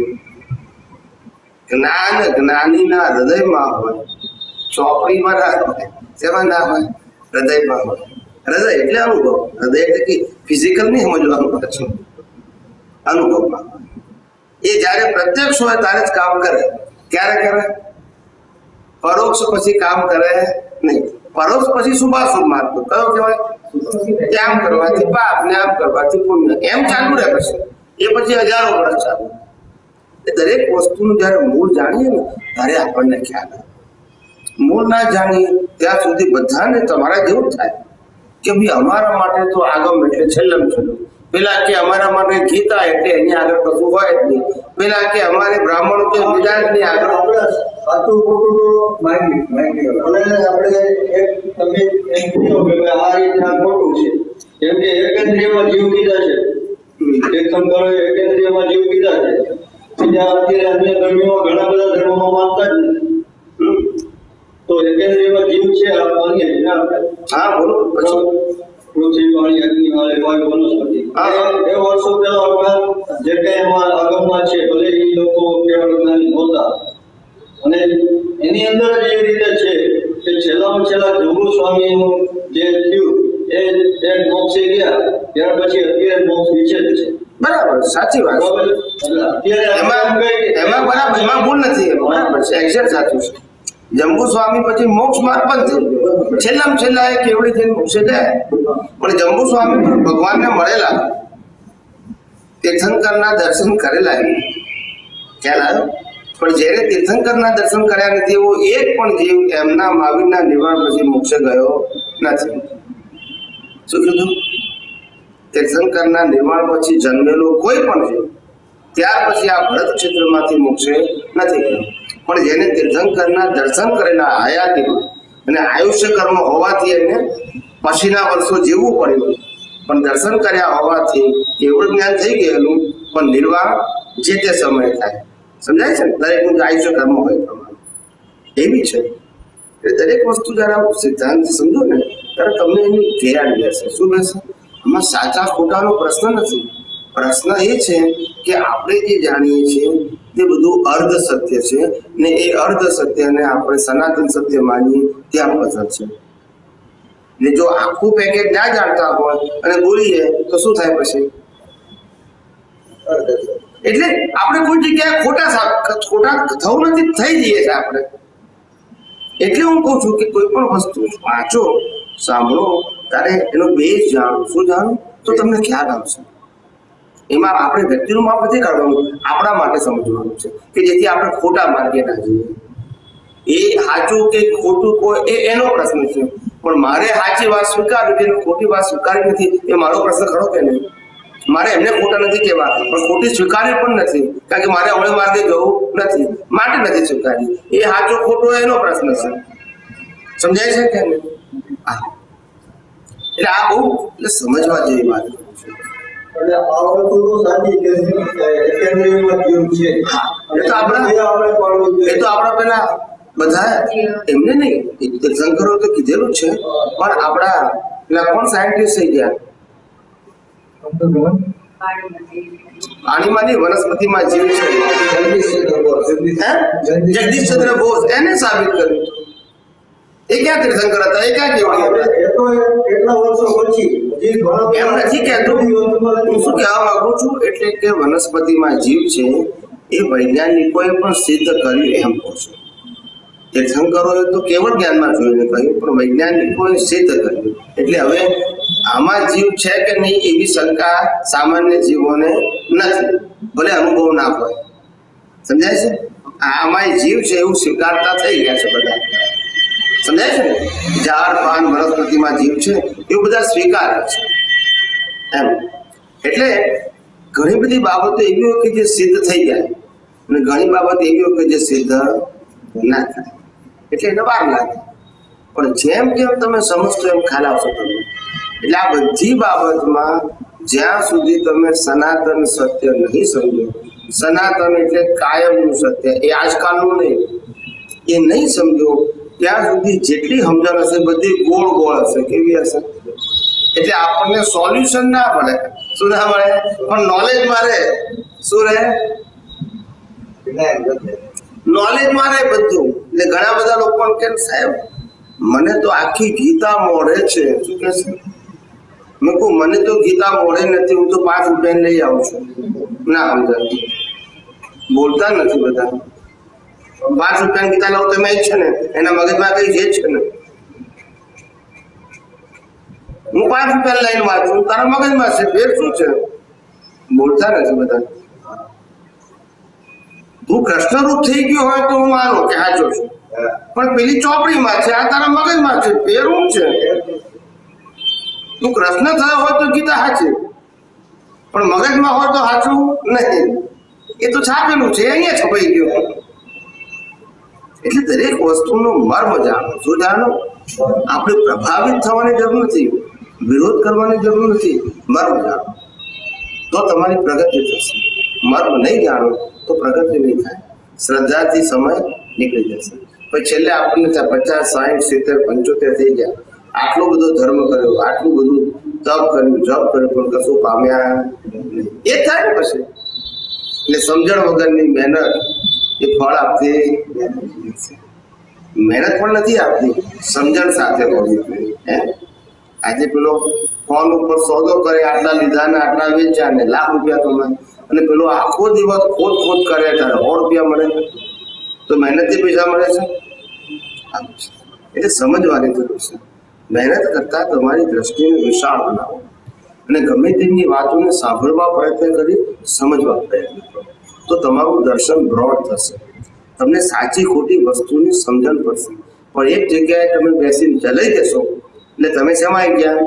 જ્ઞાન જ્ઞાનીના હૃદયમાં હોય, ચોપડીમાં ના હોય. શેમાં ના હોય? હૃદયમાં હોય. હૃદય એટલે અનુભવ. હૃદય એટલે કે ફિઝિકલ નહીં સમજવાનું પાછું, અનુભવમાં. એ જયારે પ્રત્યક્ષ હોય ત્યારે જ કામ કરે. ક્યારે કરે? પરોક્ષ પછી કામ કરે નહીં. પરોક્ષ પછી શુભાશુભ માર્ગ કયો કહેવાય? આમ કરવાથી પાપ ને આમ કરવાથી પુણ્ય, એમ ચાલુ રહે. પછી એ પછી 1000 વર્ષ ચાલુ. દરેક વસ્તુનું જયારે મૂળ જાણીએ ને ત્યારે આપણને ખ્યાલ આવે. મૂળ ના જાણીએ ત્યાં સુધી બધાને તમારા જેવું થાય કે ભાઈ અમારા માટે તો આગમ એટલે છેલ્લમ છેલ્લું. પેલા કે અમારા માટે ગીતા એટલે એની આગળ કશું હોય જ નહીં. પેલા કે અમારે બ્રાહ્મણો કે વેદાંતની આગળ સાચું ખોટું તો માહિતી અને આપણે એક તમે એમ કહો કે આ રીતના ખોટું છે. કેમ કે એકેન્દ્રિયમાં જીવ કીધા છે, એક સંકરોએ એકેન્દ્રિયમાં જીવ કીધા છે. બીજા અત્યારે અન્ય ધર્મોમાં ઘણા બધા ધર્મોમાં માનતા જ નથી. તો એકેન્દ્રિયમાં જીવ છે આ માન્ય છે ને આપણે. હા બોલો. પછી પૃથ્વી, પાણી, અગ્નિ, વાયુ, વનસ્પતિ એ વર્ષો પહેલા જે કઈ એમાં આગમમાં છે, ભલે એ લોકો કેવળ જ્ઞાની નહોતા. અને એની અંદર જ એવી રીતે છે કે છેલ્લામાં છેલ્લા જંબુ સ્વામીનું જે થયું એ મોક્ષે ગયા ત્યાર પછી અત્યારે મોક્ષ વિશે જ છે. બરાબર, સાચી વાત. એમાં બરાબર, એમાં ભૂલ નથી. બરાબર છે, એક્ઝેક્ટ સાચું છે. જંબુ સ્વામી પછી મોક્ષ માર્ગ બંધ થઈ ગયો. છેલ્લામાં છેલ્લા એ કેવડી થઈને મોક્ષે ગયા. પણ જંબુ સ્વામી પણ ભગવાનને મળેલા, તીર્થંકરના દર્શન કરેલા. ખ્યાલ આવ્યો? પણ જેને તીર્થંકરના દર્શન કર્યા નથી એવો એક પણ જીવ એમના મહાવીરના નિર્વાણ પછી મોક્ષે ગયો નથી. શું કીધું? તીર્થંકરના નિર્વાણ પછી જન્મેલો કોઈ પણ જીવ ત્યાર પછી આ ભરત ક્ષેત્રમાંથી મોક્ષે નથી ગયો. પણ પણ જેને તીર્થંકરના દર્શન કરેલા હયાતીમાં અને આયુષ્ય કર્મ હોવાથી એને પછીના વર્ષો જીવવું પડ્યું, પણ દર્શન કર્યા હોવાથી એવું જ્ઞાન થઈ ગયેલું, પણ નિર્વાહ જે તે સમયે થાય. સમજાય છે ને? દરેકનું આયુષ્ય કર્મ હોય પ્રમાણે એવી છે. એટલે દરેક વસ્તુ જયારે આવું સિદ્ધાંત સમજો ને ત્યારે તમને એની ગેરાડ બેસે. શું બેસે? આમાં સાચા ખોટાનો પ્રશ્ન નથી. પ્રશ્ન એ છે કે આપણે જે જાણીએ છીએ તે બધું અર્ધ સત્ય છે, ને એ અર્ધ સત્યને આપણે સનાતન સત્ય માનીએ ત્યાં પસંદ છે. ને જો આખું પેકેજ ના જાણતા હોય અને બોલીએ તો શું થાય પછી? એટલે આપણે કોઈ જગ્યાએ ખોટા થવું નથી, થઈ જઈએ છીએ આપણે. એટલે હું કહું છું કે કોઈ પણ વસ્તુ વાંચો, સાંભળો, ત્યારે એનો બેઝ જાણો. શું જાણો? તો તમને ખ્યાલ આવશે. એમાં આપણે વ્યક્તિનું માપ નથી કાઢવાનું, આપણા માટે સમજવાનું છે કે જેથી આપણે ખોટા માર્ગે ના જઈએ. એ સાચું કે ખોટું કોઈ એનો પ્રશ્ન છે, પણ મારે સાચી વાત સ્વીકારવી કે ખોટી વાત સ્વીકારવી નથી એ મારો પ્રશ્ન ખરો કે નહીં? મારે એમને ખોટા નથી કહેવા, પણ ખોટી સ્વીકારવી પણ નથી, કારણ કે મારે અવળે માર્ગે જવું નથી, માટે નથી સ્વીકારી. એ સાચો ખોટો એનો પ્રશ્ન છે. સમજાય છે કે નહીં? હા, એટલે આ બહુ સમજવા જેવી વાત છે. અને આ વસ્તુ તો સાચી કે એકેડેમીમાં કેવું છે. એ તો આપણા પેલા બધા એમને નહીં, તીર્થંકરો તો કીધેલું છે, પણ આપણા પેલા કોણ સાયન્ટિસ્ટ થઈ ગયા? પાણીમાં નહીં, વનસ્પતિમાં જીવ છે. જગદીશચંદ્ર બોઝ એને સાબિત કર્યું. એ ક્યાં તીર્થંકર હતા? એ ક્યાં કેવડી હતા? એટલા વર્ષો પછી એમ નથી કહેતો. હું શું કહેવા માંગુ છું એટલે કે વનસ્પતિમાં જીવ છે એ વૈજ્ઞાનિકોએ પણ સિદ્ધ કર્યું એમ કહું છું. તીર્થંકરોએ તો કેવળ જ્ઞાનમાં જોઈને કહ્યું, પણ વૈજ્ઞાનિકોએ સિદ્ધ કર્યું. એટલે હવે આમાં જીવ છે કે નહીં એવી શંકા સામાન્ય જીવોને નથી, ભલે અનુભવ ના હોય. સમજાય છે? આમાં જીવ છે એવું સ્વીકારતા થઈ ગયા છે બધા. સમજાય છે ને? ઝાડ પાન વનસ્પતિમાં જીવ છે એવું બધા સ્વીકારે છે એમ. એટલે ઘણી બધી બાબતો એવી હોય કે જે સિદ્ધ થઈ જાય, અને ઘણી બાબતો એવી હોય કે જે સિદ્ધ ના થાય. એટલે એને વાર લાગે, પણ જેમ જેમ તમે સમજશો એમ ખ્યાલ આવશો તમને. એટલે આ બધી બાબતમાં જ્યાં સુધી તમે સનાતન સત્ય નહીં સમજો, સનાતન એટલે કાયમનું સત્ય, એ આજકાલનું નહીં, એ નહીં સમજો ત્યાં સુધી જેટલી સમજણ હશે બધી ગોળ ગોળ હશે. કેવી હશે? એટલે આપણને સોલ્યુશન ના મળે. શું ના મળે? પણ નોલેજમાં રહે. શું રહે? નોલેજમાં રહે બધું. એટલે ઘણા બધા લોકો કે સાહેબ મને તો આખી ગીતા મોડે છે. શું કે છે? મેં કહું મને તો ગીતા મોડે નથી, હું તો 5 રૂપિયા લઈ આવું છું. ના સમજાય, બોલતા નથી બધા. 5 રૂપિયાની ગીતા લાવું તમે જ છે ને, એના મગજમાં કઈ જે છે ને. હું 5 રૂપિયા લઈને વાંચું, તારા મગજમાં છે, ફેર શું છે? બોલતા નથી બધા. તું કૃષ્ણરૂપ થઈ ગયો હોય તો હું માનું કે સાચો છું, પણ પેલી ચોપડીમાં છે, આ તારા મગજમાં છે, ફેર શું છે? તું કૃષ્ણ થયો હોય તો ગીતા સાચી, પણ મગજમાં હોય તો સાચું નહીં. એ તો છાપેલું છે, અહીંયા છપાઈ ગયું. એટલે દરેક વસ્તુનો મર્મ જાણો. શું જાણો? આપણે પ્રભાવિત થવાની જરૂર નથી, વિરોધ કરવાની જરૂર નથી, મર્મ જાણો તો તમારી પ્રગતિ થશે. મર્મ નહીં જાણો તો પ્રગતિ નહીં થાય. શ્રદ્ધાથી સમય નીકળી જશે. પછી છેલ્લે આપણને 50, 60, 70, 75 થઈ ગયા, આટલો બધો ધર્મ કર્યો, આટલું બધું તપ કર્યું, જપ કર્યું, પણ કશું પામ્યા એ થાય ને પછી. એટલે સમજણ વગરની મહેનત એ ફળ આપતી મહેનત પણ નથી આપતી, સમજણ સાથે હોવી જોઈએ. આજે પેલો ફોન ઉપર સોદો કરે, આટલા લીધા ને આટલા વેચ્યા ને લાખ રૂપિયા કમાય, અને પેલો આખો દિવસ ખોટ કરે ત્યારે 100 રૂપિયા મળે, તો મહેનતથી પૈસા મળે છે? એટલે સમજવાની જરૂર છે. મહેનત કરતા તમારી દ્રષ્ટિને વિશાળ બનાવો, અને ગમે તેમની વાતોને સાંભળવા પ્રયત્ન કરી સમજવા પ્રયત્ન કરો, તો તમારું દર્શન બ્રોડ થશે. તમને સાચી ખોટી વસ્તુની સમજણ પડશે. પણ એક જગ્યાએ તમે બેસીને ચલાવી દેશો એટલે તમે શેમાં આવી ગયા?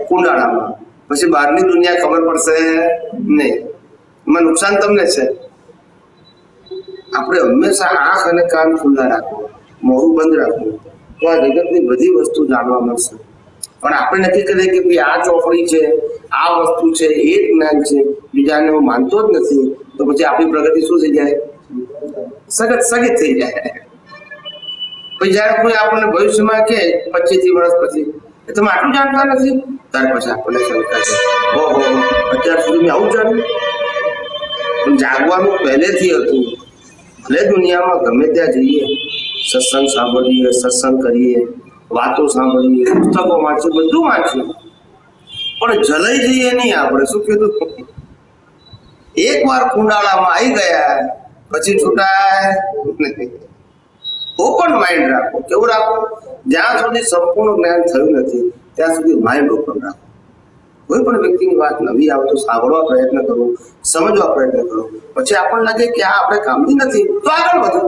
કુંડાળામાં. પછી બહારની દુનિયા ખબર પડશે નહીં. એમાં નુકસાન તમને છે. આપણે હંમેશા આંખ અને કાન ખુલ્લા રાખવું, મોઢું બંધ રાખવું, તો આ જગતની બધી વસ્તુ જાણવા મળશે. પણ આપણે નક્કી કરીએ કે ભાઈ આ ચોપડી છે, આ વસ્તુ છે, એ જ્ઞાન છે, બીજાને હું માનતો જ નથી, તો પછી આપણી પ્રગતિ શું થઈ જાય? સ્થગિત થઈ જાય. પછી જયારે કોઈ આપણને ભવિષ્યમાં કે 25 વર્ષ પછી તમે આટલું જાણતા નથી, ત્યાર પછી આપણને શંકા છે, ઓહો અત્યાર સુધી મેં આવું જાણ્યું. પણ જાગવાનું પહેલેથી હતું. ભલે દુનિયામાં ગમે ત્યાં જઈએ, સત્સંગ સાંભળીએ, સત્સંગ કરીએ, વાતો સાંભળીએ, પુસ્તકો વાંચીએ, બધું વાંચીએ, પણ જલાઈ જઈએ નહીં. આપણે શું કીધું? એકવાર કુંડાળામાં આવી ગયા પછી છૂટાય નહીં. ઓપન માઇન્ડ રાખો. કેવું રાખો? જ્યાં સુધી સંપૂર્ણ જ્ઞાન થયું નથી ત્યાં સુધી માઇન્ડ ઓપન રાખો. કોઈ પણ વ્યક્તિની વાત નવી આવે તો સાંભળવા પ્રયત્ન કરો, સમજવા પ્રયત્ન કરો. પછી આપણને લાગે કે આ આપણે કામની નથી તો આગળ વધો.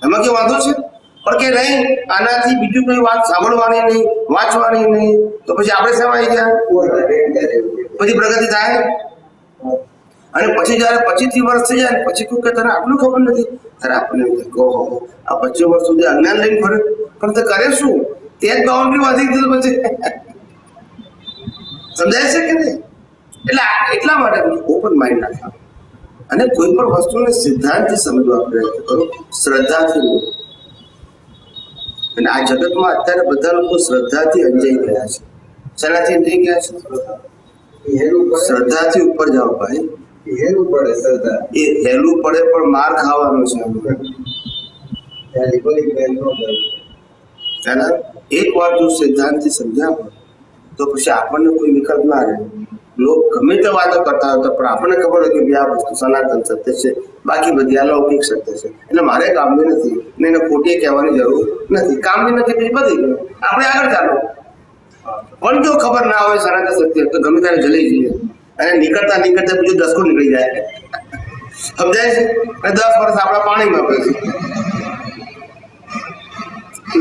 એમાં કે વાંધો છે? પણ કે નહીં, આનાથી બીજું કોઈ વાત સાંભળવાની નહીં, વાંચવાની નહીં, તો પછી આપણે શેમાં આવી ગયા? પછી પ્રગતિ થાય. અને પછી જયારે 25 વર્ષ થઈ જાય પછી કોઈ કે તને આટલું ખબર નથી, ત્યારે આપણે કહો આ 25 વર્ષ સુધી અજ્ઞાન લઈને ફરે, પણ તે કરે શું? તે જ બાઉન્ડ્રી વાંધી દીધું પછી. સમજાય છે કે નહીં? એટલે એટલા માટે ઓપન માઇન્ડ રાખવા અને કોઈ પણ વસ્તુને સિદ્ધાંતથી સમજવા પ્રયત્ન કરો, શ્રદ્ધાથી નહીં. અને આ જગતમાં અત્યારે બધા લોકો શ્રદ્ધાથી અંજાઈ ગયા છે. શેનાથી અંજાઈ ગયા છે? શ્રદ્ધાથી ઉપર જાઓ ભાઈ. હેલું પડે શ્રદ્ધા. એ હેલું પડે પણ માર ખાવાનું છે. એક વાર જો સિદ્ધાંતથી સમજાવો તો પછી આપણને કોઈ વિકલ્પ ના રહે. લોક ગમે તે વાતો કરતા હતા પણ આપણને ખબર હોય કે આ વસ્તુ સનાતન સત્ય છે, બાકી બધી અલૌકિક સત્ય છે, એટલે મારે કામની નથી ને એને ખોટી કહેવાની જરૂર નથી. કામની નથી પછી બધી આપણે આગળ ચાલો. પણ જો ખબર ના હોય સનાતન સત્ય તો ગમે ત્યારે જલી જઈએ અને નીકળતા બીજું દસકો નીકળી જાય. સમજાય છે? અને 10 વર્ષ આપણા પાણીમાં પછી.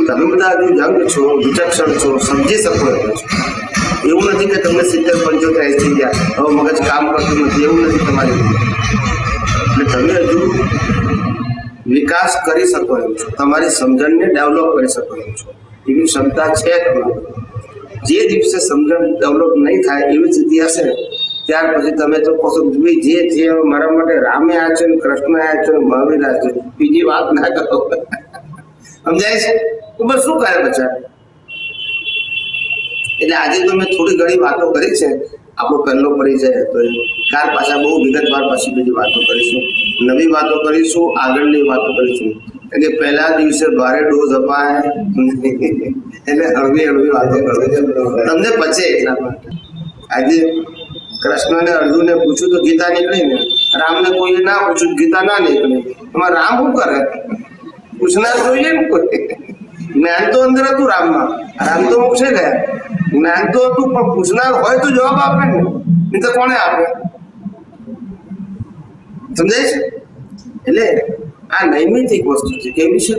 તમે બધા હજુ યંગ છો, વિચક્ષણ છો, સમજી શકો છો. એવું નથી કે તમને 70, 75, 80 થઈ ગયા હવે મગજ કામ કરતું નથી, એવું નથી તમારી. એટલે તમે હજુ વિકાસ કરી શકો એમ છો, તમારી સમજણને ડેવલપ કરી શકો એમ છો, એવી ક્ષમતા છે તમારી. જે દિવસે સમજણ ડેવલપ નહીં થાય એવી સ્થિતિ હશે ત્યાર પછી તમે તો કહો જે મારા માટે રામે આ છે, કૃષ્ણ આ છે, મહાવીર આ છે, બીજી વાત ના કરો. સમજાય છે? બસ શું કરે બચ્ચા? એટલે આજે તો મેં થોડી ઘણી વાતો કરી છે. આપણો પહેલો પરિચય હતો. ત્યાર પાછા બહુ વિગતવાર પછી બધી વાતો કરીશું, નવી વાતો કરીશું, આગળની વાતો કરીશું. એટલે પહેલા દિવસે ભારે ડોઝ અપાય એટલે હળવી વાતો કરો તમને પચે એટલા માટે. આજે કૃષ્ણને અર્જુને પૂછ્યું તો ગીતા નીકળી ને, રામને કોઈએ ના પૂછ્યું ગીતા ના નીકળી. એમાં રામ શું કરે? પૂછનાર જોઈએ ને કોઈ. જ્ઞાન તો અંદર હતું રામમાં, રામ તો મોક્ષે ગયા. જ્ઞાન તો હતું પણ પૂછનાર હોય તો જવાબ આપે ને, નહીં તો કોને આપે? સમજાય છે? એટલે આ નૈમિતિક વસ્તુ છે. કેવી છે?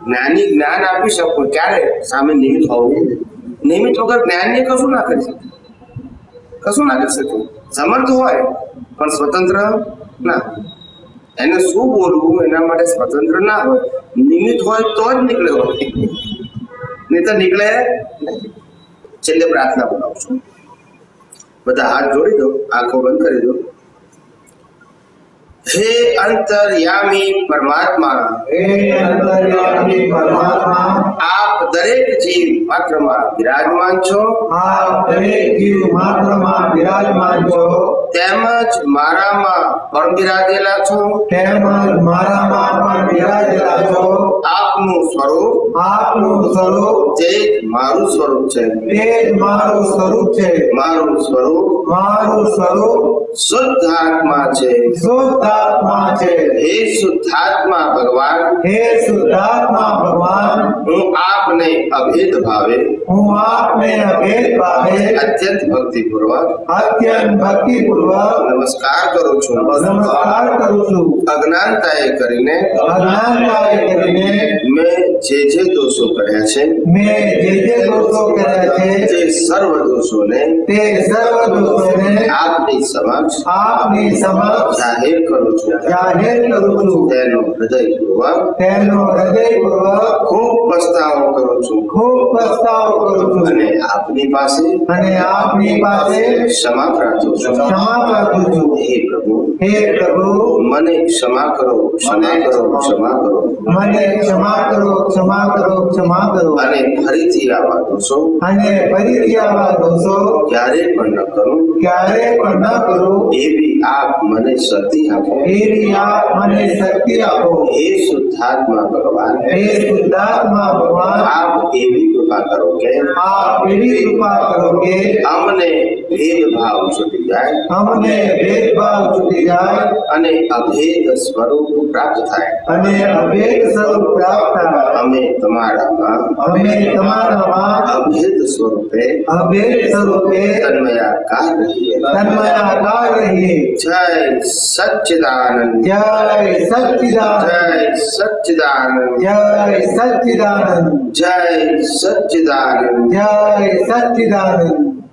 જ્ઞાની જ્ઞાન આપી શકો ક્યારે? સામે નિમિત્ત હોવું. નિમિત્ત વગર જ્ઞાનને કશું ના કરી શકે, કશું ના કરી શકે. સમર્થ હોય પણ સ્વતંત્ર ના. એને શું બોલવું એના માટે સ્વતંત્ર ના હોય. નિમિત્ત હોય તો જ નીકળે હોય, નહીં તો નીકળે નહીં. છેલ્લે પ્રાર્થના બોલાવું છું. બધા હાથ જોડી દો, આંખો બંધ કરી દો. હે અંતર્યામી પરમાત્મા, આપ દરેક જીવ માત્રમાં બિરાજમાન છો, તેમજ મારામાં પણ બિરાજેલા છો, આપનું સ્વરૂપ તે મારું સ્વરૂપ છે, મારું સ્વરૂપ શુદ્ધ આત્મા છે. હે શુદ્ધાત્મા ભગવાન, હું આપને અભેદ ભાવે અત્યંત ભક્તિપૂર્વક નમસ્કાર કરું છું. અજ્ઞાનતાએ કરીને મેં જે દોષો કર્યા છે મેં જે દોષો કર્યા છે તે સર્વ દોષોને તે સર્વ દોષોને આપની સમક્ષ આપની સમક્ષ જાહેર કરું છું જાહેર કરું છું. તેનો હૃદયપૂર્વક તેનો હૃદયપૂર્વક ખૂબ પસ્તાવો કરું છું ખૂબ પસ્તાવો કરું છું અને આપની પાસે અને આપની પાસે ક્ષમા પ્રાર્થું છું ક્ષમા પ્રાર્થું છું. હે પ્રભુ હે પ્રભુ, મને ક્ષમા કરો ક્ષમા કરો ક્ષમા કરો મને ક્ષમા કરો ક્ષમા કરો ક્ષમા કરો અને ફરીથી આવા દોષો અને ફરીથી આવા દોષો ક્યારે પણ ન કરું ક્યારે પણ ન કરું એવી આપ મને શક્તિ આપો એવી આપ મને શક્તિ આપો. હે શુદ્ધાત્મા ભગવાન હે શુદ્ધાત્મા ભગવાન, આપ એવી કૃપા કરો કે આપ એવી કૃપા કરો કે અમને ભેદભાવ છૂટી જાય અમને ભેદભાવ છૂટી જાય અને અભેદ સ્વરૂપ પ્રાપ્ત થાય અને અભેદ સ્વરૂપ પ્રાપ્ત થાય. અમે તમારામાં અમે તમારામાં અભેદ સ્વરૂપે અભેદ સ્વરૂપે તન્મયાકાર રહીએ તન્મયાકાર રહીએ. જય સચ્ચિદાનંદ જય સચ્ચિદાનંદ, જય સચ્ચિદાનંદ જય સચ્ચિદાનંદ, જય સચ્ચિદાનંદ જય સચ્ચિદાનંદ.